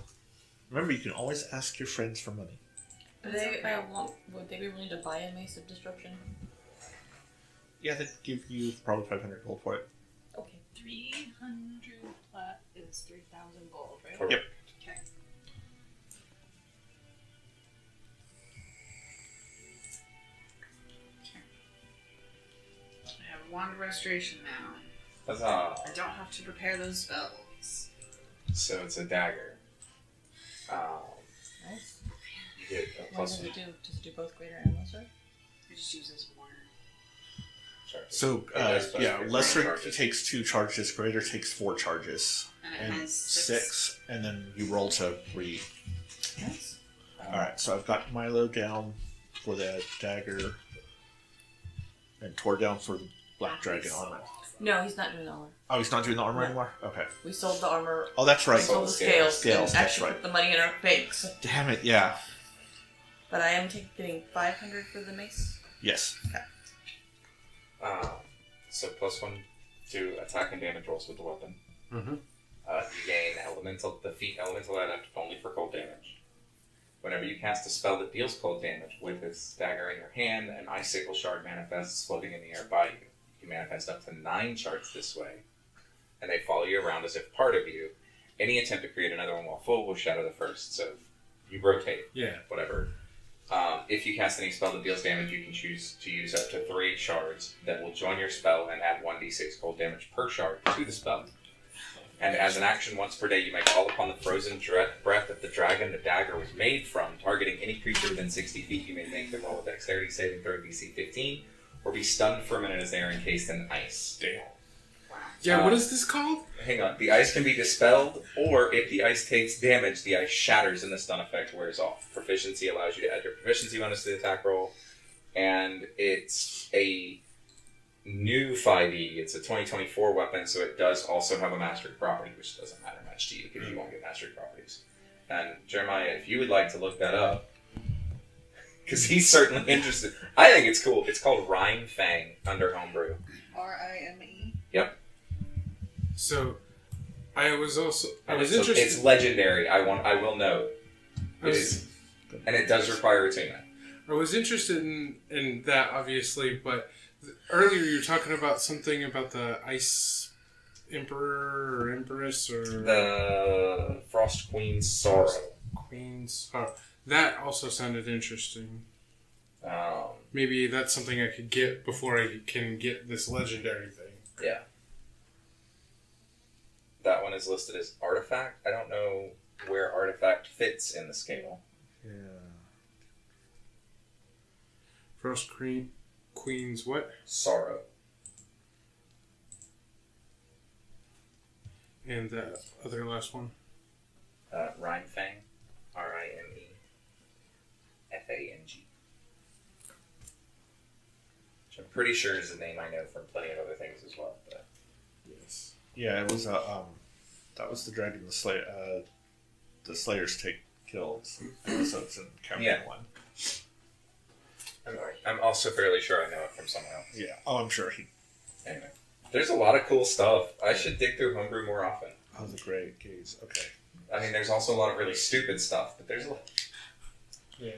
Remember, you can always ask your friends for money. Would they be willing to buy a mace of destruction? Yeah, they'd give you probably 500 gold for it. Okay. 300 plat is 3,000 gold, right? Correct. Yep. Okay. I have Wand of Restoration now. Huzzah. I don't have to prepare those spells. So it's a dagger. Nice. You get a What plus does one it do? Does it do both greater and lesser? It just uses more. charge. So, It does both yeah, for lesser charges. takes 2 charges, greater takes 4 charges. And it has six. 6, and then you roll to re. Nice. Alright, so I've got Milo down for the dagger, and Tor down for the Black Dragon armor. No, he's not doing the armor. Oh, he's not doing the armor No. anymore? Okay. We sold the armor. Oh, that's right. We sold the Scales. scales. Scales, and that's actually right. put the money in our banks. Damn it, yeah. But I am getting 500 for the mace. Yes. So plus 1 to attack and damage rolls with the weapon. Mm-hmm. You gain defeat elemental adept only for cold damage. Whenever you cast a spell that deals cold damage with this dagger in your hand, an icicle shard manifests floating in the air by you. You can manifest up to 9 shards this way, and they follow you around as if part of you. Any attempt to create another one while full will shatter the first. So you rotate Yeah. whatever If you cast any spell that deals damage, you can choose to use up to 3 shards that will join your spell and add 1d6 cold damage per shard to the spell. And as an action, once per day, you may call upon the frozen breath of the dragon the dagger was made from, targeting any creature within 60 feet. You may make them roll a dexterity saving throw DC 15, or be stunned for a minute as they are encased in ice. Damn. Yeah, what is this called? Hang on. The ice can be dispelled, or if the ice takes damage, the ice shatters and the stun effect wears off. Proficiency allows you to add your proficiency bonus to the attack roll, and it's a new 5e. It's a 2024 weapon, so it does also have a mastery property, which doesn't matter much to you because you won't get mastery properties. And Jeremiah, if you would like to look that up, because he's certainly interested. I think it's cool. It's called Rime Fang under Homebrew. Rime. Yep. So, I was It's interested. It's legendary. I will note. I It was- is, and it does require attunement. I was interested in that, obviously, but earlier you were talking about something about the Ice Emperor or Empress or The Frost Queen's Sorrow. Queen's. Oh, that also sounded interesting. Um, Maybe that's something I could get before I can get this legendary thing. yeah. That one is listed as artifact. I don't know where artifact fits in the scale. Yeah. Frost Queen's what? Sorrow. And the other last one? Rime Fang. RIMEFANG. Which I'm pretty sure is a name I know from plenty of other things as well. But Yes. Yeah, it was that was the dragon the Slayers take kills episodes in Campaign Yeah. 1. I'm also fairly sure I know it from someone else. Yeah. Oh, I'm sure he. Anyway, there's a lot of cool stuff. I should dig through Homebrew more often. Oh, the Grey Gaze. Okay. I mean, there's also a lot of really stupid stuff, but there's a lot. Yeah.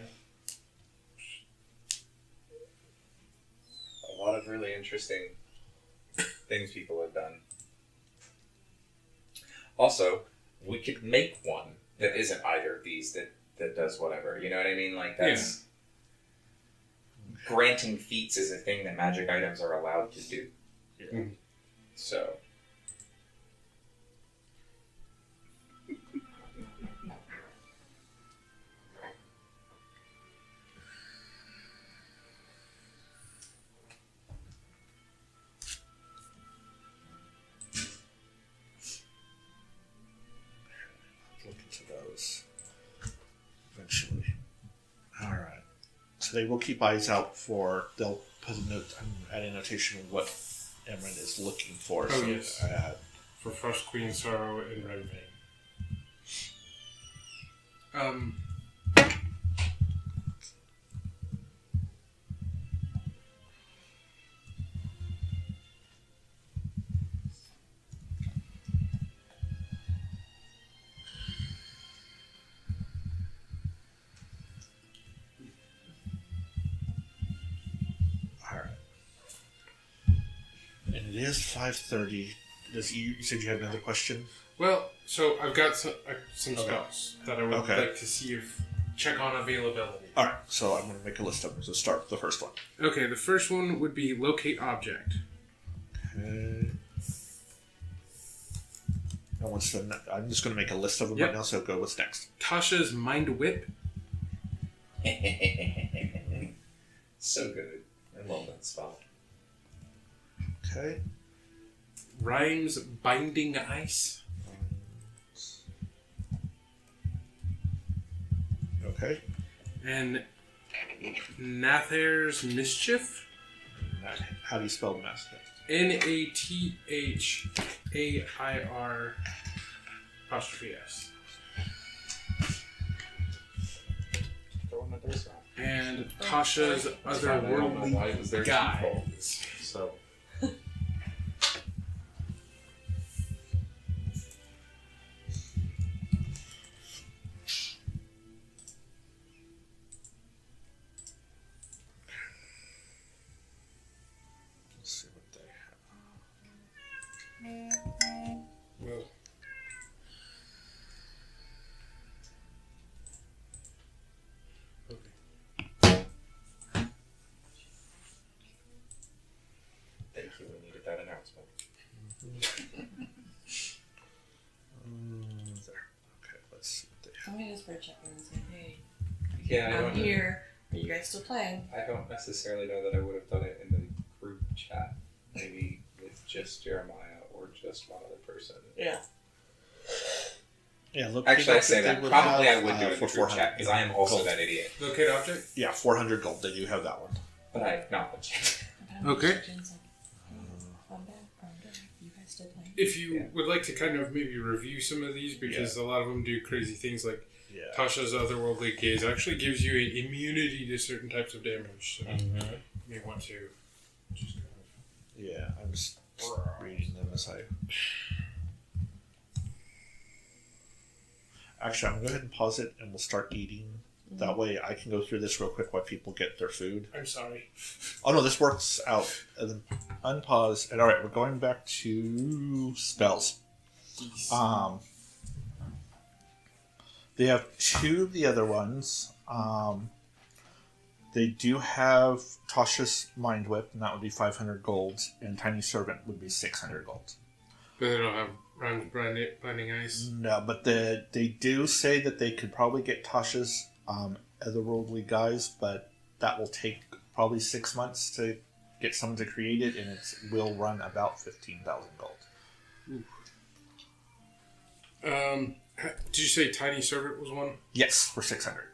A lot of really interesting things people have done. Also, we could make one that isn't either of these that does whatever. You know what I mean? Like, that's... Granting feats is a thing that magic items are allowed to do. Yeah. Mm. So... Look into those eventually. All right. So they will keep eyes out for. They'll put a note. I'm adding a notation of what Emran is looking for. Oh, so yes. For Frost Queen's Sorrow and Red Vein. All right. And it is 5:30. You said you had another question? Well, so I've got some Okay. spells that I would Okay. like to see if check on availability. All right. So I'm going to make a list of them. So start with the first one. Okay, the first one would be Locate Object. Okay. Now, I'm just going to make a list of them Yep. right now. So go. What's next? Tasha's Mind Whip. so good. I love that spell. Okay. Rhymes Binding Ice. Okay. And Nathair's Mischief. How do you spell the mask? NATHAIR''S. And Tasha's Otherworldly Why was there Guides. So Let's see what they have. Well, okay. There. Okay, let's see what they have. I'm gonna just for check in and say, hey, Yeah, I I'm don't. here. Are you guys still playing? I don't necessarily know that I would have done it in the group chat. Maybe with just Jeremiah or just one other person. Yeah. Yeah, look. Actually, I say they that. would Probably I have, would do it in for the group 400 chat because I am also gold. that idiot. Locate object. Yeah, 400 gold. They do have that one. But I acknowledge it. Okay. Jen's like, I'm back. I'm done. You guys still playing? If you Yeah. would like to kind of maybe review some of these, because a lot of them do crazy things, like Yeah. Tasha's Otherworldly Gaze actually gives you an immunity to certain types of damage. So you may want to just kind of. Yeah, I'm just reading them as I. Actually, I'm going to go ahead and pause it and we'll start eating. That way I can go through this real quick while people get their food. I'm sorry. Oh no, this works out. And then unpause. And alright, we're going back to spells. They have two of the other ones. They do have Tasha's Mind Whip, and that would be 500 gold, and Tiny Servant would be 600 gold. But they don't have round blinding ice. No, but they do say that they could probably get Tasha's Otherworldly Guise, but that will take probably 6 months to get someone to create it, and it will run about 15,000 gold. Did you say Tiny Servant was one? Yes, for 600.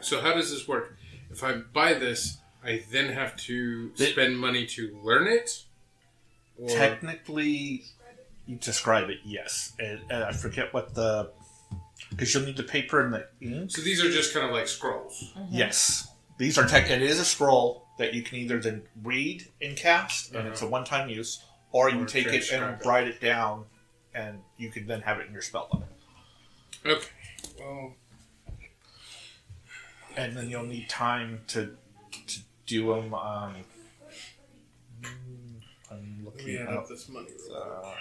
So how does this work? If I buy this, I then have to spend money to learn it? Or... Technically, you describe it, yes. And I forget what the... Because you'll need the paper and the ink. So these are just kind of like scrolls. Yes. These are it is a scroll that you can either then read and cast, and it's a one-time use, or you Or can take it transcribe and it. write it down, and you can then have it in your spell book. Okay. Well, And then you'll need time to do them. I'm let me looking add up up this money real quick. that.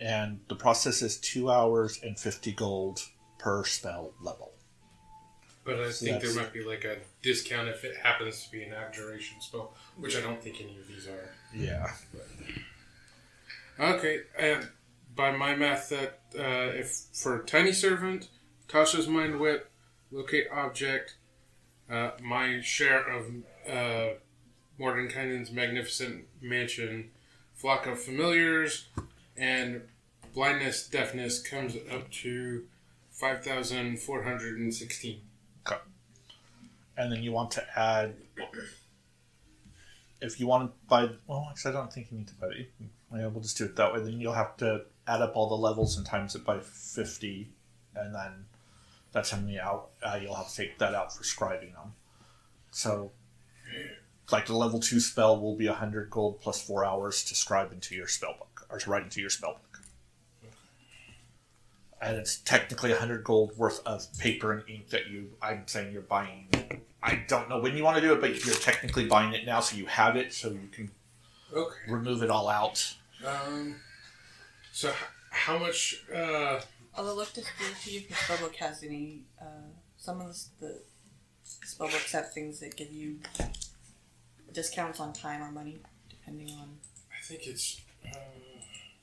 And the process is 2 hours and 50 gold per spell level. But I So think there that's- might be like a discount if it happens to be an abjuration spell, which I don't think any of these are. Yeah. Okay, by my math, that if for Tiny Servant, Tasha's Mind Whip, Locate Object, my share of Mordenkainen's Magnificent Mansion, Flock of Familiars, and Blindness, Deafness comes up to 5,416. Okay. And then you want to add, if you want to buy, well, actually, I don't think you need to buy it. Yeah, we'll just do it that way. Then you'll have to add up all the levels and times it by 50, and then that's how many out. You'll have to take that out for scribing them. So, like the level 2 spell will be 100 gold plus 4 hours to scribe into your spell book, or to write into your spell book. And it's technically 100 gold worth of paper and ink that I'm saying you're buying. I don't know when you want to do it, but you're technically buying it now, so you have it, so you can Okay. remove it all out. So how much? Although look to see if your spellbook has any. Some of the spellbooks have things that give you discounts on time or money, depending on. I think it's.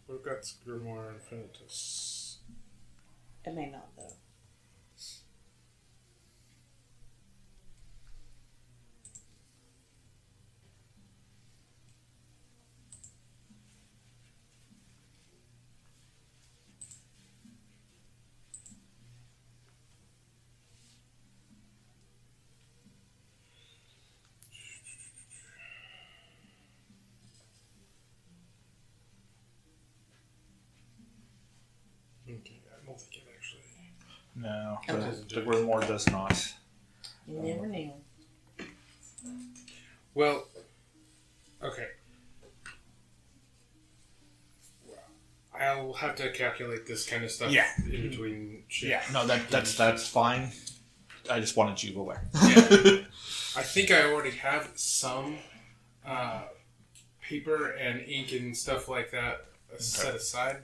We've got Grimoire Infinitus. It may not though. No, Okay. the Grimoire does not. You never knew. Well, okay. I'll have to calculate this kind of stuff Yeah. in between shit. Yeah, no, that's fine. I just wanted you aware. Yeah. I think I already have some paper and ink and stuff like that set aside,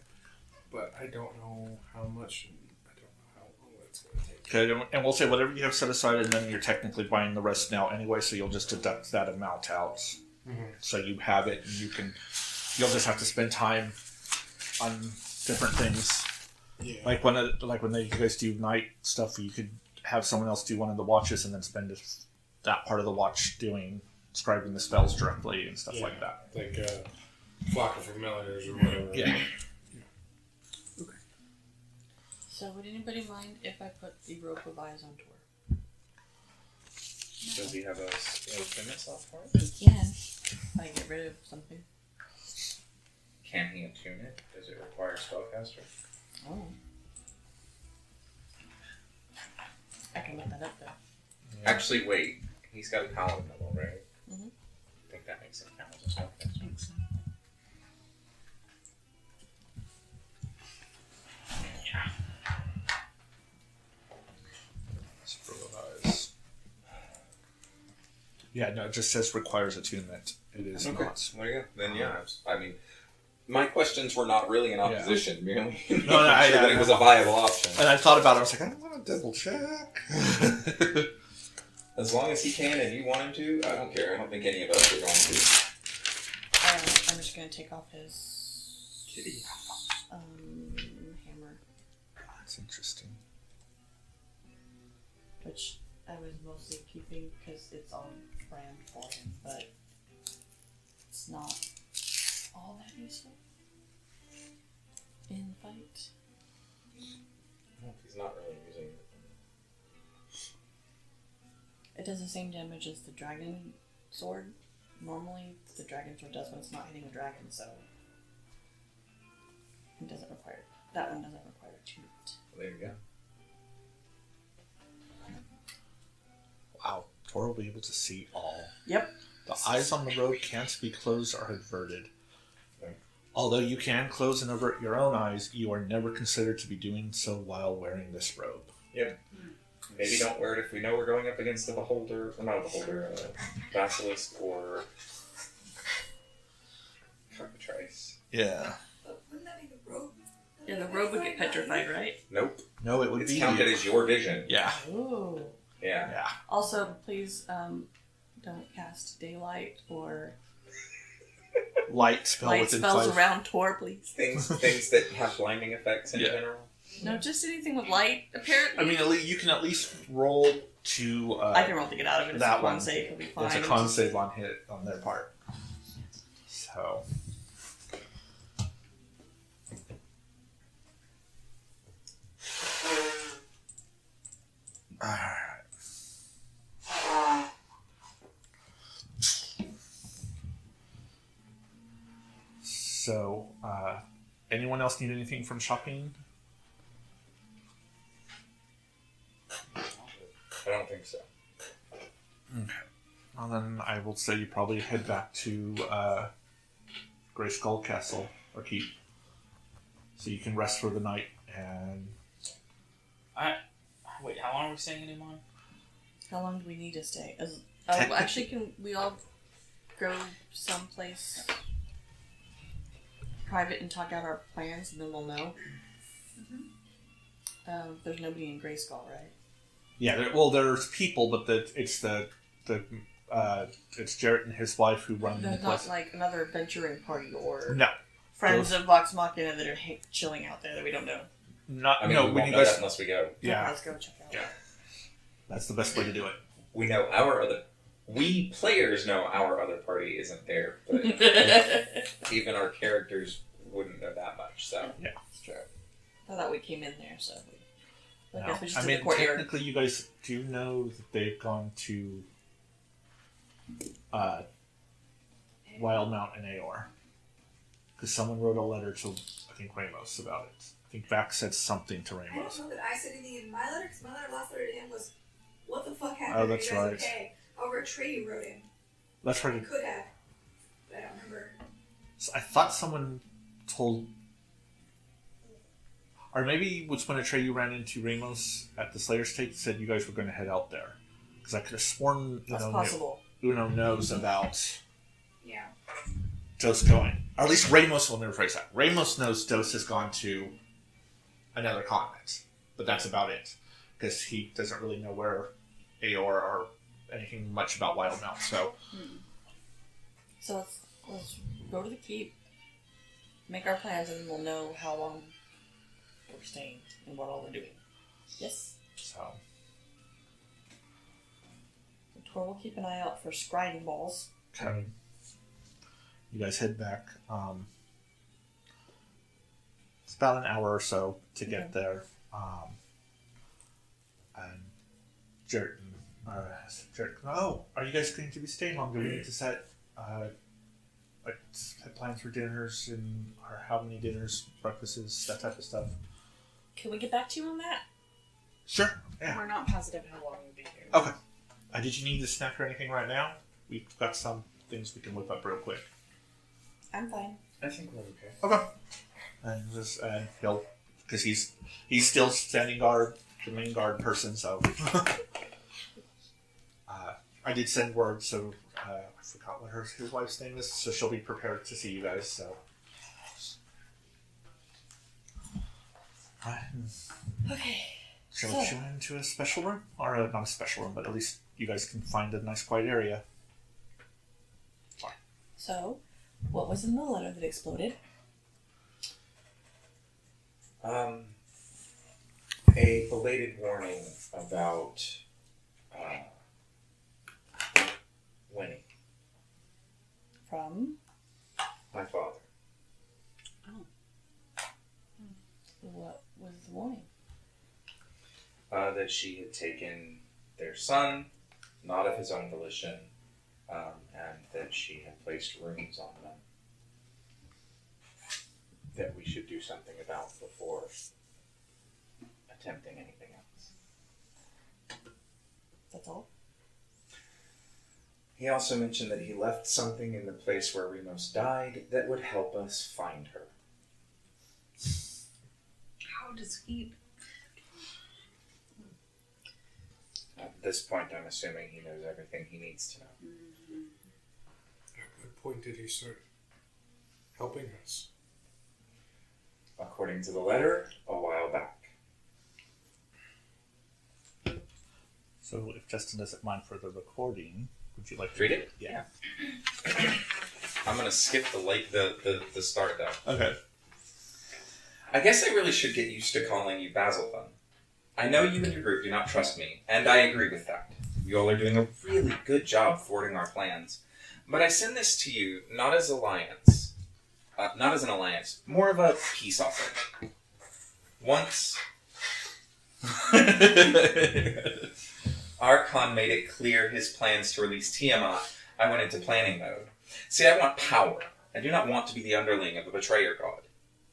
but I don't know how much. I don't know how long it's going to take. Okay, and we'll say whatever you have set aside, and then you're technically buying the rest now anyway, so you'll just deduct that amount out. So you have it, and you'll just have to spend time on different things. Yeah. Like when you guys do night stuff, you could have someone else do one of the watches, and then spend that part of the watch describing the spells directly and stuff like that. Like Flock of Familiars or whatever. Yeah. So would anybody mind if I put the Rope of Eyes on tour? Does he have a fitness off for it? He can. If I get rid of something. Can he attune it? Does it require spellcaster? Oh. I can look that up though. Actually, wait. He's got a paladin level, right? Mhm. I think that makes him count as a spellcaster. think so. Yeah, no, it just says requires attunement. It is Okay. not. There you go. Then yeah, I mean, my questions were not really in opposition. Merely No, making sure that it was a viable option. And I thought about it. I was like, I don't want to double check. As long as he can and you want him to, I don't care. I don't think any of us are going to. I'm just gonna take off his Kitty. hammer, That's interesting. which I was mostly keeping because it's on brand for him, but it's not all that useful in the fight. He's not really using it. It does the same damage as the dragon sword. Normally, the dragon sword does when it's not hitting a dragon, so it doesn't require. That one doesn't require attunement. There you go. Wow, Tor will be able to see all. Yep. The eyes on the robe can't be closed or averted. Okay. Although you can close and avert your own eyes, you are never considered to be doing so while wearing this robe. Maybe don't wear it if we know we're going up against a beholder, or not a beholder, basilisk or cockatrice. Yeah. Yeah, the robe would get petrified, right? Nope. No, it would It's be counted as your vision. Yeah. Ooh. Yeah. Yeah. Also, please don't cast daylight or Light spell light within spells 5. around Tor, please. Things that have blinding effects in Yeah. general. No, just anything with light. Apparently, I mean, you can at least roll to. I can roll to get out of it. It's that a con one. save. It'll be fine. It's a con save on hit on their part. So. Alright. So, anyone else need anything from shopping? I don't think so. Well, then I will say you probably head back to Grey Skull Castle or Keep, so you can rest for the night. And Wait, how long are we staying in Imon? How long do we need to stay? Technically- Actually, can we all go someplace private and talk out our plans, and then we'll know? There's nobody in Grayskull, right? yeah, there's people, but it's it's Jarrett and his wife who run the There's place. not like another adventuring party or No, friends of Vox Machina that are chilling out there that we don't know. not I mean, no. we When won't you know that guys, unless we go. yeah, Let's go check out. Yeah. That's the best way to do it. We know we players know our other party isn't there, but even our characters wouldn't know that much, so. Yeah. It's true. I thought we came in there, so I Now, guess we just I did mean, the courtyard. technically, you guys do know that they've gone to Wildmount and Aor. Because someone wrote a letter to, I think, Ramos about it. I think Vax said something to I don't Ramos. know that I said anything in my letter, because my last letter to him was, what the fuck happened? Oh, Are that's you guys right. okay? Over a tree you wrote him. That's I right. could have, but I don't remember. So I thought someone told, or maybe it was when Atreyu ran into Ramos at the Slayer's Take, said you guys were going to head out there. Because I could have sworn That's Uno, possible. Uno knows about Yeah. Dos going. Or at least Ramos will never phrase that. Ramos knows Dos has gone to another continent. But that's about it. Because he doesn't really know where Aor or anything much about Wildmount. So, So let's go to the keep, make our plans, and we'll know how long we're staying and what all we're doing. Yes? so Tor will keep an eye out for scrying balls. okay. You guys head back. It's about an hour or so to get Okay. there. And Jared, oh, are you guys going to be staying longer? We need to set plans for dinners and or how many dinners, breakfasts, that type of stuff. Can we get back to you on that? Sure. Yeah. We're not positive how long we'll be here. Okay. Did you need a snack or anything right now? We've got some things we can whip up real quick. I'm fine. I think we're okay. Okay. And he'll, because he's still standing guard, the main guard person. So I did send word, so I forgot what his wife's name is. So she'll be prepared to see you guys. So. Alright. Okay. Shall So- we go into a special room? Or not a special room, but at least you guys can find a nice quiet area. So, what was in the letter that exploded? A belated warning about Winnie, From my father. what was the warning? That she had taken their son, not of his own volition, and that she had placed runes on them that we should do something about before attempting anything else. That's all. He also mentioned that he left something in the place where Remos died that would help us find her. How does he? At this point, I'm assuming he knows everything he needs to know. At what point did he start helping us? According to the letter, a while back. So if Justin doesn't mind for the recording, would you like to Read it? Yeah. I'm gonna skip the start though. Okay. I guess I really should get used to calling you Basilthun. I know you and your group do not trust me, and I agree with that. You all are doing a really good job thwarting our plans. But I send this to you not as not as an alliance, more of a peace offering. Once Archon made it clear his plans to release Tiamat, I went into planning mode. See, I want power. I do not want to be the underling of a betrayer god.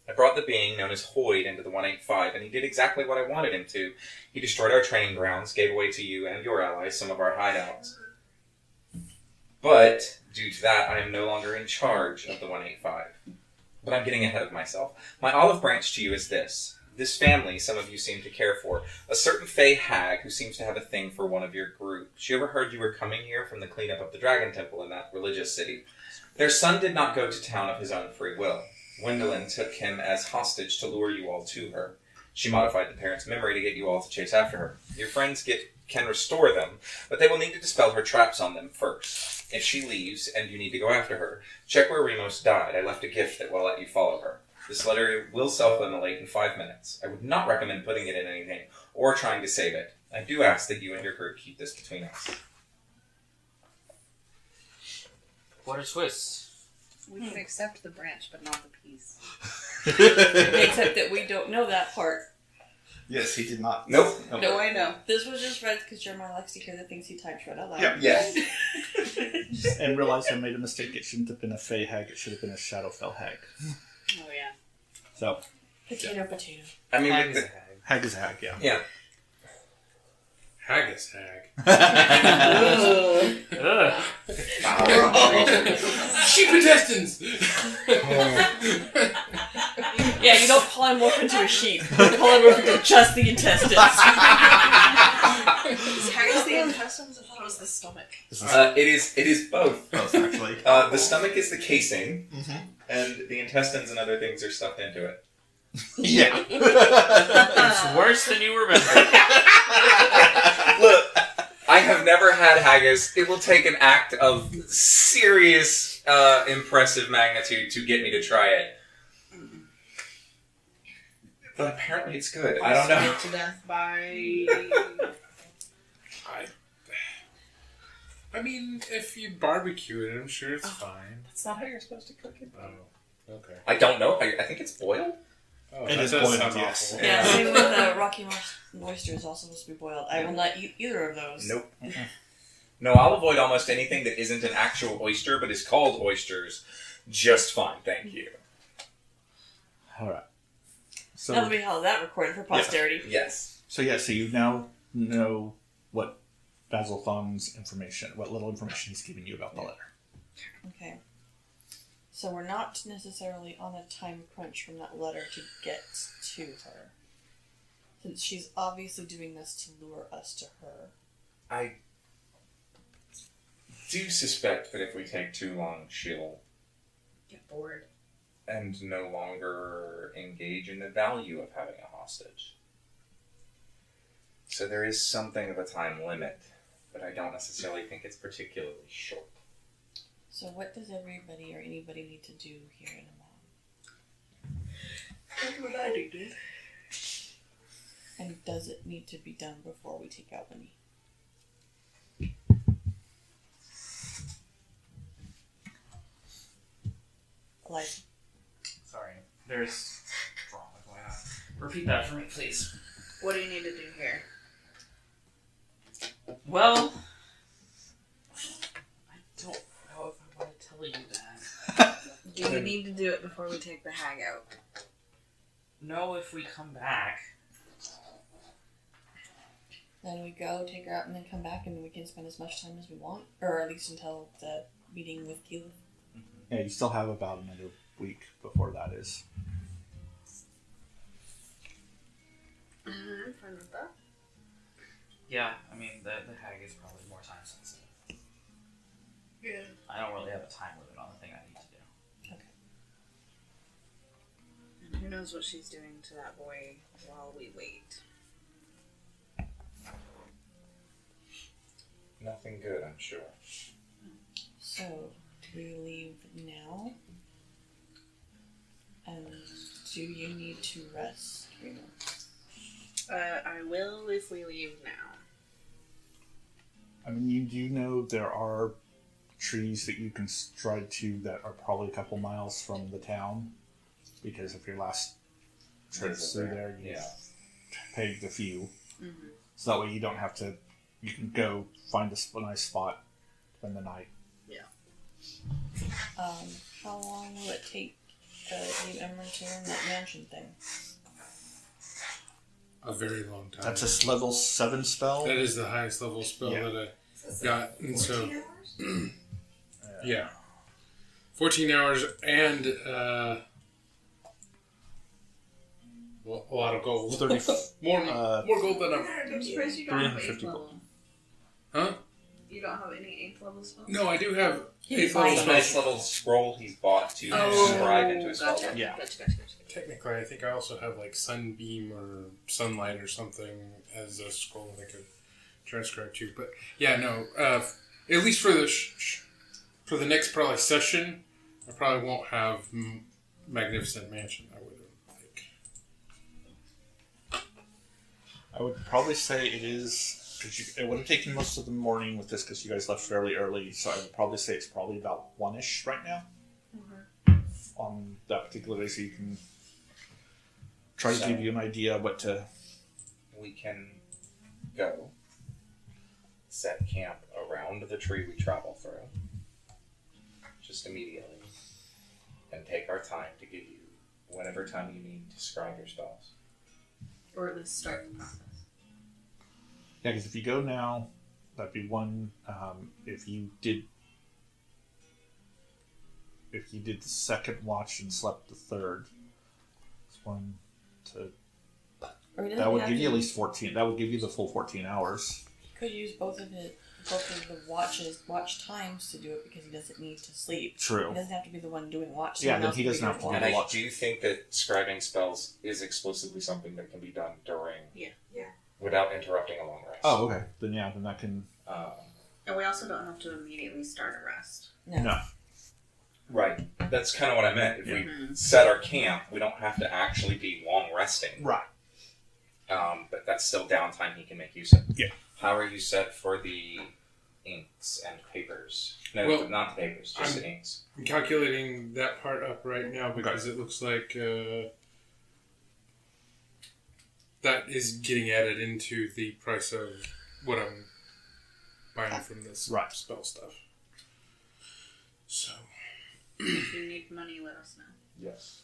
I brought the being known as Hoyd into the 185, and he did exactly what I wanted him to. He destroyed our training grounds, gave away to you and your allies some of our hideouts. But, due to that, I am no longer in charge of the 185. But I'm getting ahead of myself. My olive branch to you is this. This family some of you seem to care for. A certain Fey hag who seems to have a thing for one of your group. She overheard you were coming here from the cleanup of the Dragon Temple in that religious city. Their son did not go to town of his own free will. Gwendolyn took him as hostage to lure you all to her. She modified the parents' memory to get you all to chase after her. Your friends can restore them, but they will need to dispel her traps on them first. If she leaves and you need to go after her, check where Remos died. I left a gift that will let you follow her. This letter will self-immolate in 5 minutes. I would not recommend putting it in anything or trying to save it. I do ask that you and your group keep this between us. What a twist. We can accept the branch, but not the piece. Except that we don't know that part. Yes, he did not. Nope. No, I know. This was just read because Jeremiah likes to hear the things he types right out loud. Yeah. Yes. and realized I made a mistake. It shouldn't have been a Fey hag. It should have been a Shadowfell hag. Oh yeah. So Potato. I mean, Hag with is the- a hag. hag is a hag. Yeah. yeah. Haggis hag. Ugh. Sheep intestines! Yeah, you don't polymorph into a sheep. You polymorph into just the intestines. Is haggis the intestines? I thought it was the stomach. It is both. Both, actually. The stomach is the casing, Mhm. and the intestines and other things are stuffed into it. Yeah. It's worse than you remember. Look, I have never had haggis. It will take an act of serious, impressive magnitude to get me to try it. But apparently it's good. I don't know. Starved to death by. I mean, if you barbecue it, I'm sure it's fine. That's not how you're supposed to cook it. Oh, okay. I don't know. I think it's boiled. Oh, It that is does boiled, sound yes. awful. Yeah, same with Rocky Oyster is also supposed to be boiled. I will not eat either of those. Nope. No, I'll avoid almost anything that isn't an actual oyster, but is called oysters just fine. Thank you. All right. So That'll be how that recorded for posterity. Yes. So you now know what Basil Thong's information, what little information he's giving you about the letter. Okay. So we're not necessarily on a time crunch from that letter to get to her. Since she's obviously doing this to lure us to her. I do suspect that if we take too long, she'll Get bored. and no longer engage in the value of having a hostage. So there is something of a time limit, but I don't necessarily think it's particularly short. So what does everybody or anybody need to do here in Amon? That's what I did. And does it need to be done before we take out Winnie? Like, Sorry. There's wrong with my eye. Repeat that for me, please. What do you need to do here? Well, I don't know if I want to tell you that. Do you need to do it before we take the hag out? No, if we come back. then we go, take her out, and then come back, and we can spend as much time as we want. Or at least until the meeting with Keyleth. Yeah, you still have about another week before that is. I'm fine with that. Yeah, I mean, the hag is probably more time sensitive. Yeah. I don't really have a time limit on the thing I need to do. And who knows what she's doing to that boy while we wait. Nothing good, I'm sure. So, do we leave now? And do you need to rest? I will if we leave now. I mean, you do know there are trees that you can stride to that are probably a couple miles from the town, because of your last trips through there, you pegged a few. Mm-hmm. So that way you don't have to. You can go find a nice spot, spend the night. How long will it take you Emmer to learn that mansion thing? A very long time. That's a level 7 spell. That is the highest level spell Yeah. that I got. And so, 14 hours? yeah. 14 hours and well, a lot of gold. 30. More gold than I'm. I'm surprised you don't have 350 8th gold. level. Huh? You don't have any 8th level spells? No, I do have He's 8th level fine. It's a nice spells. little scroll he's bought to Oh, scribe into his spell. gotcha. Yeah. Gotcha. Technically, I think I also have like Sunbeam or Sunlight or something as a scroll that I could transcribe to. But yeah, no. At least for the for the next probably session, I probably won't have Magnificent Mansion. I would like. I would probably say it is. Because it would have taken most of the morning with this because you guys left fairly early, so I would probably say it's probably about 1-ish right now on that particular day, so you can try to give you an idea what to. We can go set camp around the tree we travel through, just immediately, and take our time to give you whatever time you need to scry your spells. Or at least start the process. Yeah, because if you go now, that'd be one. If you did the second watch and slept the third, it's one to. Or he doesn't That would have give you at to- least 14. That would give you the full 14 hours. He could use both of the watch times to do it because he doesn't need to sleep. True. He doesn't have to be the one doing watch. Yeah, Someone then else he can be doesn't have doing to And do I watch. do think that scribing spells is exclusively something that can be done during. Yeah. Yeah. Without interrupting a long rest. Oh, okay. Then that can. And we also don't have to immediately start a rest. No. Right. That's kind of what I meant. If Yeah. we set our camp, we don't have to actually be long resting. Right. But that's still downtime he can make use of. Yeah. How are you set for the inks and papers? No, Well, not the papers, just I'm- the inks. I'm calculating that part up right now because it looks like that is getting added into the price of what I'm buying from this Right. spell stuff. So, If you need money, let us know. Yes.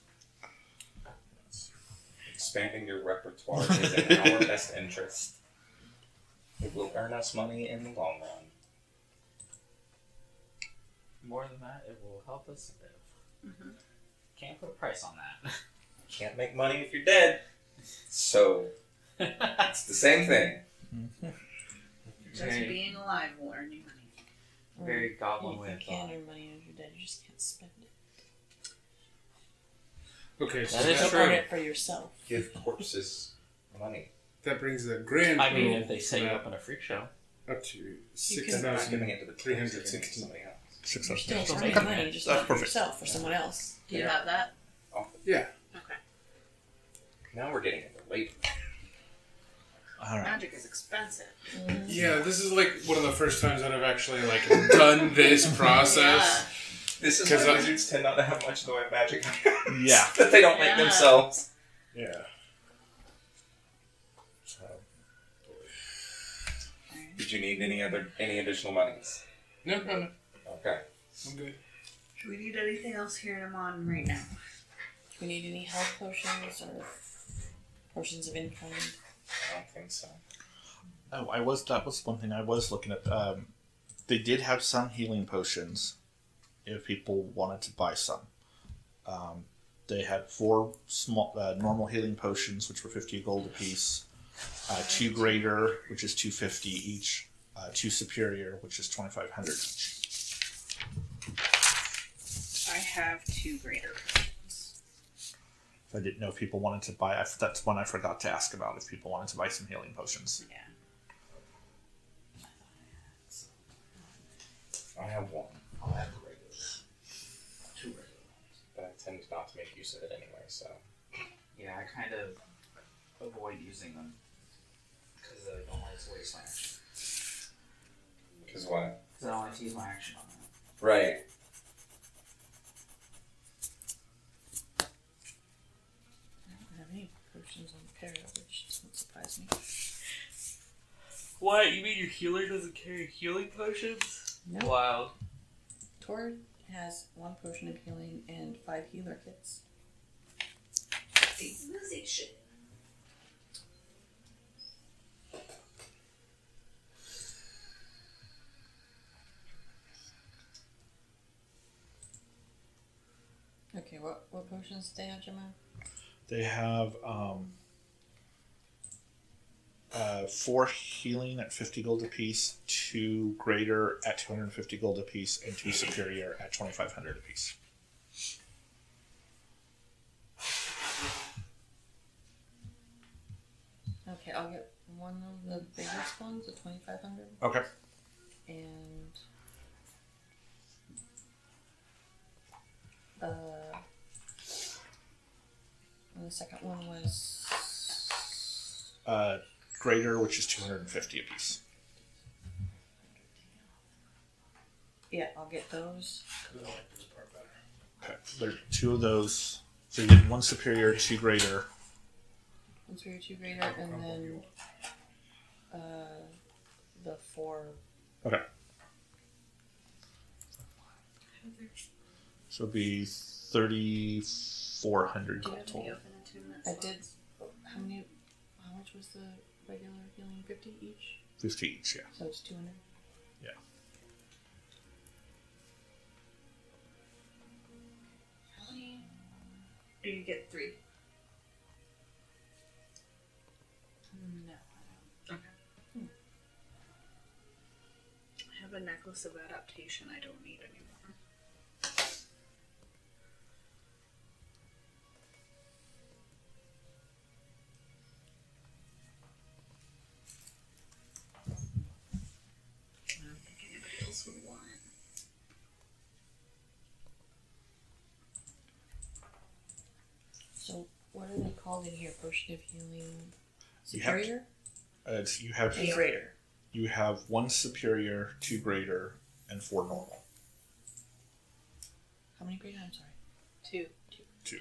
Expanding your repertoire is in our best interest. It will earn us money in the long run. More than that, it will help us live. Mhm. Can't put a price on that. Can't make money if you're dead. So, it's the same thing. Just Very- being alive will earn you money. Very goblin You way of can thought. earn money if you're dead. You just can't spend it. okay, so That is Don't true. earn it for yourself. Give corpses money. that brings the grand I mean, total if they set you for up in a freak show. that up to can- They're not giving it to the 316. kids, somebody else. Six You're hours. still Still earning making money, it. just That's not for perfect. yourself, for someone else. Do you have that? Yeah. Okay. Now we're getting into labor. All right. Magic is expensive. Yeah, this is like one of the first times that I've actually like done this process. This is 'Cause why I- wizards tend not to have much in the way of magic. Yeah. that they don't make Yeah. themselves. Yeah. So, Did you need any additional monies? no, Okay. I'm good. Do we need anything else here in Amon right now? Do we need any health potions or potions of any kind? I don't think so. Oh, that was one thing I was looking at. They did have some healing potions if people wanted to buy some. They had 4 small normal healing potions, which were 50 gold apiece, 2 greater, which is 250 each, 2 superior, which is 2,500 each. I have 2 greater. I didn't know if people wanted to buy. That's one I forgot to ask about. If people wanted to buy some healing potions. Yeah. I have 1. I'll have the regulars. 2 regular ones. But I tend not to make use of it anyway, so. Yeah, I kind of avoid using them because I don't like to waste my action. Because what? Because I don't like to use my action on that. Right. I don't have any potions on Para, which doesn't surprise me. What? You mean your healer doesn't carry healing potions? No. Wow. Tor has 1 potion of healing and 5 healer kits. Musician. Okay, what potions do they have, Jemima? They have 4 healing at 50 gold apiece, 2 greater at 250 gold apiece, and 2 superior at 2,500 apiece. Okay, I'll get one of the biggest ones, the 2,500, Okay. and and the second one was Greater, which is 250 apiece. yeah, I'll get those. I like this part better. Okay. There are 2 of those. So you get 1 superior, 2 greater. 1 superior, 2 greater, and then the 4. Okay. So it'd be 3,400 Do you gold have the total. open attunement I slots? did. How much was the regular healing? 50 each? 50 each, yeah. So it's 200. Yeah. How many do you get? 3? No, I don't. I have a necklace of adaptation I don't need anymore. I don't think anybody else would want it. So what are they called in here? Potion of healing. You have- Superior? You have And greater. you have 1 superior, 2 greater, and 4 normal. How many greater? I'm sorry. 2. 2.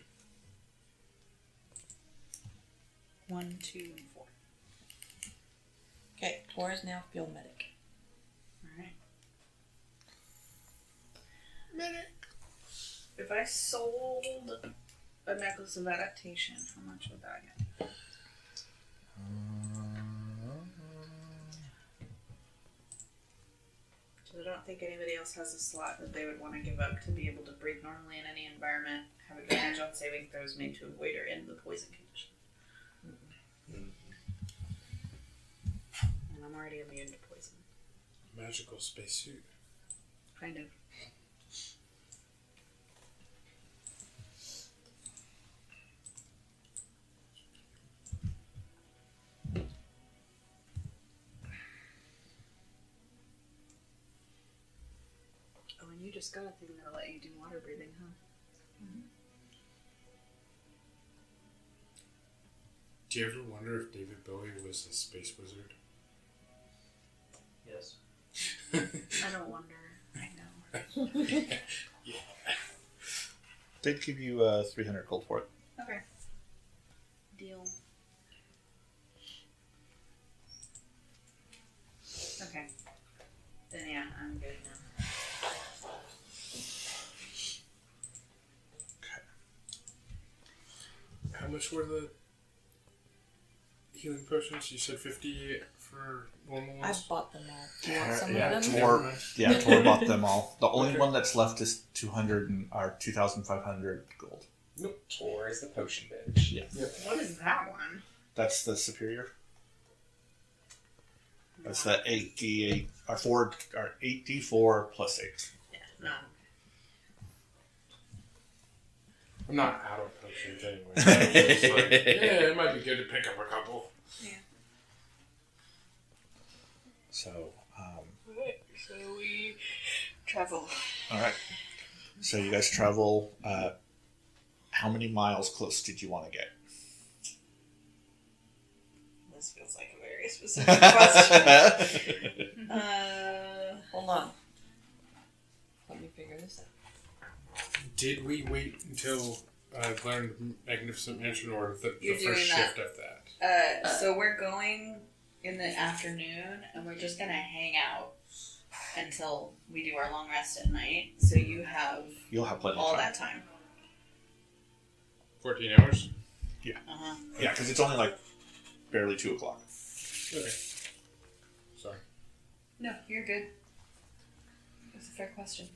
1, 2, and 4. Okay, Tor is now field medic. Alright. If I sold a necklace of adaptation, how much would that get? So I don't think anybody else has a slot that they would want to give up to be able to breathe normally in any environment, have advantage on saving throws made to avoid or end the poison condition. And I'm already immune to poison. Magical spacesuit. Kind of. Oh, and you just got a thing that'll let you do water breathing, huh? Do you ever wonder if David Bowie was a space wizard? Yes. I don't wonder. I know. They'd give you 300 gold for it. Okay. Deal. Okay. Then yeah, I'm good now. How much were the healing potions? You said 50 for normal I ones? bought them all. Do you want some Yeah, of them? Tor bought them all. The only Okay. one that's left is 200 or 2,500 gold. Tor is the potion bitch. Yeah. What is that one? That's the superior. That's the 8d8 or 4 or 8d4 plus 8. Yeah, no. I'm not out of potions anyway. I was just like, yeah, it might be good to pick up a couple. So, So we travel. all right. So you guys travel. How many miles close did you want to get? This feels like a very specific question. Hold on. Let me figure this out. Did we wait until I learned Magnificent Mansion or the You're first doing shift of that? So we're going in the afternoon, and we're just gonna hang out until we do our long rest at night. So you have You'll have plenty all of time. that time. 14 hours? Uh-huh. Yeah, because it's only like barely 2 o'clock. Okay. Sorry. No, you're good. That's a fair question.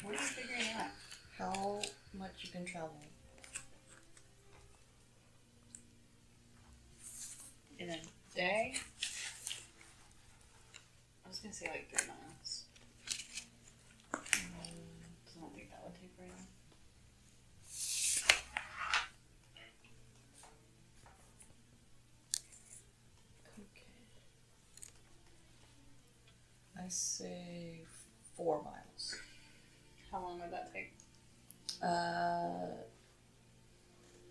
What are you figuring out? How much you can travel? In a day? I was gonna say like 3 miles. So I don't think that would take very long. I say 4 miles. How long would that take?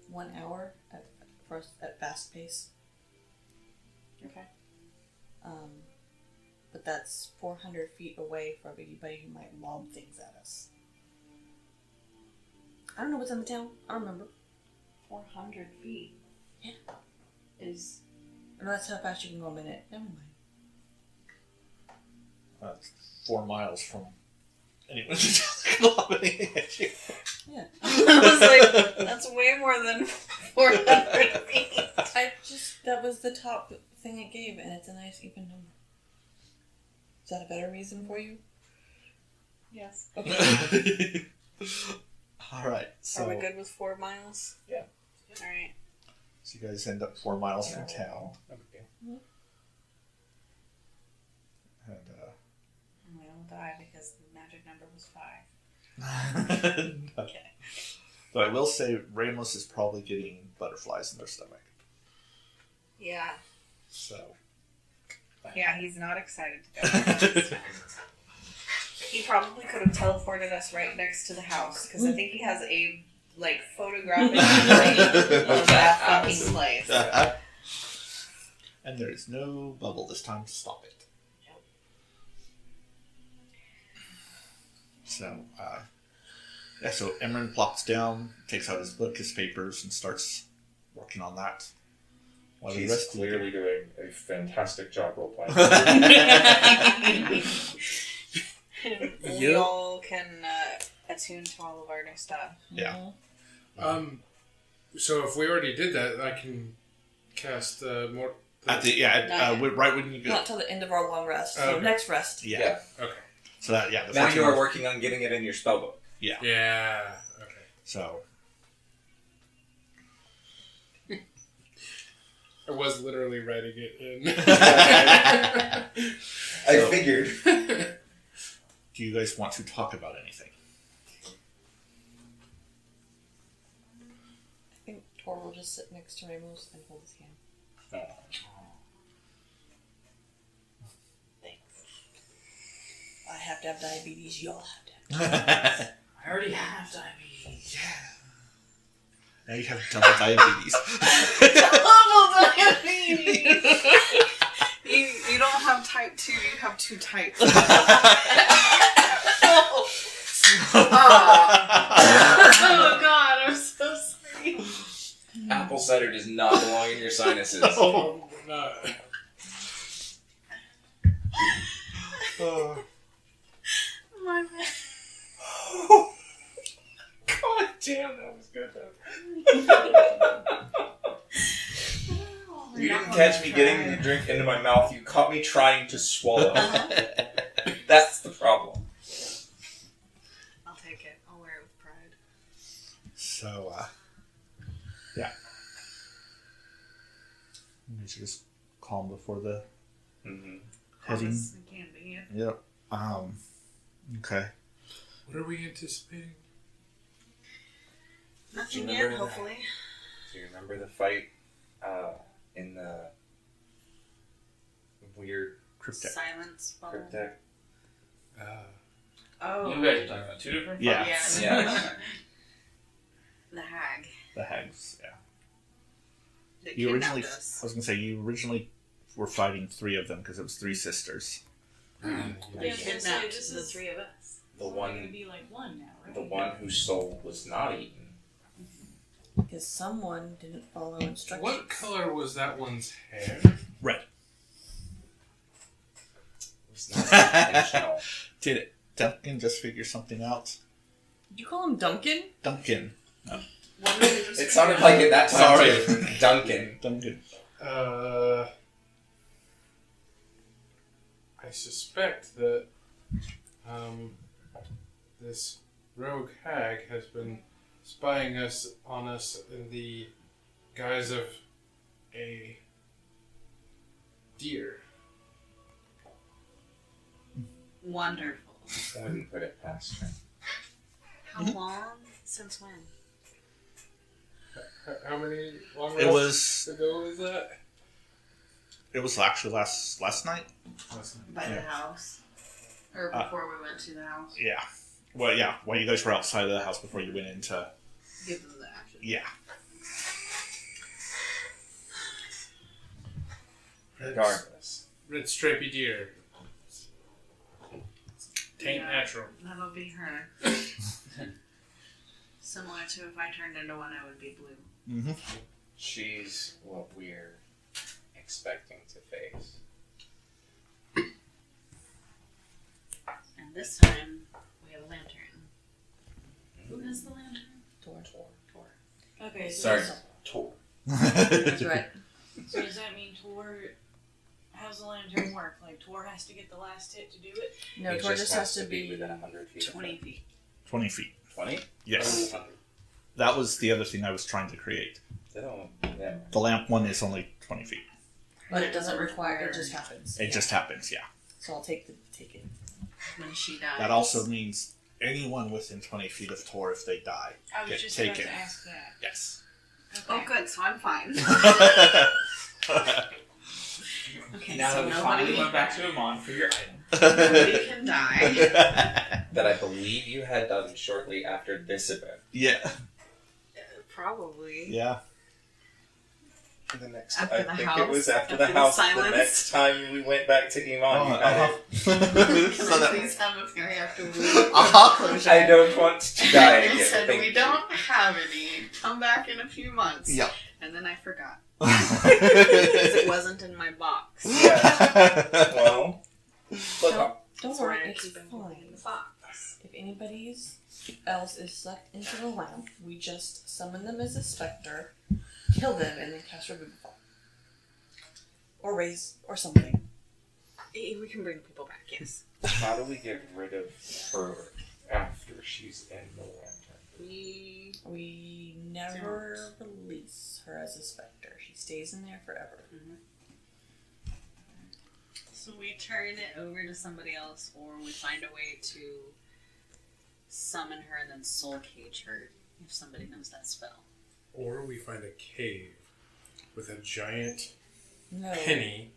1 hour at fast pace. Okay. But that's 400 feet away from anybody who might lob things at us. I don't know what's in the town. I don't remember. 400 feet. Yeah. Is No, that's how fast you can go a minute. Never mind. 4 miles from anyone to lob anything at you. Yeah. I was like, that's way more than 400 feet. That was the top thing it gave, and it's a nice even number. Is that a better reason for you? Yes. Okay. Alright, so, Are we good with 4 miles? Yeah. Alright. so you guys end up 4 miles from town. Okay. And, And we all die because the magic number was 5. okay. But I will say Rainless is probably getting butterflies in their stomach. Yeah. So. Yeah, he's not excited to go. He probably could have teleported us right next to the house because I think he has a photographic memory of that fucking place. And there is no bubble this time to stop it. So, so Emran plops down, takes out his book, his papers, and starts working on that. While the She's rest of clearly doing a fantastic job role playing. We all can attune to all of our new stuff. Yeah. So if we already did that, I can cast more. At the right when you go. Not till the end of our long rest. So Okay. next rest. Yeah. Okay. So that the Now 14 you are hours- working on getting it in your spellbook. Yeah. Okay. So I was literally writing it in. I figured. do you guys want to talk about anything? I think Tor will just sit next to Ramos and hold his hand. Thanks. I have to have diabetes. Y'all have to have I already have diabetes. Now you have double diabetes. You don't have type 2, you have 2 types. Oh god, I'm so sorry. Apple cider does not belong in your sinuses. Oh. No. My bad. God damn, that was good though. You didn't catch me getting the drink into my mouth. You caught me trying to swallow. That's the problem. I'll take it. I'll wear it with pride. So, yeah. You guys are just calm before the Mm-hmm. heading. Calm as it can be. Yep. Okay. What are we anticipating? Nothing Do you yet, remember hopefully. Do you remember the fight in the weird Cryptic. Silence. bubble. cryptic? Oh. You guys are talking about 2 different Yeah. fights? Yeah. The hag. The hags, yeah. That You kidnapped originally, us. I was gonna say, you originally were fighting 3 of them because it was 3 sisters. Yeah, I was gonna say, Kidnapped this the is 3 of us. The only gonna one, be like 1 now, right? the one whose soul was not eaten. Because someone didn't follow instructions. What color was that one's hair? Red. It was not intentional. Did it? Duncan just figure something out? Did you call him Duncan? Duncan. It sounded like at that time. Sorry. Too. Duncan. Duncan. I suspect that this rogue hag has been spying on us in the guise of a deer. Wonderful. I wouldn't put it past her. How long? Since when? How many long It rests was. ago was that? It was actually last night. By the Yeah. house. Or before we went to the house. Yeah. Well, yeah. While you guys were outside of the house before you went into. Give them the action. Yeah. Regardless. Red stripy deer. Taint Yeah. natural. That'll be her. Similar to if I turned into one, I would be blue. Mm-hmm. She's what we're expecting to face. And this time, we have Who has the lantern? Tor. Okay, so Sorry. does- Tor. That's right. So does that mean Tor? How's the lantern work? Like Tor has to get the last hit to do it? No, It Tor just just has to be. within 100 feet. 20 feet. 20 feet. 20? Yes. That was the other thing I was trying to create. They don't. Yeah. The lamp one is only 20 feet. But it doesn't require. It just happens. It just happens, yeah. So I'll take it. When she dies. That also means anyone within 20 feet of Tor, if they die, I was get just about taken. to ask that. Yes. Oh, good. So I'm fine. Okay, Now so that we finally went back to Amon for your item. nobody can die. That I believe you had done shortly after this event. Yeah. Probably. Yeah. For the next, After I the think house? it was after After the the house. silence? The next time we went back to Iman, Oh, you had it. Can So I that- please have a fairy after we Uh-huh. I don't want to die I again. said thank we you. don't have any. Come back in a few months. Yeah. And then I forgot. Because it wasn't in my box. Yeah. Well, look, Don't So worry, I it's keep them fine. in the box. If anybody else is sucked into the lamp, we just summon them as a specter, kill them, and then cast Revival. Or raise, or something. We can bring people back, yes. how do we get rid of her after she's in the lantern? We never release her as a specter. She stays in there forever. So we turn it over to somebody else, or we find a way to summon her and then soul cage her if somebody knows that spell. Or we find a cave with a giant No. penny.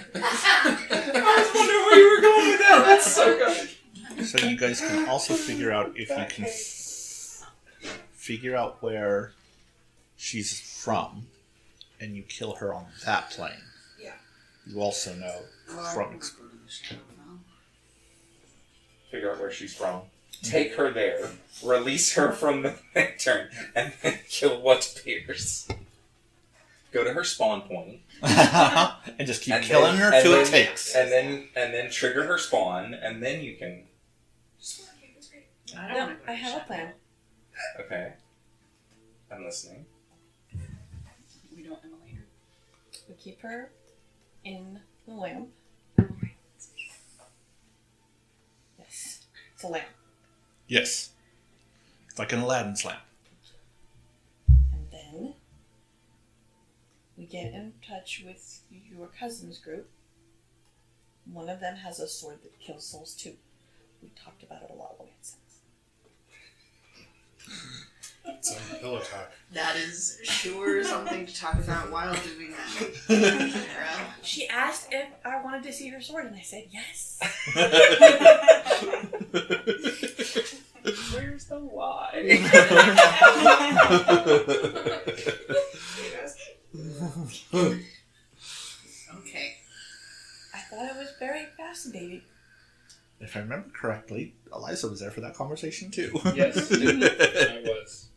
I was wondering where you were going with that. That's so good. So you guys can also figure out if you can figure out where she's from, and you kill her on that plane. Yeah. You also know from experience. Figure out where she's from. Take her there. Release her from the lantern, and then kill what appears. Go to her spawn point. And just keep and killing then- her and till it then- takes. And then trigger her spawn, and then you can. I No, don't want to I have a plan. Okay. I'm listening. We don't immolate her. We keep her in the lamp. Yes. It's a lamp. Yes. It's like an Aladdin's lamp. And then we get in touch with your cousin's group. One of them has a sword that kills souls too. We talked about it a lot while we had sex. It's on pillow talk. That is sure something to talk about while doing that. Sarah. She asked if I wanted to see her sword, and I said yes. Where's the why? Okay. I thought it was very fascinating. If I remember correctly, Eliza was there for that conversation too. Yes, I was.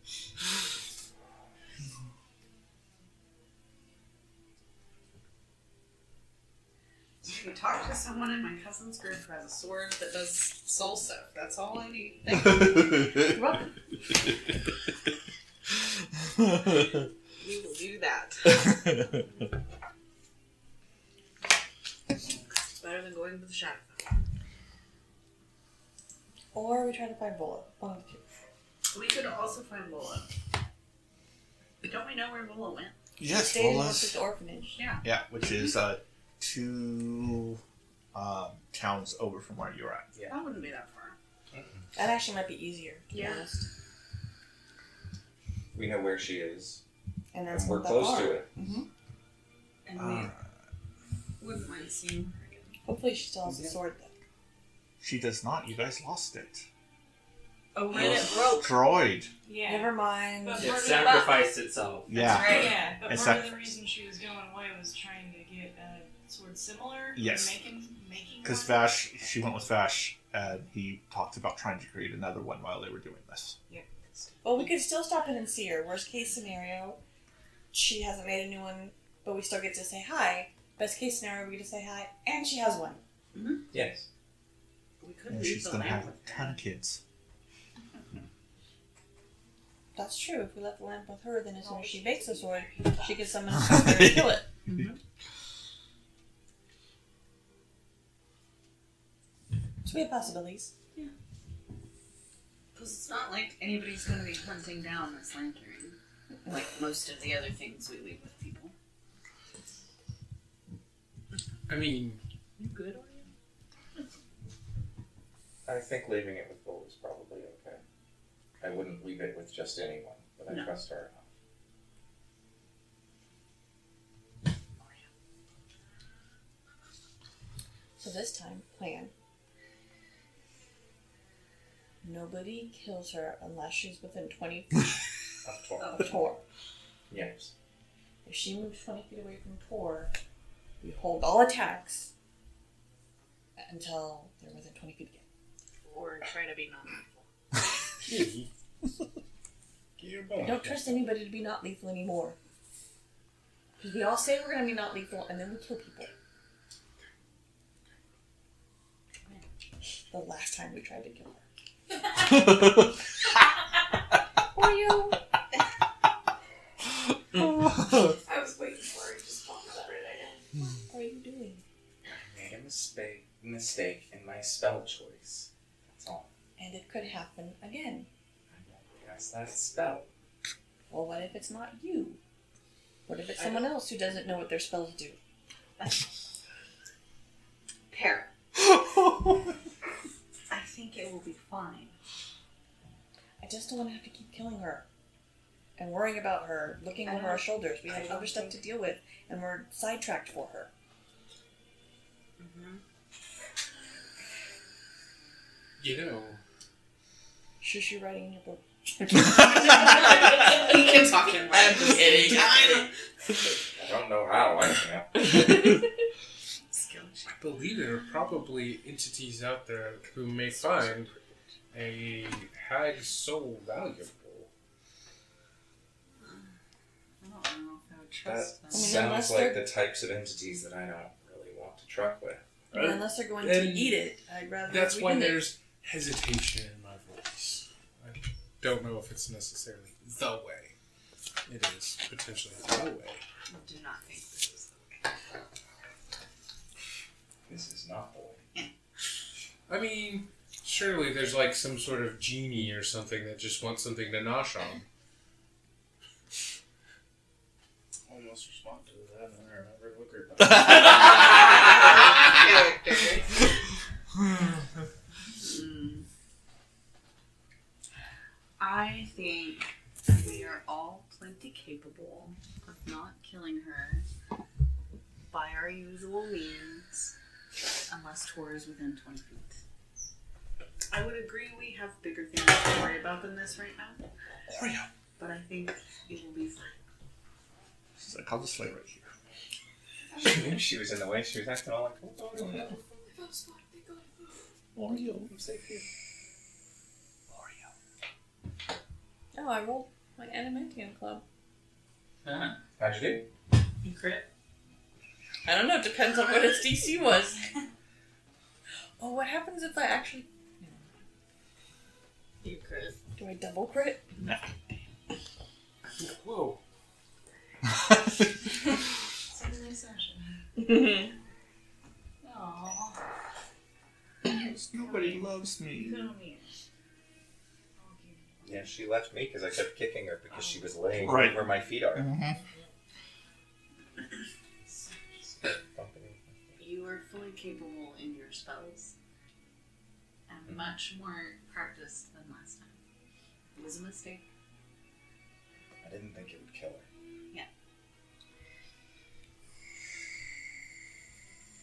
You talk to someone in my cousin's group who has a sword that does soul stuff. That's all I need. You're welcome. We will do that. It's better than going to the shadow. Or we try to find Vola. One of the two. We could also find Lola. Don't we know where Lola went? Yes, Stayed in Vola's. the orphanage. Yeah, which is 2 towns over from where you're at. That wouldn't be that far. That actually might be easier, to be Yeah. honest. We know where she is, And that's and we're not that close far. to it. Mm-hmm. And Uh, we wouldn't mind seeing her again. Hopefully she still has the sword, though. she does not. You guys lost it. Oh, when it Destroyed. Yeah. Never mind. But It part of sacrificed itself. Yeah. right. Yeah, but It's part of that- the reason she was going away was trying to get a sword similar. Yes. Making Because one. Vash, she went with Vash, and he talked about trying to create another one while they were doing this. Well, we could still stop in and see her. Worst case scenario, she hasn't made a new one, but we still get to say hi. Best case scenario, we get to say hi, and she has one. Yes. We could And leave she's the gonna lamp have a with ton her. of kids. That's true. If we left the lamp with her, then as soon as she makes the sword, she can summon a sword and kill it. So we have possibilities. Because it's not like anybody's going to be hunting down this lantern. Like most of the other things we leave with people. I mean, You good, are I think leaving it with Bull is probably okay. I wouldn't leave it with just anyone, but I No. trust her enough. So this time, plan. Nobody kills her unless she's within 20 feet Of 12. of Tor. Yes. If she moves 20 feet away from Tor, we hold all attacks until they're within 20 feet again. Or try to be non get your I bone. don't trust anybody to be not lethal anymore. Because we all say we're going to be not lethal and then we kill people. The last time we tried to kill her. Oreo! I was waiting for it. Just popped up right again. What are you doing? I made a mistake in my spell choice. That's all. And it could happen again. I won't cast that spell. Well, what if it's not you? What if it's someone else who doesn't know what their spells do? Para. I think it will be fine. I just don't want to have to keep killing her. And worrying about her, looking over our shoulders. We have other stuff to deal with, and we're sidetracked for her. Mm-hmm. You know, Shush, you're writing in your book. He can talk in I'm just kidding. I don't know how I can. I believe there are probably entities out there who may find a hag's soul valuable. I don't know if I would That trust them. sounds unless like they're- the types of entities that I don't really want to truck with. I mean, unless they're going to And eat it, I'd rather That's we why didn't. there's hesitation in my voice. I don't know if it's necessarily the way. It is potentially the way. I do not think this is the way. This is not the way. I mean, surely there's like some sort of genie or something that just wants something to nosh on. Almost respond to that, and I remember what group. I think we are all plenty capable of not killing her by our usual means, unless Tor is within 20 feet. I would agree we have bigger things to worry about than this right now, Oreo. but I think it will be fine. She's like, I'll just lay right here. She knew she was in the way. She was acting all like, oh, no. If I was spotted, they got it. Oreo. I'm safe here. Oreo. Oh, I rolled my Adamantium Club. How'd you do? You crit? I don't know, it depends on what its DC was. Oh, what happens if I actually... You could. Do I double crit? Whoa. Saturday session. Aww. Nobody loves me. Come here. Yeah, she left me because I kept kicking her because she was laying Right. where my feet are. Mm-hmm. Company. You are fully capable in your spells and much more practiced than last time. It was a mistake. I didn't think it would kill her.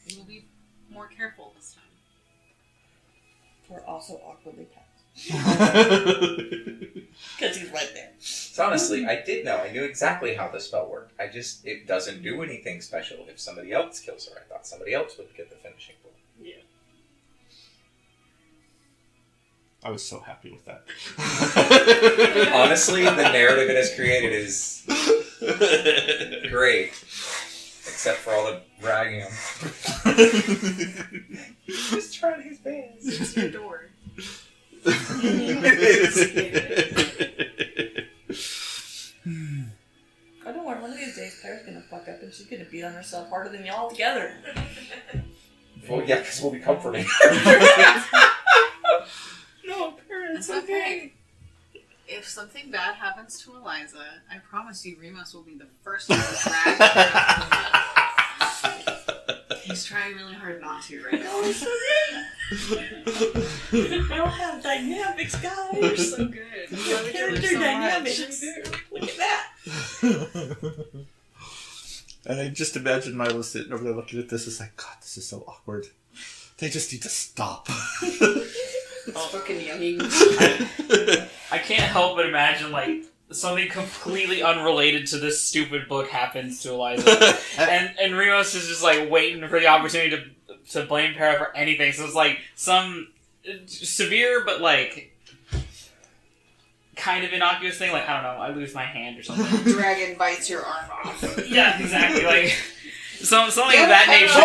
You will be more careful this time. We're also awkwardly packed. Because he's right there. So honestly, I did know. I knew exactly how the spell worked. It doesn't do anything special if somebody else kills her. I thought somebody else would get the finishing blow. I was so happy with that. Honestly, the narrative it has created is great. Except for all the bragging. He was trying his best. It's your door. I don't worry, one of these days Claire's gonna fuck up and she's gonna beat on herself harder than y'all together. Well, yeah, because we'll be comforting. No, It's okay. If something bad happens to Eliza, I promise you Remus will be the first one to drag her. He's trying really hard not to right now. Oh, so good. I don't have dynamics, guys. You're so good. You love each other Character so dynamics. much. Look at that. And I just imagine Milo sitting over there looking at this. It's like, God, this is so awkward. They just need to stop. It's fucking yummy. I can't help but imagine, like, something completely unrelated to this stupid book happens to Eliza. and Remus is just, like, waiting for the opportunity to blame Para for anything. So it's, like, some severe but, like, kind of innocuous thing. Like, I don't know, I lose my hand or something. Dragon bites your arm off. Yeah, exactly. Like, something of that nature.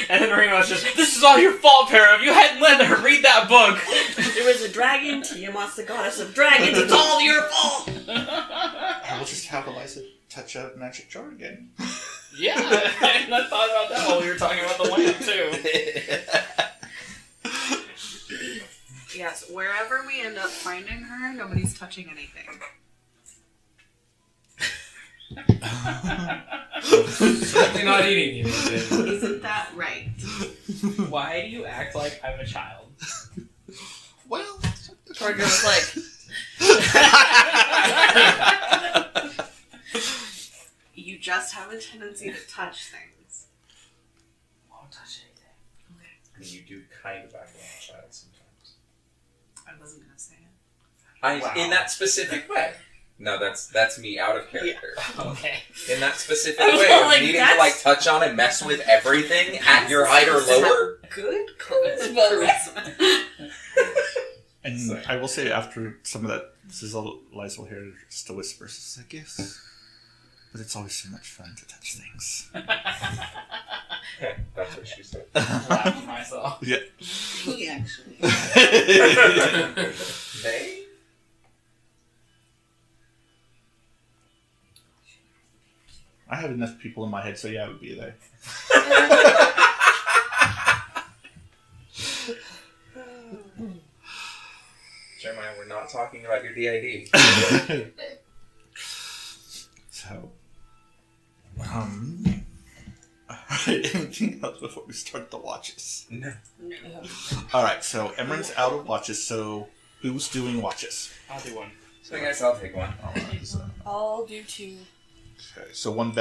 And then Remus just, this is all your fault, Para. If you hadn't let her read that book. There was a dragon, Tiamat's the goddess of dragons, it's all your fault! We'll just have Eliza touch a magic jar again. Yeah, I thought about that while we were talking about the lamp, too. Yes, wherever we end up finding her, nobody's touching anything. Certainly not eating anything. Isn't that right? Why do you act like I'm a child? Well, Torger was like, You just have a tendency to touch things. Won't touch anything. And you do kind of act like a child sometimes. I wasn't gonna say it. Wow. In that specific way. No, that's me out of character. Okay. In that specific I was way, of like, needing to that's- like touch on and mess with everything at your height or lower. Good charisma. and So- I will say after some of that, this is all Eliza will hear just a whisper. It's like, yes, but it's always so much fun to touch things. That's what she said. Laugh to myself. Yeah. He actually. They? I have enough people in my head, so yeah, it would be they. Jeremiah, we're not talking about your DID. So, anything else before we start the watches? No. No. All right, so Emran's out of watches. So, who's doing watches? I'll do one. So I guess I'll take one. All right. So, I'll do two. okay, so one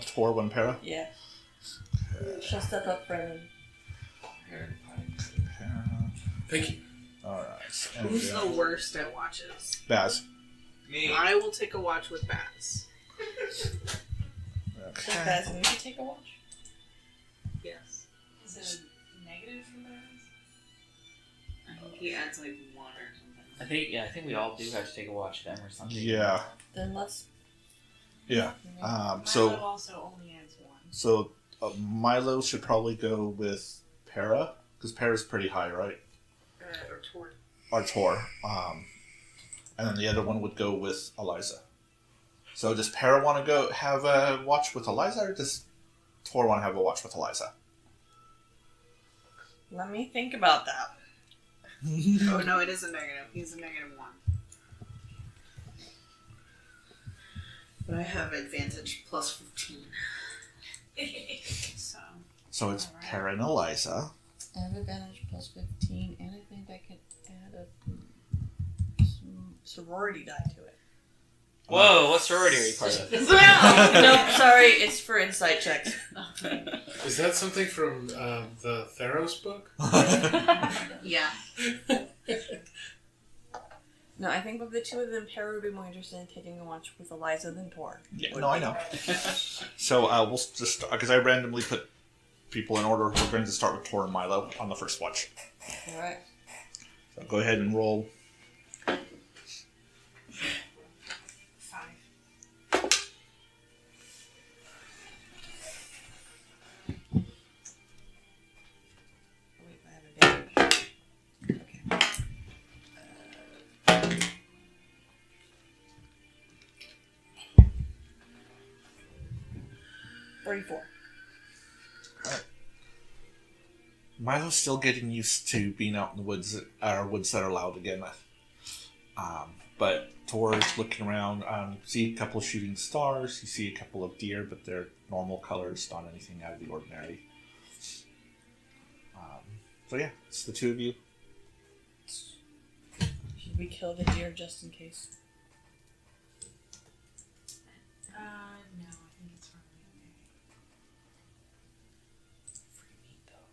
Tor, one Para. Yeah. She'll step up for him. Para. Thank you. All right. And Who's then the worst at watches? Baz. Me. I will take a watch with Baz. So Baz, and you can take a watch. Yes. Is it a negative for Baz? I think he adds like one or something. I think we all do have to take a watch at Em or something. Yeah. Then let's. Yeah. Milo So also only adds one. so Milo should probably go with Para because Para's pretty high, right? Or Tor. Or Tor. And then the other one would go with Eliza. So does Para want to go have a watch with Eliza, or does Tor want to have a watch with Eliza? Let me think about that. Oh no, it is a negative. He's a -1. But I have advantage plus 15. So. So it's Alright. Para and Eliza. I have advantage plus 15, and I think I can add a sorority die to it. Whoa, what sorority are you part of? Nope, sorry, it's for insight checks. Is that something from the Theros book? Yeah. No, I think of the two of them, Para would be more interested in taking a watch with Eliza than Tor. Yeah, no, I know. So we'll just because I randomly put people in order. We're going to start with Tor and Milo on the first watch. Alright. So go ahead and roll. 5. Wait, I have 34. Milo's still getting used to being out in the woods, woods that are loud again. But Tor's looking around, see a couple of shooting stars, you see a couple of deer, but they're normal colors, not anything out of the ordinary. So yeah, it's the two of you. Should we kill the deer just in case? No, I think it's probably okay. Free meat, though.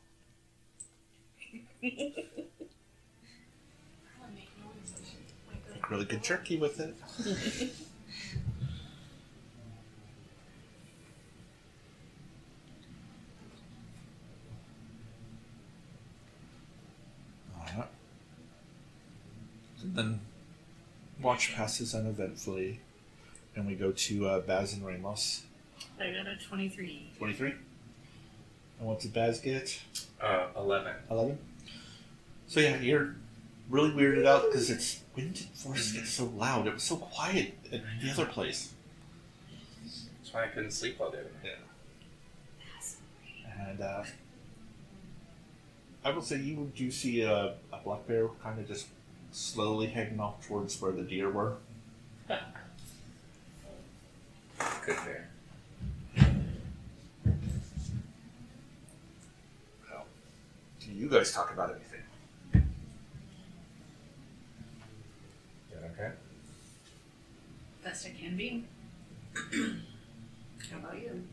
Probably make noise. I should wake up. Make really good jerky with it. Alright. And then watch passes uneventfully, and we go to Baz and Ramos. I got a 23. 23. And what did Baz get? 11. 11. So yeah, you're really weirded out because it's when did Forest get so loud? It was so quiet at the other place. That's why I couldn't sleep all day. And I will say you do see a black bear kind of just slowly heading off towards where the deer were. Good bear. Well, do you guys talk about anything? Doing okay? Best I can be. How about you?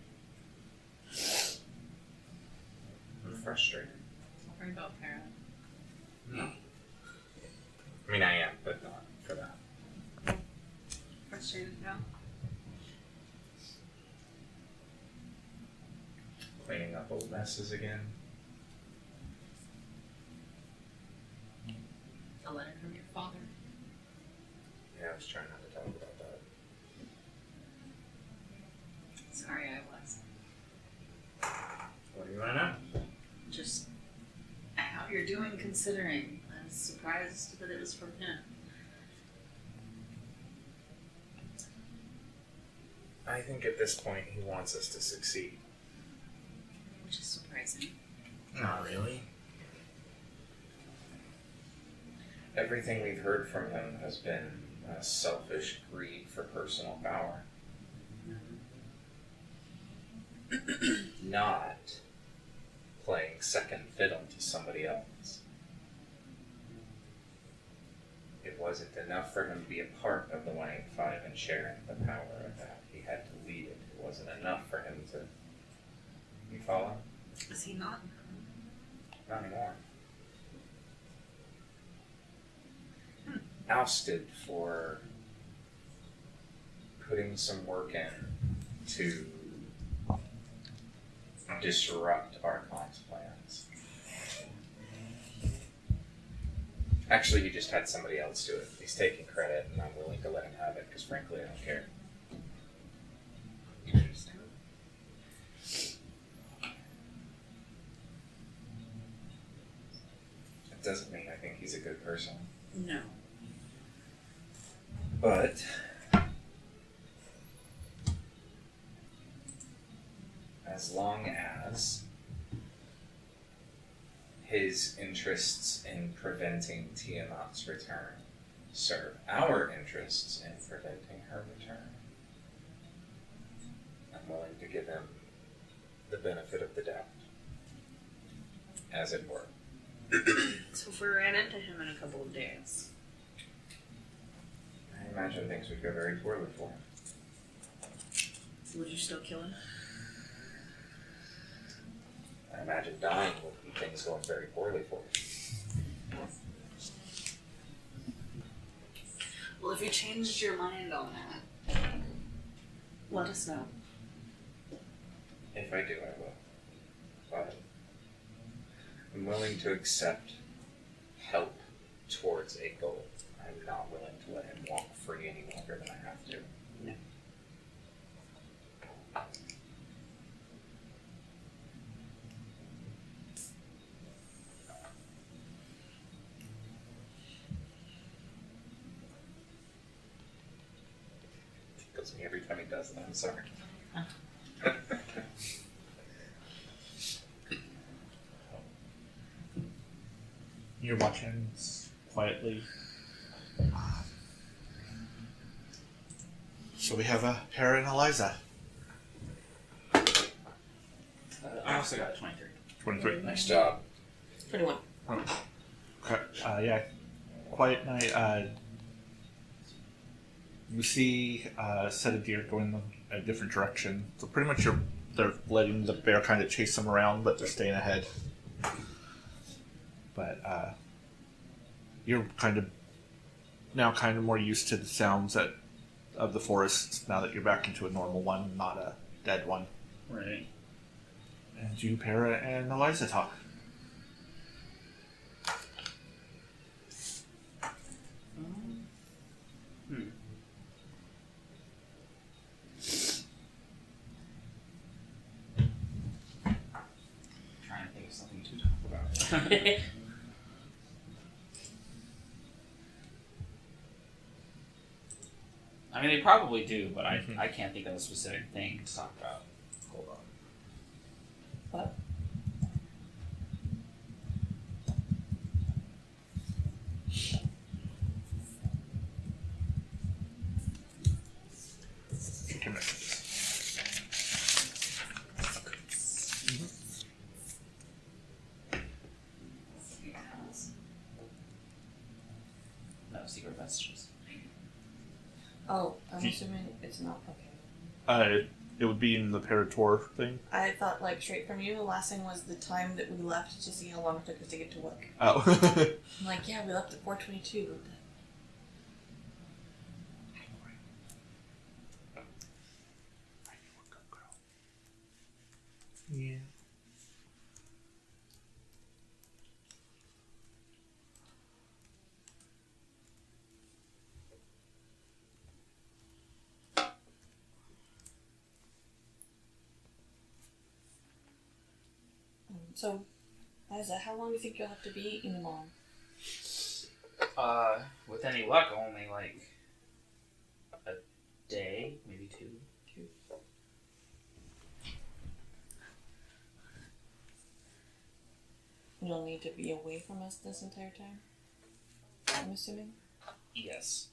I'm frustrated. Don't worry about Para. I mean, I am, but not for that. Frustrated now? Cleaning up old messes again. A letter from your father. Yeah, I was trying not to talk about that. Sorry, I was. What do you want to know? Just how you're doing considering. I was surprised that it was from him. I think at this point he wants us to succeed. Which is surprising. Not really. Everything we've heard from him has been selfish greed for personal power. Not playing second fiddle to somebody else. It wasn't enough for him to be a part of the 185 and sharing the power of that. He had to lead it. It wasn't enough for him to... You follow? Is he not? Not anymore. Ousted for putting some work in to disrupt Archon's plans. Actually, he just had somebody else do it. He's taking credit, and I'm willing to let him have it, because frankly, I don't care. Interesting. It doesn't mean I think he's a good person. No. But as long as his interests in preventing Tiamat's return serve our interests in preventing her return, I'm willing to give him the benefit of the doubt, as it were. So if we ran into him in a couple of days, I imagine things would go very poorly for him. would you still kill him? I imagine dying would be things going very poorly for him. Well, if you changed your mind on that, let us know. If I do, I will. But I'm willing to accept help towards a goal. I'm not willing to let him walk free any longer than I have to. No. Tickles me every time he does that. I'm sorry. You're watching quietly. So we have Hera and Eliza. I also got a 23. 23. Nice job. 21. Okay. Yeah. Quiet night. You see a set of deer going a different direction. So pretty much they're letting the bear kind of chase them around, but they're staying ahead. But you're kind of more used to the sounds of the forest now that you're back into a normal one, not a dead one. Right. And you, Hera, and Eliza talk. Trying to think of something to talk about. I mean, they probably do, but I can't think of a specific thing to talk about. Hold on. What? No secret messages. Oh, I'm assuming it's not okay. It would be in the Parator thing. I thought, like, straight from you, the last thing was the time that we left to see how long it took us to get to work. Oh. I'm like, yeah, we left at 4:22. Yeah. So, Liza, how long do you think you'll have to be in the mall? With any luck, only like a day, maybe 2. You'll need to be away from us this entire time? I'm assuming? Yes.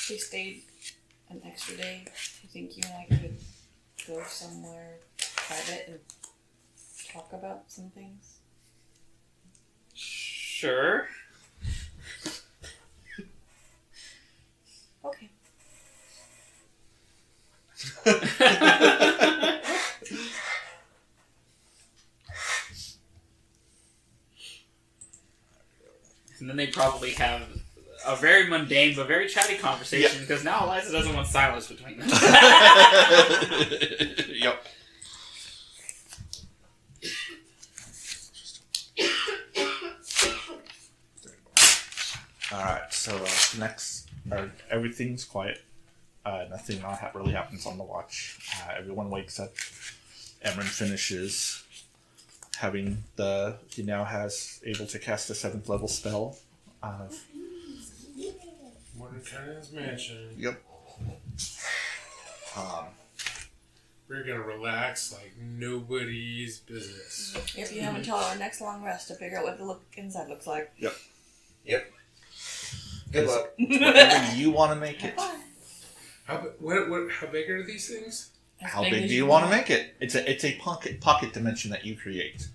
If we stayed an extra day, do you think you and I could go somewhere private and talk about some things? Sure. Okay. And then they probably have a very mundane but very chatty conversation because now Eliza doesn't want silence between them. Yep. Alright, so next, everything's quiet. Nothing really happens on the watch. Everyone wakes up. Emran finishes having he now has able to cast a 7th level spell. Mordecai's mansion. Yep. We're gonna relax like nobody's business. If you have until our next long rest to figure out what the look inside looks like. Yep. Good luck. Whatever you want to make it. How big are these things? How big do you want to make it? It's a pocket dimension that you create.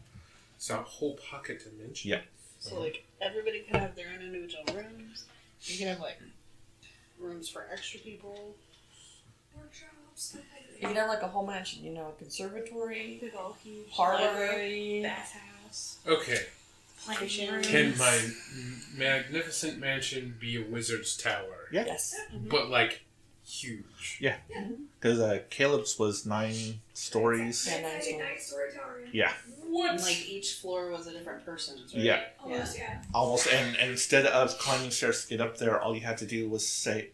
It's a whole pocket dimension. Yeah. So, like, everybody can have their own individual rooms. You can have, like, rooms for extra people. Workshops. You can have like a whole mansion, you know, a conservatory, Big old huge parlor, library, bathhouse, Okay. planning rooms. Can my magnificent mansion be a wizard's tower? Yeah. Yes. But, like, huge. Because Caleb's was 9 stories. Yeah, nice one. Nice story tower. Yeah. What? And, like, each floor was a different person's, right? Yeah. Almost, yeah. Almost. And instead of climbing stairs to get up there, all you had to do was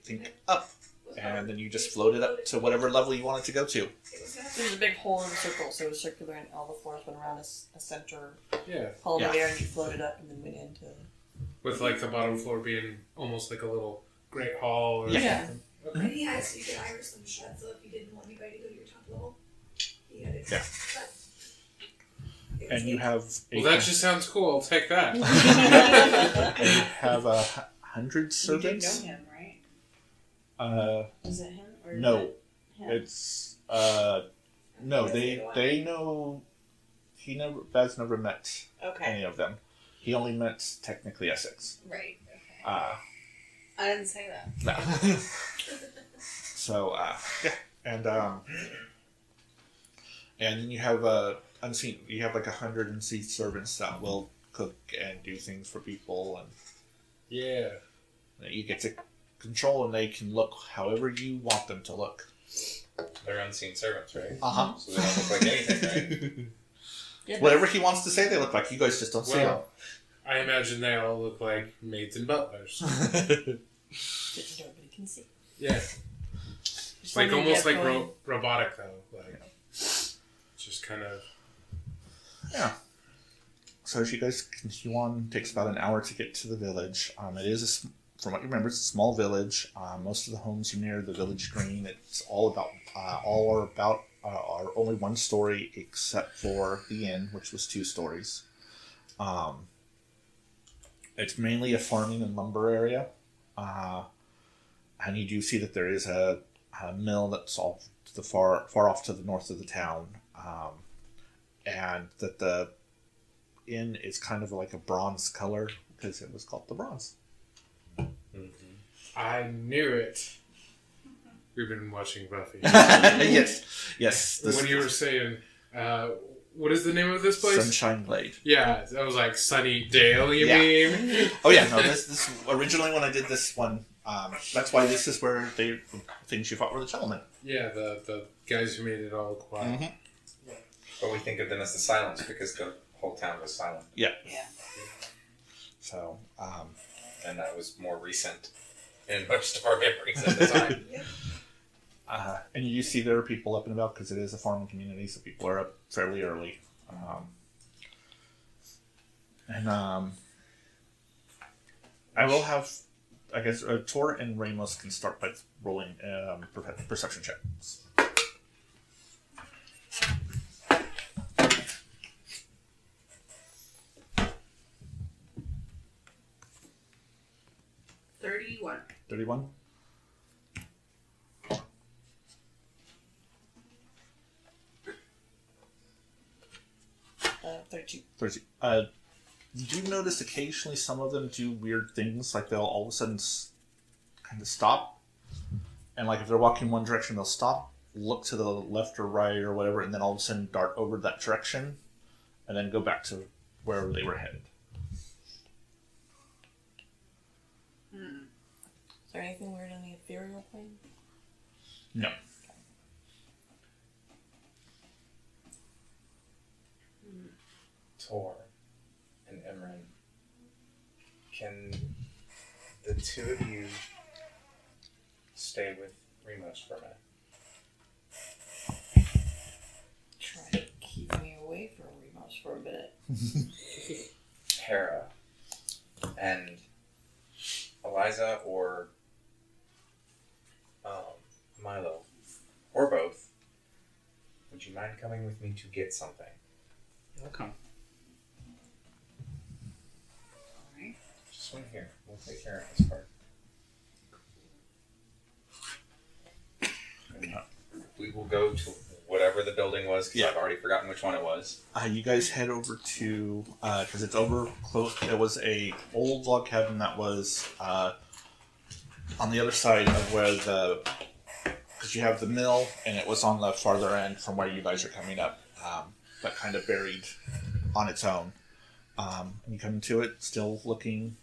think up. And then you just floated up to whatever level you wanted to go to. There's a big hole in the circle, so it was circular, and all the floors went around a center Yeah. hole in Yeah. the air, and you floated up and then went into. With, like, the bottom floor being almost like a little great hall or Yeah. something. And he asked if you could iris them shut, so if you didn't want anybody to go to your top level, he had it Yeah. shut. It was And you neat. have Well, that just sounds cool. I'll take that. and you have 100 You do know servants. him, right? Is it him or No, is it him? it's no. They know. Baz never met Okay. any of them. He only met technically Essex. Right. Okay. Uh, I didn't say that. no. So yeah, and then you have unseen. You have like 100 unseen servants that will cook and do things for people, and Yeah. you get to control, and they can look however you want them to look. They're unseen servants, right? Uh So they don't look like anything, right? huh. Yeah, Whatever he wants to say, they look like. You guys just don't see Well, I imagine they all look like maids and butlers. them. that nobody can see. Yeah. Just Like let me almost get like going. robotic though. Like just kind of. Yeah. So as you guys continue on, it takes about an hour to get to the village. It is, from what you remember, it's a small village. Most of the homes are near the village green. It's all are only one story, except for the inn, which was 2 stories. It's mainly a farming and lumber area, and you do see that there is a mill that's off to the far off to the north of the town, and that the inn is kind of like a bronze color because it was called the Bronze. I knew it. We've been watching Buffy. yes. When you were saying, what is the name of this place? Sunshine Glade. Yeah, that was like Sunny Dale. You Yeah. mean? Oh yeah, no. This originally when I did this one, that's why this is where the things you fought were the gentlemen. Yeah, the guys who made it all quiet. Mhm. But we think of them as the Silence because the whole town was silent. Yeah. Yeah. So, And that was more recent in most of our memories at the time. and you see there are people up and about because it is a farming community, so people are up fairly early. I will have, I guess, Tor and Ramos can start by rolling perception checks. $31. 31. Uh, 32. 30. You do notice occasionally some of them do weird things, like they'll all of a sudden kind of stop, and like if they're walking one direction, they'll stop, look to the left or right or whatever, and then all of a sudden dart over that direction, and then go back to wherever they were headed. Is there anything weird in the ethereal plane? No. Tor and Imran, can the two of you stay with Remos for a minute? Try to keep me away from Remos for a minute. Hera and Eliza or Milo, or both, would you mind coming with me to get something? I'll come. Alright. Just swing here. We'll take care of this part. And we will go to whatever the building was, because Yeah. I've already forgotten which one it was. You guys head over to, because it's over close, it was a old log cabin that was on the other side of where because you have the mill, and it was on the farther end from where you guys are coming up, but kind of buried on its own. And you come to it, still looking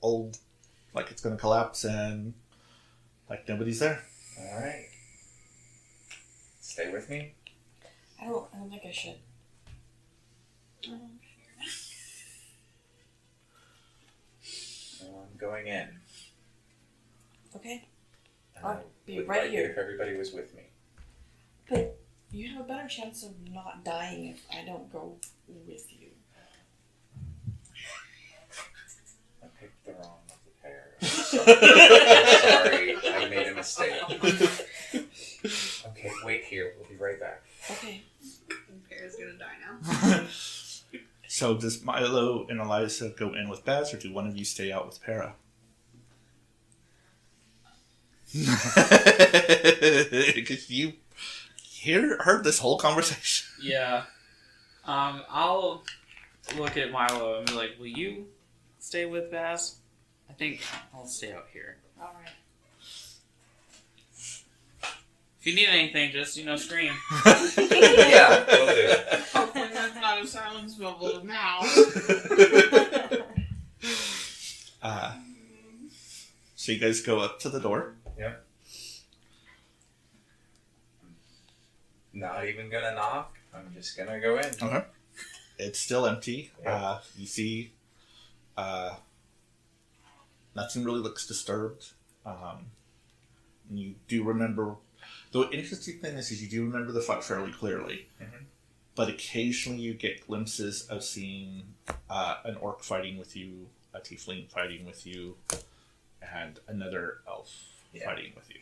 old, like it's going to collapse, and like nobody's there. Alright. Stay with me. I don't think I should. I'm going in. Okay. And I'll I be would right like here. it if everybody was with me. But you have a better chance of not dying if I don't go with you. I picked the wrong of the pair. Sorry, I made a mistake. Okay, wait here. We'll be right back. Okay. Bear's gonna die now. So does Milo and Eliza go in with Baz, or do one of you stay out with Para? Because you heard this whole conversation. Yeah. I'll look at Milo and be like, will you stay with Baz? I think I'll stay out here. Alright. If you need anything, just, scream. Yeah, will do. Hopefully that's not a silence bubble now. So you guys go up to the door. Not even gonna knock. I'm just gonna go in. Okay. It's still empty. Yeah. You see, nothing really looks disturbed. You do remember. The interesting thing is you do remember the fight fairly clearly, but occasionally you get glimpses of seeing an orc fighting with you, a tiefling fighting with you, and another elf fighting with you.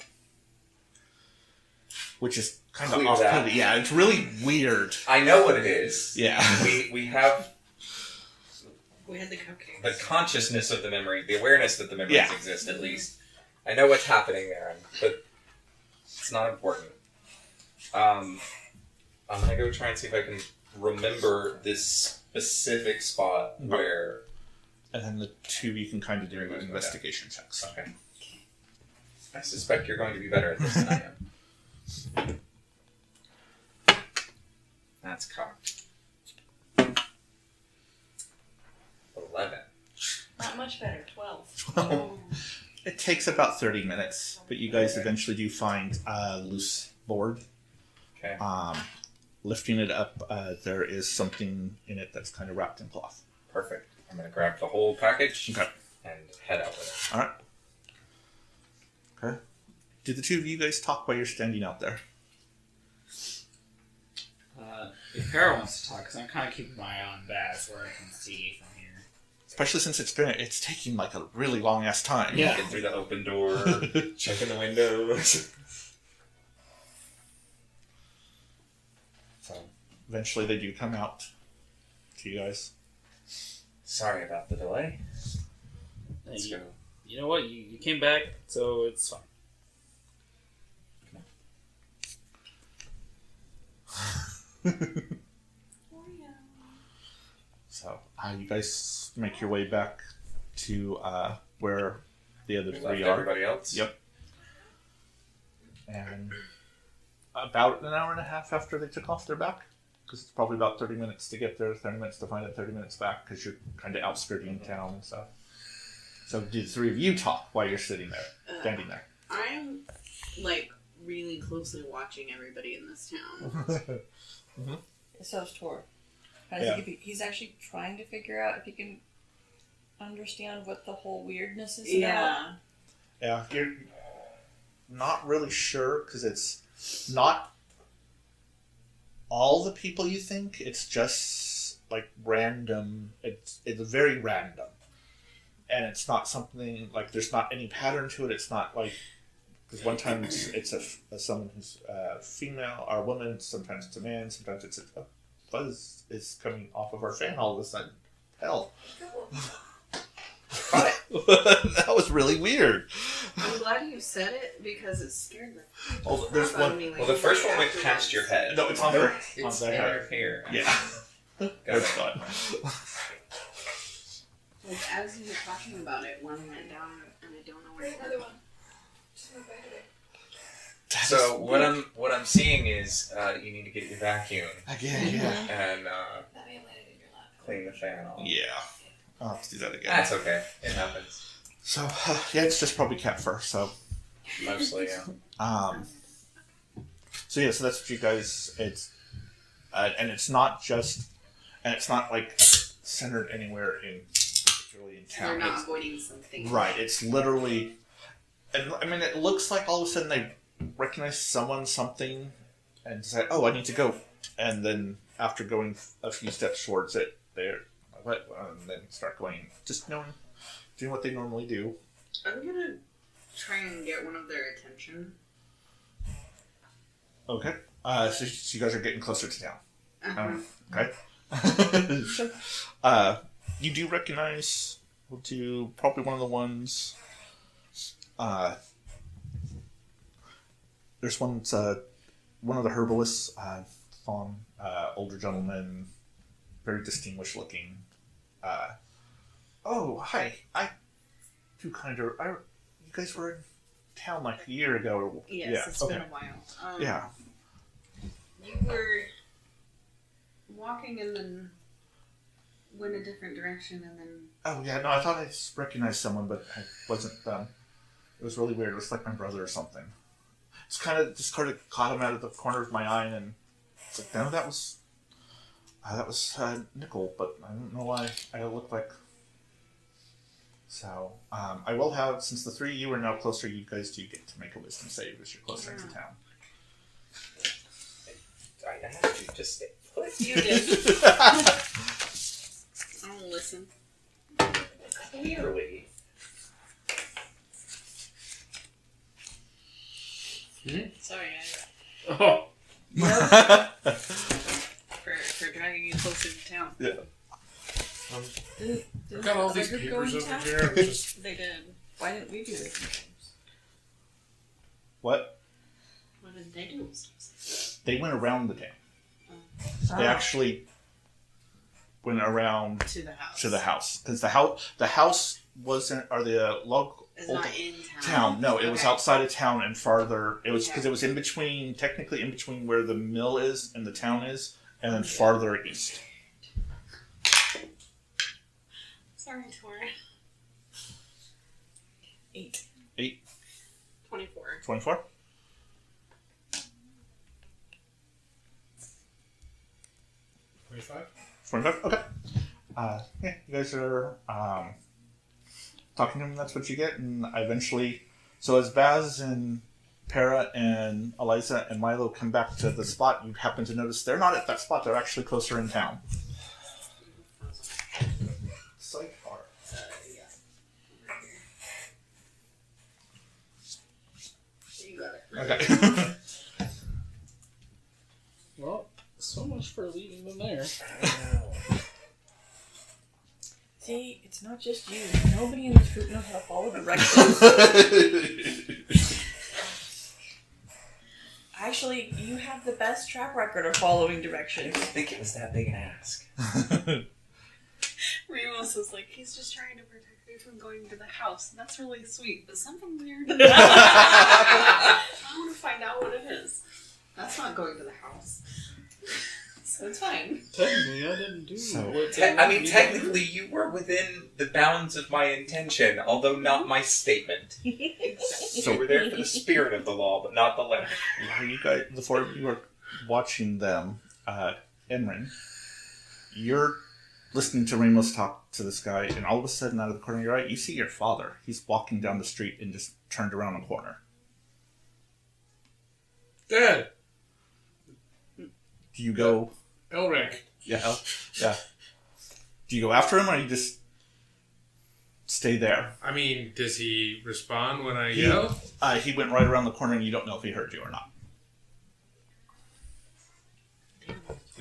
Which is kind of Clear off-putting. that. Yeah, it's really weird. I know what it is. Yeah. We have We had the cupcakes. the consciousness of the memory, the awareness that the memories exist, at least. I know what's happening there, but it's not important. I'm gonna go try and see if I can remember this specific spot where... And then the two of you can kind of do investigation checks. Okay. I suspect you're going to be better at this than I am. That's cocked. 11. Not much better. 12. It takes about 30 minutes, but you guys eventually do find a loose board. Okay. Lifting it up, there is something in it that's kind of wrapped in cloth. Perfect. I'm going to grab the whole package Okay. and head out with it. Alright. Okay. Do the two of you guys talk while you're standing out there? If Para wants to talk, because I'm kind of keeping my eye on Baz where I can see from here. Especially since it's taking like a really long ass time. Yeah. Get through the open door, checking the windows. So eventually they do come out to you guys. Sorry about the delay. Let's You, go. you know what? You came back, so it's fine. So you guys make your way back to where the other We three left are. everybody else? Yep. And about an hour and a half after they took off, they're back. Because it's probably about 30 minutes to get there, 30 minutes to find it, 30 minutes back, because you're kind of outskirting town and stuff. So do the three of you talk while you're sitting there, standing there? I'm like really closely watching everybody in this town. So is Tor. I think he's actually trying to figure out if he can understand what the whole weirdness is about. Yeah, you're not really sure, because it's not all the people you think. It's just like random. It's very random, and it's not something like there's not any pattern to it. It's not like because one time it's someone who's female or woman. Sometimes it's a man. Sometimes it's a buzz is coming off of our fan all of a sudden. Hell, that was really weird. I'm glad you said it because it scared the Oh, there's crap out of one. me. Like, Well, the first one went after past that. your head. No, it's on her. It's on her. here. Yeah, Got that's it. fine. Like, as you were talking about it, one went down and I don't know where Where's it another went. one? Just move back to there. So what I'm seeing is you need to get your vacuum Again, yeah. and That may have landed in your lap. clean the fan off. Yeah. I'll have to do that again. That's okay. It happens. So, yeah, it's just probably cat fur, so. Mostly, yeah. So yeah, so that's what you guys, and it's not like centered anywhere particularly in So they're town. not It's- avoiding something. right, it's literally, and I mean, it looks like all of a sudden they recognize someone, something, and say, oh, I need to go. And then after going a few steps towards it, they're, what? And then start going, just doing what they normally do. I'm gonna try and get one of their attention. Okay. So you guys are getting closer to town. Okay. You do recognize. We'll do probably one of the ones. There's one. One of the herbalists. Fawn, older gentleman, very distinguished looking. Oh, hi. I do kind of. You guys were in town like a year ago. Yes, yeah. it's Okay. been a while. Yeah. You were walking and then went a different direction and then... Oh, yeah, no, I thought I recognized someone, but I wasn't, it was really weird. It was like my brother or something. It's kind of caught him out of the corner of my eye, and it's like, no, that was Nickel, but I don't know why I look like... So, I will have, since the three of you are now closer, you guys do get to make a wisdom save as you're closer into town. I asked you to stay put. You did. I'll listen. Clearly. Sorry, Oh. For dragging you closer to town. Yeah. I've got all these papers over here. I'm just They did. Why didn't we do this? What? What did they do? They went around the town. They actually went around To the house. to the house because the house wasn't or the local It's not in town. town. No, it was Okay. outside of town and farther. It was because Okay. it was in between, technically in between where the mill is and the town is, and then farther east. Sorry, Tor. 8. 24. 24? $25. 25? Okay. Yeah, you guys are talking to him, that's what you get, and eventually... So as Baz and Para and Eliza and Milo come back to the spot, you happen to notice they're not at that spot, they're actually closer in town. Sidebar. You got it. Okay. Well, so much for leaving them there. See, it's not just you. Nobody in this group knows how to follow directions. Actually, you have the best track record of following I directions. didn't think it was that big an ask. Remus was like, he's just trying to protect me from going to the house. And that's really sweet, but something weird. I want to find out what it is. That's not going to the house. So it's fine. Technically, I didn't do what Technically, you were within the bounds of my intention, although not my statement. So we're there for the spirit of the law, but not the letter. While you guys, the four of you are watching them, Enrin, you're listening to Ramos talk to this guy, and all of a sudden, out of the corner of your eye, you see your father. He's walking down the street and just turned around a corner. Dad! Do you go... Elric. Yeah. Do you go after him, or you just stay there? I mean, does he respond when I yell? He went right around the corner, and you don't know if he heard you or not.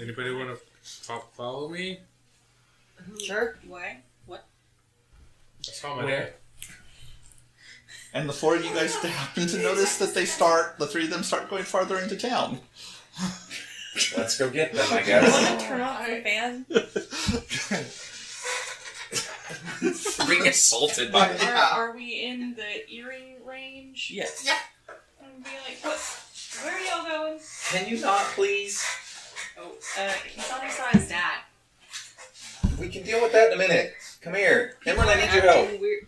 Anybody want to follow me? Sure. Why? What? I saw my dad. And the four of you guys happen to notice that the three of them start going farther into town. Let's go get them, I Want guess. to turn off the fan? Being assaulted by Are we in the earring range? Yes. And be like, what? Where are y'all going? Can you not, please? Oh, he's on his side his dad. We can deal with that in a minute. Come here. Emran, I need your help. Weird.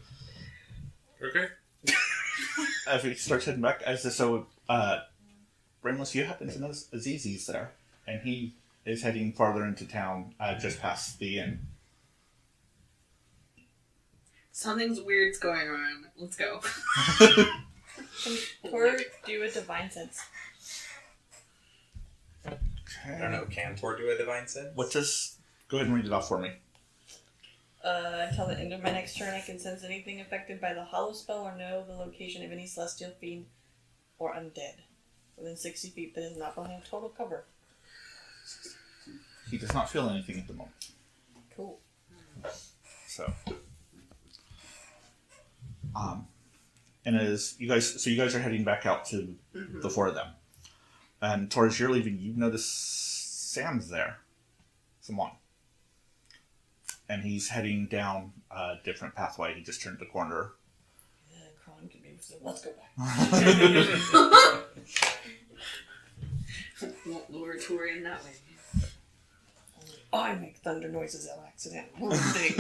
Okay. As we start heading back, Ramos, you happen to notice Azizi's there, and he is heading farther into town, just past the inn. Something's weird's going on. Let's go. Or do a divine sense. Okay. I don't know, can Tor do a divine sense? Go ahead and read it off for me. Until the end of my next turn, I can sense anything affected by the hollow spell or know the location of any celestial fiend or undead within 60 feet that is not behind total cover. He does not feel anything at the moment. Cool. So, and as you guys are heading back out to the four of them, and towards your leaving, you notice Sam's there, someone, and he's heading down a different pathway. He just turned the corner. Yeah, Kron can be so let's go back. Won't lure Tor in that way. I make thunder noises on accident. Things.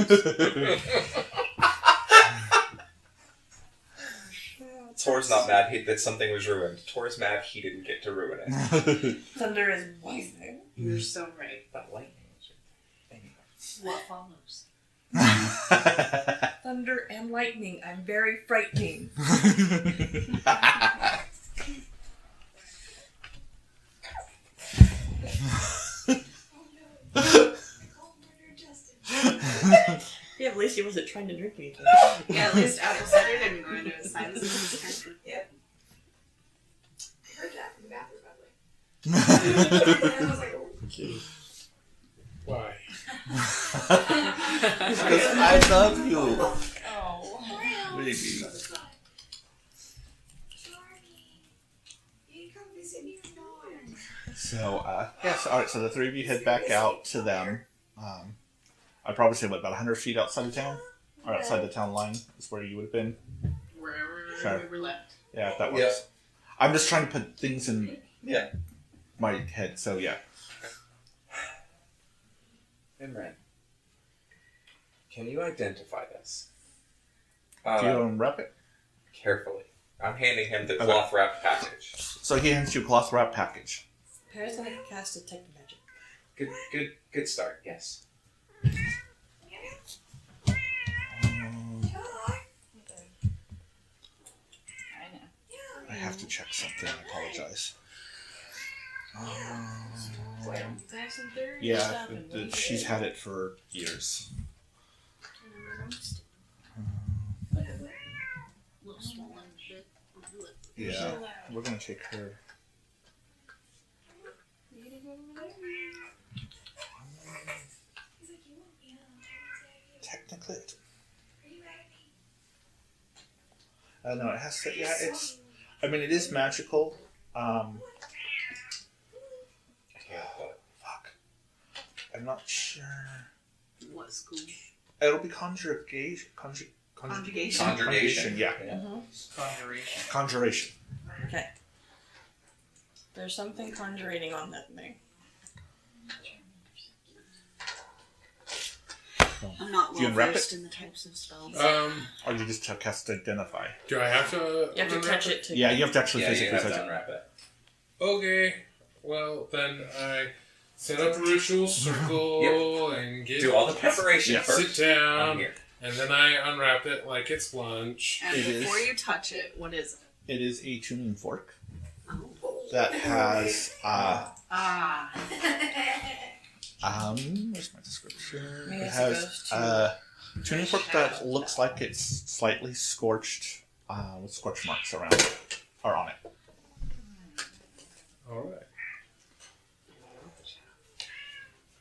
Tor's not mad that something was ruined. Tor's mad he didn't get to ruin it. Thunder is one thing. You're so right. But lightning is What follows? Thunder and lightning. I'm very frightening. Yeah, at least he wasn't trying to drink anything. Yeah, at least Apple Cider didn't go into his signs. Yep. I heard that from the bathroom, by the way. And I was like, oh. Why? Because I love you. Oh. Baby. Sorry. You didn't come visit me anymore. So, yes, alright, so the three of you head back out to them. I'd probably say, about 100 feet outside of town? Or outside the town line is where you would have been. Wherever Sure. we were left. Yeah, if that works. I'm just trying to put things in Yeah. my head, so yeah. Imran, can you identify this? Do you unwrap it? Carefully. I'm handing him the Okay. cloth wrapped package. So he hands you a cloth wrap package. Paris and I can cast detect magic. Good start. Yes. I know. I have to check something, I apologize. Yeah, she's had it for years. Little swollen shit. Yeah, we're gonna take her. Technically, no, it has to. Yeah, it's. I mean, it is magical. Fuck. I'm not sure. What school? It'll be conjugation. Conjugation. Conjugation. Yeah. Conjuration. Conjuration. Okay. There's something conjurating on that thing. I'm not Do you well unwrap versed it? in the types of spells. Or you just cast identify. Do I have to? You have to touch it to. Yeah, you have to actually Yeah, you physically have touch to it. unwrap it. Okay. Well, then I set up a ritual circle and get Do all the preparation Yeah. first. sit I'm down, here. and then I unwrap it like it's lunch. And It before is. you touch it, what is it? It is a tuning fork Oh. that has where's my description? Maybe It it's has supposed to- tuning fork that looks like it's slightly scorched with scorch marks around it or on it. Alright.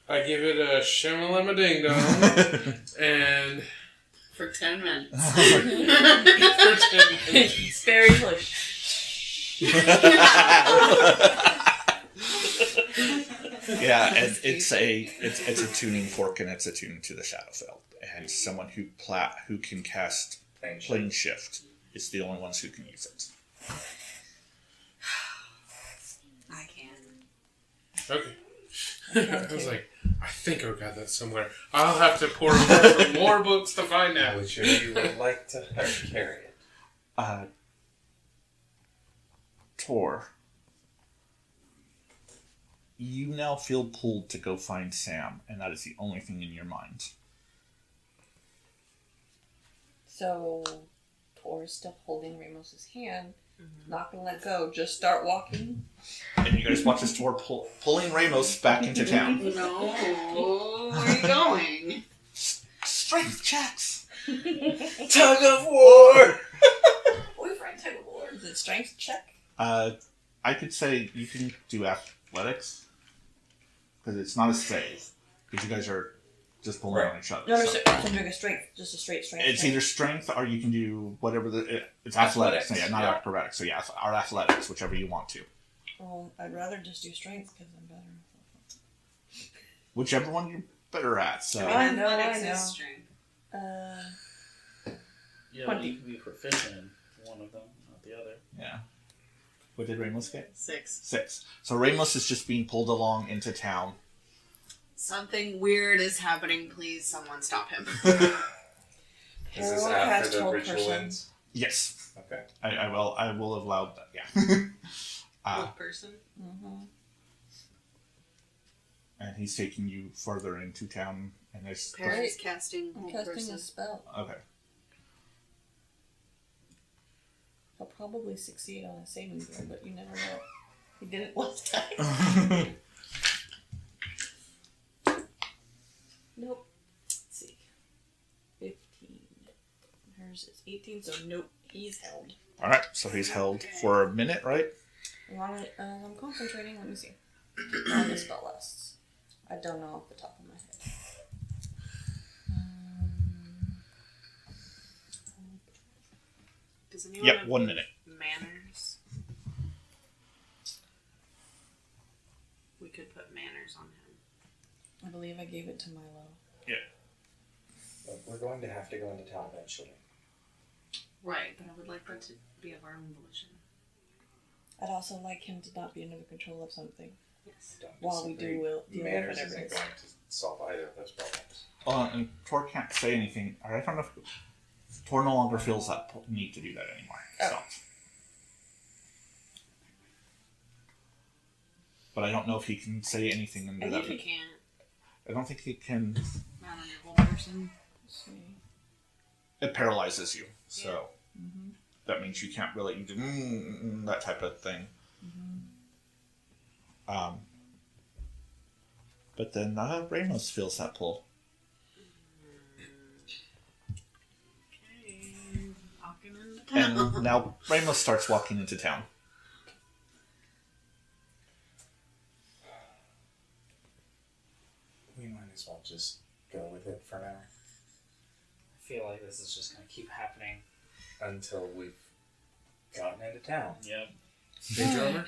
I give it a shamalama ding dong and For 10 minutes. for 10 minutes. Very push. Yeah, and it's a tuning fork and it's attuned to the Shadowfell. And someone who can cast Plane Shift is the only ones who can use it. I can. Okay. I was like, I think I've got that somewhere. I'll have to pour over more books to find I out. would sure you would like to carry it. Tor, you now feel pulled to go find Sam, and that is the only thing in your mind. So, Tor is still holding Ramos's hand, not gonna let go. Just start walking. And you guys watch as Tor pulling Ramos back into town. No. Where are you going? Strength checks. Tug of war. Boyfriend tug of war. Is it strength check? I could say you can do athletics because it's not a save because you guys are just pulling on each other. No, so. I'm doing a strength, just a straight strength. It's check. either strength or you can do whatever it's athletics. Yeah, not acrobatics. So yeah, or athletics, whichever you want to. Well, I'd rather just do strength because I'm better. Whichever one you're better at. So I know, Athletics I know. is strength. Yeah, 20. you can be proficient in one of them, not the other. yeah. What did Ramos get? 6. 6. So Ramos is just being pulled along into town. Something weird is happening. Please, someone stop him. Is this Harold after has the 12 ritual person. ends? Yes, Okay. I will have allowed that. Yeah. Old person. Mm-hmm. And he's taking you further into town, and there's Perry's casting I'm old casting person. a spell. okay. I'll probably succeed on a saving throw, but you never know. He didn't last time. Nope. Let's see. 15. Hers is 18, so nope. He's held. All right, so he's held for a minute, right? As I'm concentrating, let me see. How long the spell lasts. I don't know off the top of my head. Does anyone Yep, have 1 minute. manners? We could put manners on him. I believe I gave it to Milo. We're going to have to go into town eventually. Right, but I would like that to be of our own volition. I'd also like him to not be under the control of something Yes. Don't while we disagree. deal with Manners whatever it isn't is. going to solve either of those problems. And Tor can't say anything. Or I don't know if Tor no longer feels that need to do that anymore. So. But I don't know if he can say anything under I that. You can't. I don't think he can. Not on your whole person. Let's see. It paralyzes you. So Mm-hmm. that means you can't really do that type of thing. But then Ramos feels that pull. Okay. Walking into town. And now Ramos starts walking into town. We might as well just go with it for now I feel like this is just going to keep happening. until we've gotten into town. Yep. Big drummer?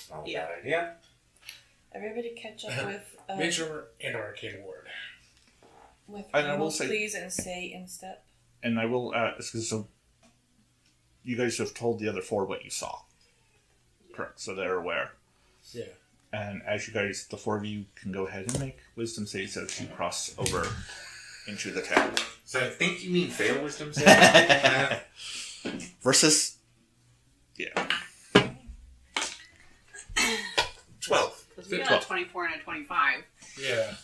Not a Yeah. bad idea. Everybody catch up with Big drummer and arcane ward. And I will Ramos, say- please, and say in step. And I will, so you guys have told the other 4 what you saw. Correct, so they're aware. Yeah. And as you guys, the 4 of you can go ahead and make wisdom saves as you cross over into the town. So I think you mean fail wisdom save? Versus, yeah. 12. Because we got 12. a 24 and a 25. Yeah.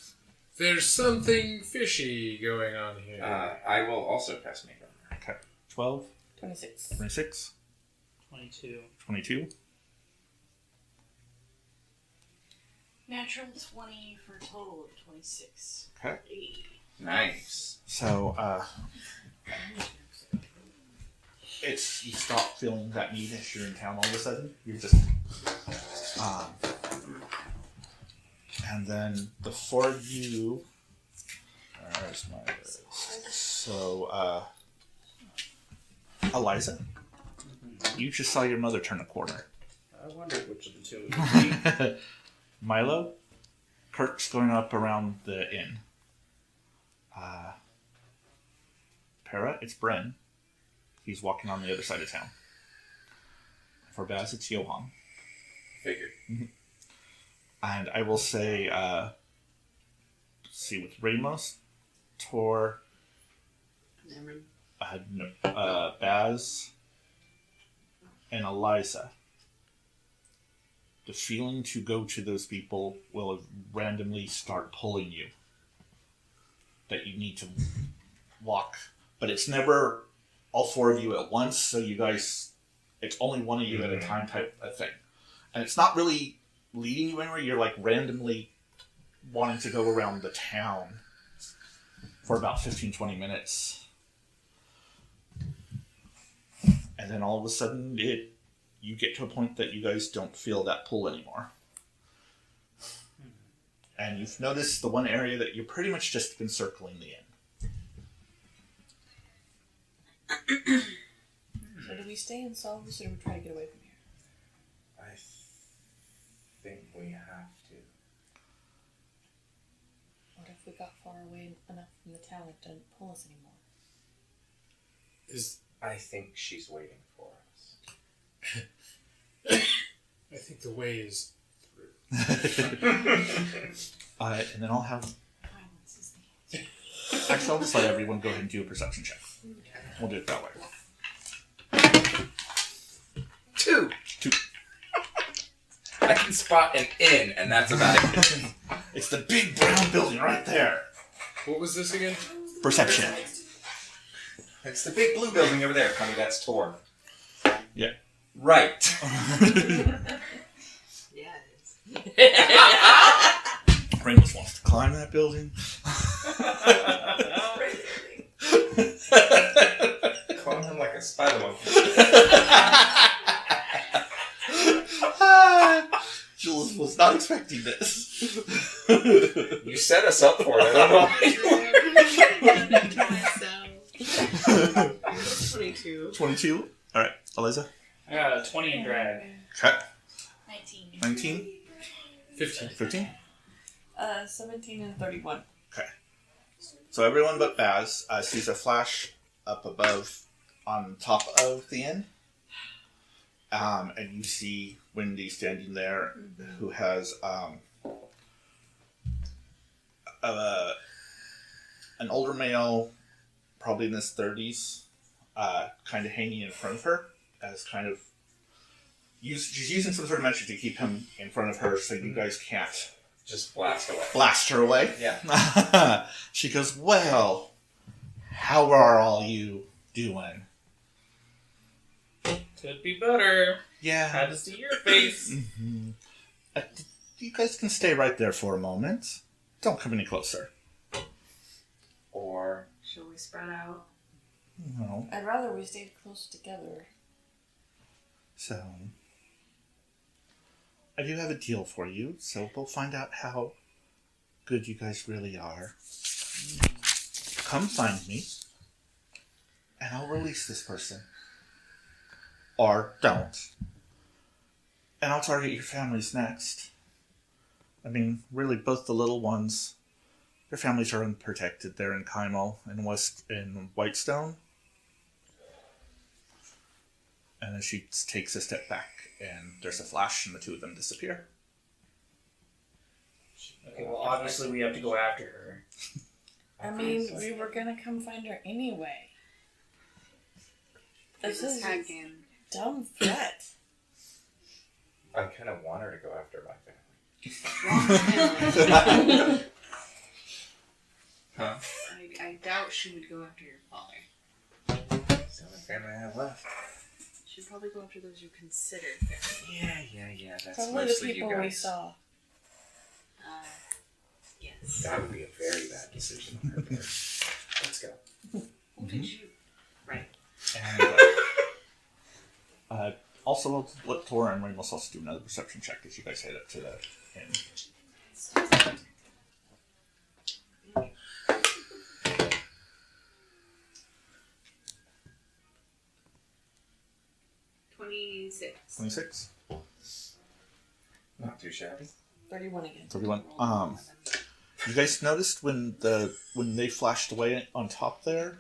There's something fishy going on here. I will also cast Make Armor. Okay. 12, 26. 26, 22. 22. Natural 20 for a total of 26. Okay. Nice. So, it's, you stop feeling that need as you're in town all of a sudden. You're just, and then the 4 of you, where's my list? So, Eliza, you just saw your mother turn a corner. I wondered which of the two it would be. Milo, Kirk's going up around the inn. Para, it's Bren. He's walking on the other side of town. For Baz, it's Johan. Figured. And I will say, see, with Ramos, Tor, Baz, and Eliza, the feeling to go to those people will randomly start pulling you. That you need to walk. But it's never all 4 of you at once, so you guys, it's only one of you at a time type of thing. And it's not really leading you anywhere, you're like randomly wanting to go around the town. for about 15-20 minutes. And then all of a sudden, you get to a point that you guys don't feel that pull anymore. And you've noticed the one area that you've pretty much just been circling the inn. So do we stay in Solus or do we try to get away from here? I think we have to. What if we got far away enough from the town it didn't pull us anymore? I think she's waiting for us. I think the way is And then I'll have... Violence is the Actually, I'll just let everyone go ahead and do a perception check. We'll do it that way. 2. I can spot an inn, and that's about it. It's the big brown building right there. What was this again? Perception. It's the big blue building over there. Honey, that's Tor. Yeah. Right. Yeah, it is. Ramos wants to climb that building. Calling him like a spider monkey. Jules was not expecting this. You set us up for it. I don't know why. 22. 22? Alright, Eliza? I got a 20 in drag. Okay. 19. 19? 15. 15? 17 and 31. So everyone but Baz sees a flash up above on top of the inn. And you see Wendy standing there who has an older male, probably in his 30s, kind of hanging in front of her as kind of... she's using some sort of magic to keep him in front of her so you guys can't Just blast away. blast her away. Yeah. She goes, well, how are all you doing? Could be better. Yeah. Had to see your face. Mm-hmm. You guys can stay right there for a moment. Don't come any closer. Or Shall we spread out? No. I'd rather we stayed close together. So, I do have a deal for you, so we'll find out how good you guys really are. Come find me, and I'll release this person. Or don't. And I'll target your families next. I mean, really, both the little ones, their families are unprotected. They're in Kaimal and in Whitestone. And then she takes a step back, and there's a flash, and the two of them disappear. Okay, well, obviously we have to go after her. I mean, we were gonna come find her anyway. This is a Tag in. dumb threat. I kind of want her to go after my family. Huh? I doubt she would go after your father. It's the only family I have left. She'd probably go after those you considered family. Yeah. That's Probably the mostly people you we guys. saw. Yes. That would be a very bad decision on her part. Let's go. Who did you? Right. And also, we'll let Tora and Ramos also do another perception check as you guys head up to the inn. $26. 26? Not too shabby. 31 again. 31. You guys noticed when they flashed away on top there,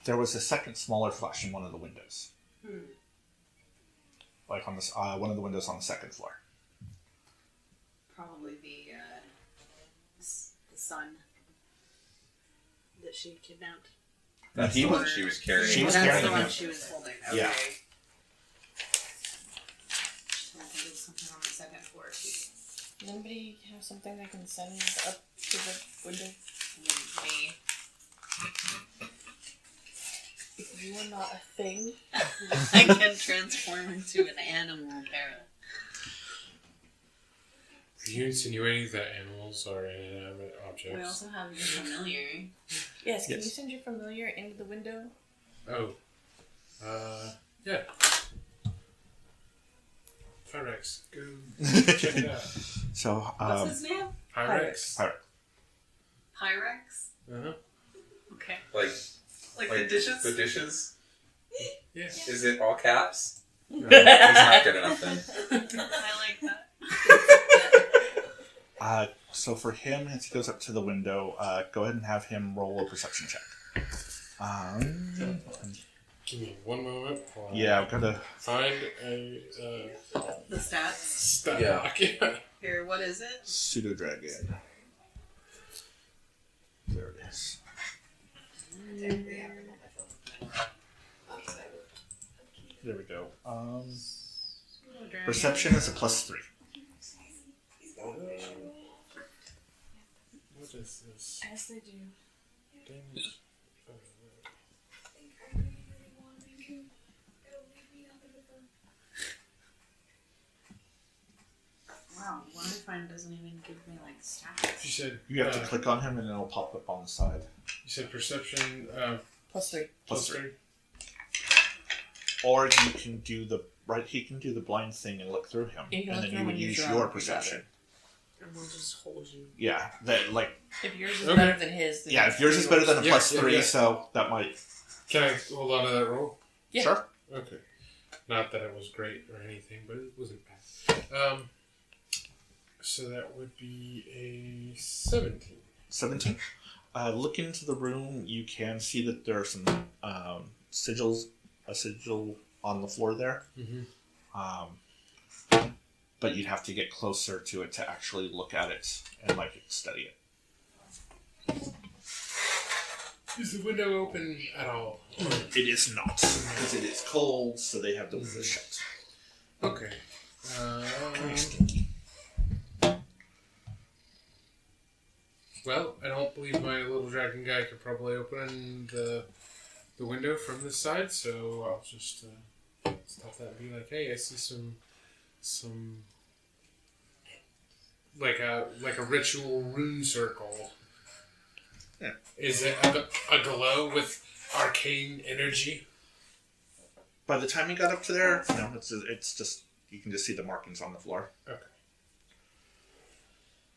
there was a second smaller flash in one of the windows. Like on this, one of the windows on the second floor. Probably the son that she kidnapped. That's he the one was- she was carrying. she was That's carrying the one him. she was holding. Okay. Yeah. I think there's something on the second floor too. Does anybody have something they can send up to the window? Me. If you are not a thing, I can transform into an animal, Tara. Are you insinuating that animals are inanimate objects? We also have your familiar. Yes, can Yes. you send your familiar into the window? Oh. Yeah. Pyrex, go check it out. So, What's his name? Pyrex. Pirate. Pyrex. Uh-huh. Okay. Like The dishes. The dishes. Yeah. Is it all caps? No. It's not good enough then. I like that. So for him, as he goes up to the window, go ahead and have him roll a perception check. Give me one moment. While Yeah, I've got to. Find a The stats. stat Yeah. block. Yeah. Here, what is it? Pseudo dragon. There it is. There we go. Perception is a +3. What is this? As they do. Damage. Wow, Wi-Fi doesn't even give me like stats. You said You have to click on him and it'll pop up on the side. You said perception. +3. +3. Or you can do the he can do the blind thing and look through him, You can and look then through you him would and use use your your own. perception. And we'll just hold you. Yeah, that like If yours is Okay. better than his, then yeah. If yours is better than a Yeah, +3, yeah. so that might Can I hold on to that roll? Yeah. sure. Okay. Not that it was great or anything, but it wasn't bad. So that would be a 17. 17. Look into the room. You can see that there are some sigils, a sigil on the floor there. Mm-hmm. But you'd have to get closer to it to actually look at it and like study it. Is the window open at all? It is not because it is cold, so they have the window shut. Okay. Very stinky. Well, I don't believe my little dragon guy could probably open the window from this side, so I'll just stop that and be like, "Hey, I see some like a ritual rune circle. Yeah. Is it a glow with arcane energy?" By the time you got up to there, no, it's just you can just see the markings on the floor. Okay.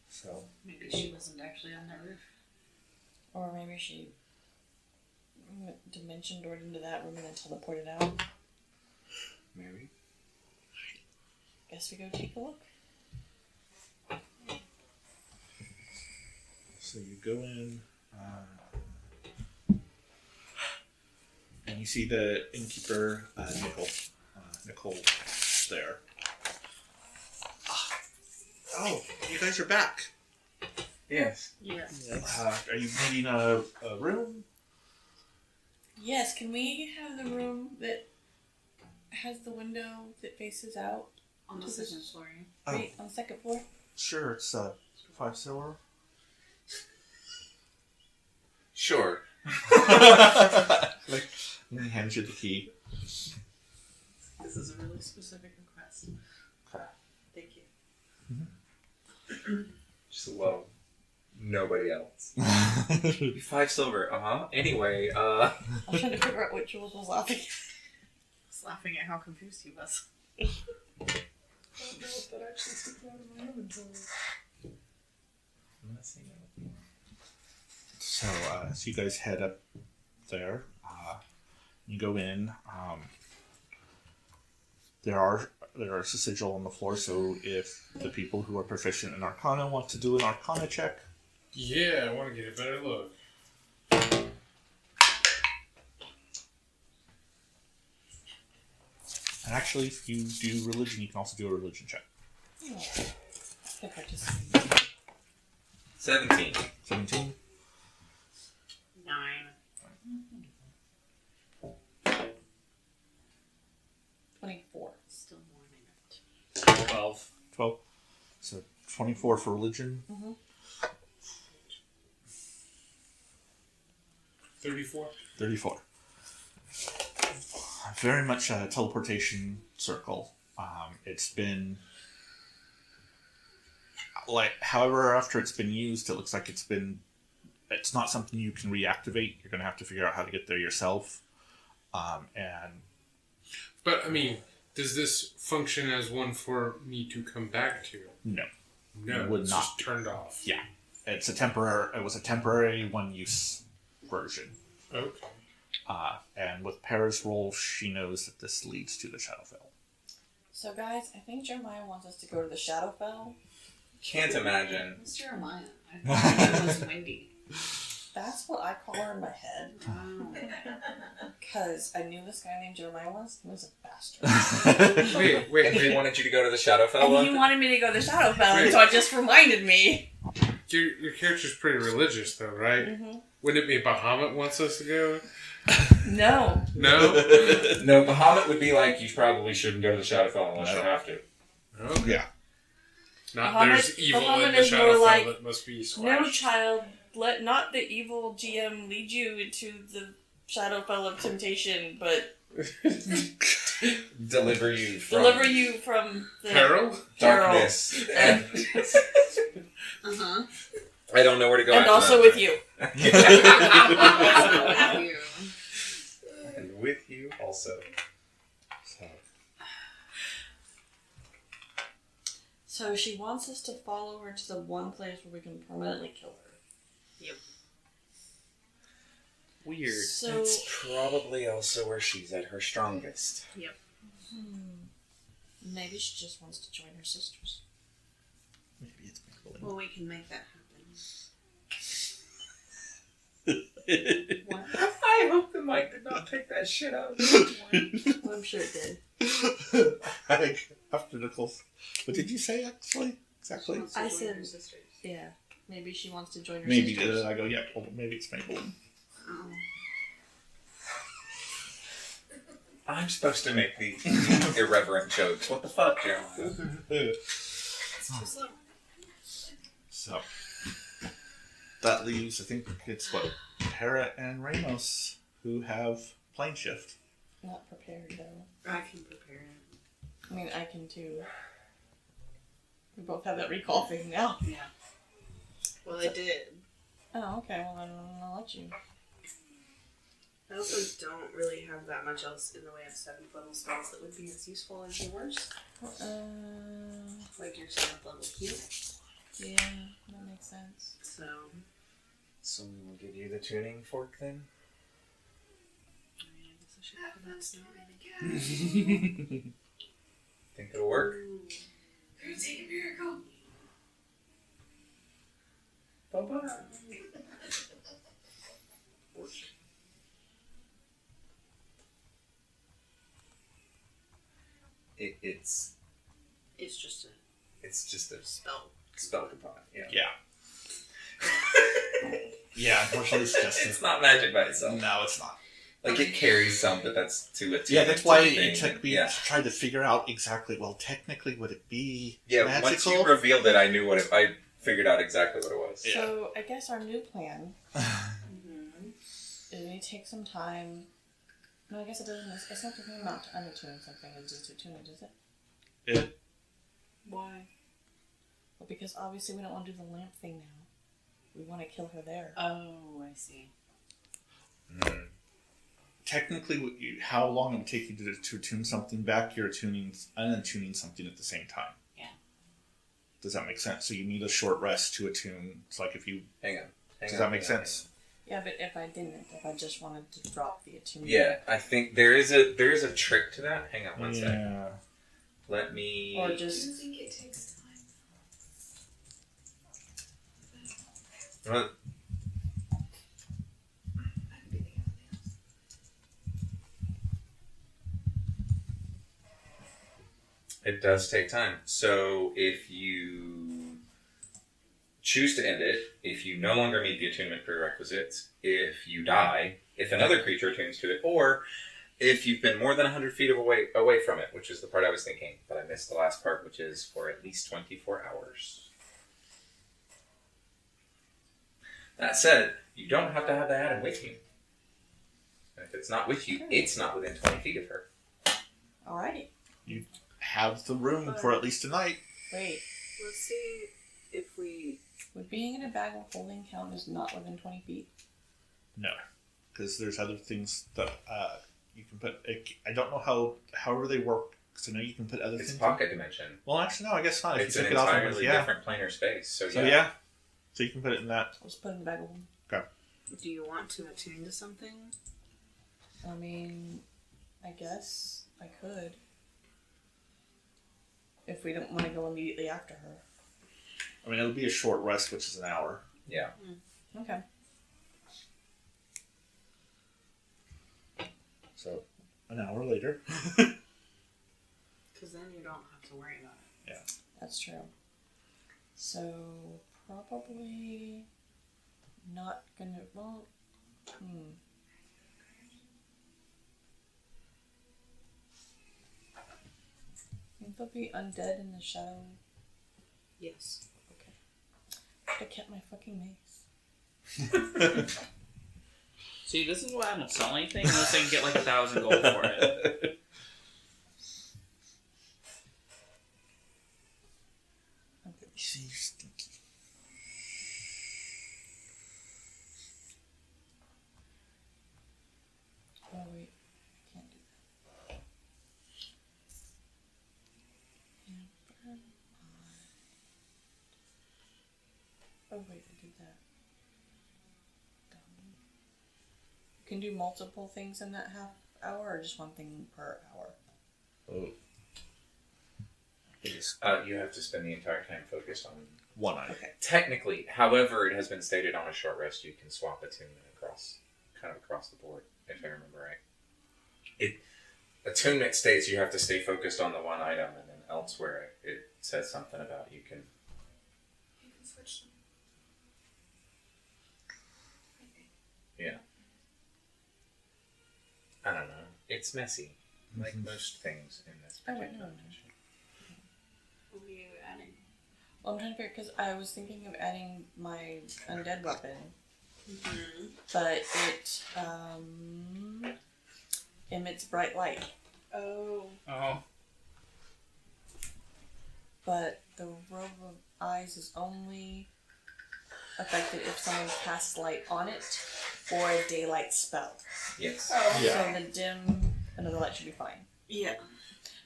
So Maybe she wasn't actually on that roof. Or maybe she dimension doored into that room and then teleported out. maybe. Guess we go take a look. So you go in, and you see the innkeeper, Nicole, there. Oh, you guys are back. Yes. Yes. Are you needing a room? Yes, can we have the room that has the window that faces out? On the second floor. Oh. Right on the second floor? Sure, it's 5 silver. Sure. Like, and he hands you the key. This is a really specific request. Okay. Thank you. Just love nobody else. 5 silver. Anyway, I was trying to figure out what Jules was laughing at. Just laughing at how confused he was. I don't know if that actually sticks out of my inventory. I'm not seeing anything. So, so you guys head up there. You go in. There are a sigil on the floor, so if the people who are proficient in Arcana want to do an Arcana check, Yeah, I want to get a better look. and actually, if you do religion, you can also do a religion check. Oh, I participate. 17. 17. 9. 24. Still more than 12. 12. So 24 for religion. 34. 34. Very much a teleportation circle. It's been like, however, after it's been used, it looks like it's not something you can reactivate. You're going to have to figure out how to get there yourself. But, I mean, does this function as one for me to come back to? No. No, It would it's not just turned off. Yeah. It was a temporary one-use version. Okay. And with Para's role, she knows that this leads to the Shadowfell. So, guys, I think Jeremiah wants us to go to the Shadowfell. Can't imagine. Who's Jeremiah? I thought it was Wendy. That's what I call her in my head. Because I knew this guy named Jeremiah once. He was a bastard. Wait, And he wanted you to go to the Shadowfell And one? he wanted me to go to the Shadowfell, and so it just reminded me. Your character's pretty religious, though, right? Mm-hmm. Wouldn't it be Bahamut wants us to go? No. No? No, Bahamut would be like, you probably shouldn't go to the Shadowfell unless you have to. Okay. Yeah. Not Bahamut- there's evil Bahamut in the is more Shadowfell like, that must be No, squashed. child, let not the evil GM lead you into the Shadowfell of temptation, but Deliver you from deliver you from the Peril? darkness. And- Uh-huh. I don't know where to go and after also that. with you. And with you also. So she wants us to follow her to the one place where we can permanently kill her. Weird. So That's probably also where she's at her strongest. maybe she just wants to join her sisters. Maybe it's Maybelline. Well, we can make that What? I hope the mic did not pick that shit up. I'm sure it did. After Nichols. What did you say, actually? Exactly? I said, yeah, maybe she wants to join her Maybe. sisters. I go, yeah, well, maybe it's Maybelline. happen. I'm supposed to make the irreverent jokes. What the fuck, Jeremiah? So, that leaves, I think it's what, Hera and Ramos, who have plane shift. Not prepared though. I can prepare it. I mean, I can too. We both have that recall thing now. Yeah. Well, I did. Oh, okay. Well, then I'll let you. I also don't really have that much else in the way of 7th level spells that would be as useful as yours. Like your 7th level heal. Yeah, that makes sense. So we will give you the tuning fork then? I guess I should put that again. Think it'll work? Take a miracle. Bye-bye. It's just a spell component. Yeah. Yeah, unfortunately it's just It's not magic by itself. No, it's not. Like it carries some, but that's to it. Yeah, that's why thing. it took me to try to figure out exactly, well, technically, would it be Yeah, once magical? you revealed it, I knew what I figured out exactly what it was. Yeah. So, I guess our new plan is we take some time. No, I guess it doesn't. It's not talking about to unattune something, it's just to tune it, is it? Yeah. Why? Well, because obviously we don't want to do the lamp thing now. We want to kill her there. Oh, I see. Technically, how long it would take you to tune something back, you're unattuning something at the same time. Yeah. Does that make sense? So you need a short rest to attune. It's like if you... Hang on. Does that make sense? Yeah, but if I just wanted to drop the attunement. Yeah, I think there is a trick to that. Hang on one second. Yeah. Let me. Or I just... think it takes time. Well, it does take time. So if you choose to end it, if you no longer meet the attunement prerequisites, if you die, if another creature attunes to it, or if you've been more than 100 feet away from it, which is the part I was thinking, but I missed the last part, which is for at least 24 hours. That said, you don't have to have the atom with you. And if it's not with you, it's not within 20 feet of her. Alrighty. Have the room for at least a night. Wait. Let's see being in a bag of holding count is not within 20 feet. No, because there's other things that you can put. I don't know however they work. So now you can put other It's things. pocket dimension. Well, actually, no. I guess not. If It's you an took it off and entirely different planar space. So So yeah. yeah. So you can put it in that. Let's put it in the bag of holding. Do you want to attune to something? I mean, I guess I could. If we don't want to go immediately after her. I mean, it'll be a short rest, which is an hour. Yeah. Okay. So an hour later. Because then you don't have to worry about it. That's true. So, probably not gonna. Well, Think they'll be undead in the shadow. Yes. Could have kept my fucking mace. See, this is why I don't sell anything unless I can get like 1,000 gold for it. See, stinky. Oh wait, I can't do that. Oh wait, I did that. You can do multiple things in that half hour, or just one thing per hour. Oh. It is You have to spend the entire time focused on. one eye. Okay. Technically, however, it has been stated on a short rest, you can swap attunement across the board, if I remember right. Attunement states you have to stay focused on the one item, and then elsewhere it says something about you can. You can switch them. I don't know. It's messy, like most things in this Oh, particular wait, no. edition. What are you adding? Well, I'm trying to figure because I was thinking of adding my undead weapon, but it emits bright light. Oh. Oh. But the robe of eyes is only affected if someone casts light on it or a daylight spell. Yes. Oh. Yeah. So the dim another light should be fine. Yeah.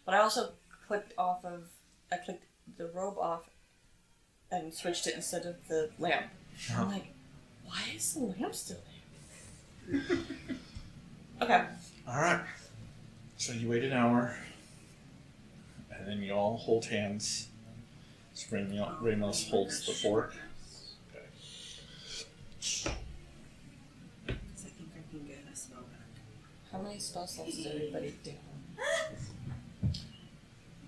But I also clicked the robe off and switched it instead of the lamp. Uh-huh. I'm like, why is the lamp still there? Okay. Alright. So you wait an hour. And then you all hold hands. So Ramos holds the fork. Okay. I think I can get a spell back. How many spell slots does everybody do?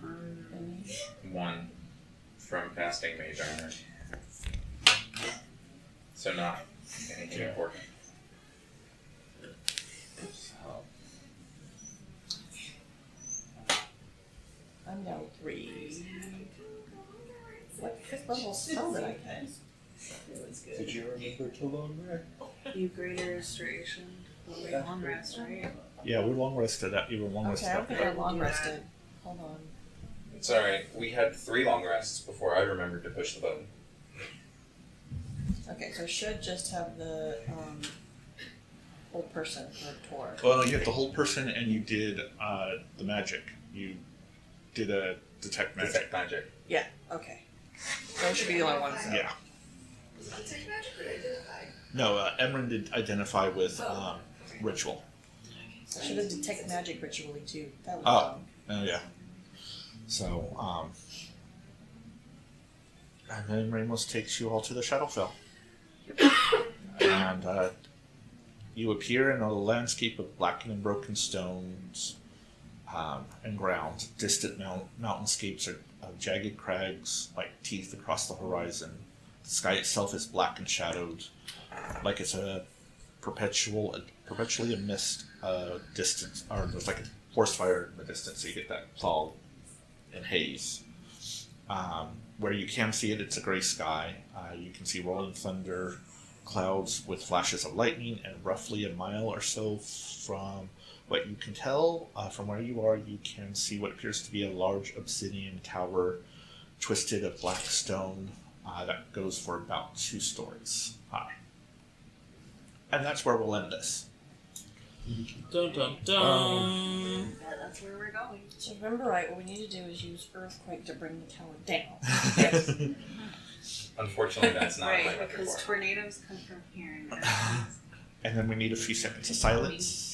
Any? One from casting Mage Armor. So not anything important. I'm now 3. What fifth level spell did I cast? Did you remember to long rest? You greater restoration. Long rest, right? Yeah, we're long rested. You were long rested. Okay, I don't think I long rested. Hold on. It's alright. We had 3 long rests before I remembered to push the button. Okay, so I should just have the whole person for Tor. Well, you have the whole person, and you did the magic. You did a detect magic. Detect magic. Yeah, okay. Those should be the only ones. Though. Yeah. Was it detect magic or identify? No, Emran did identify with ritual. I should have detect magic ritually too. That was Oh. dumb. Oh yeah. So, and then Ramos takes you all to the Shadowfell, and you appear in a landscape of blackened and broken stones and ground. Distant mountainscapes of jagged crags like teeth across the horizon. The sky itself is black and shadowed, like it's a perpetually a mist distance, or there's like a forest fire in the distance, so you get that fog and haze. Where you can see it, it's a gray sky. You can see rolling thunder, clouds with flashes of lightning, and roughly a mile or so from what you can tell from where you are, you can see what appears to be a large obsidian tower, twisted of black stone, That goes for about 2 stories high. And that's where we'll end this. Dun dun dun. That's where we're going. So remember right, what we need to do is use earthquake to bring the tower down. Unfortunately, that's not my Right, because repertoire. tornadoes come from here. And And then we need a few seconds of silence.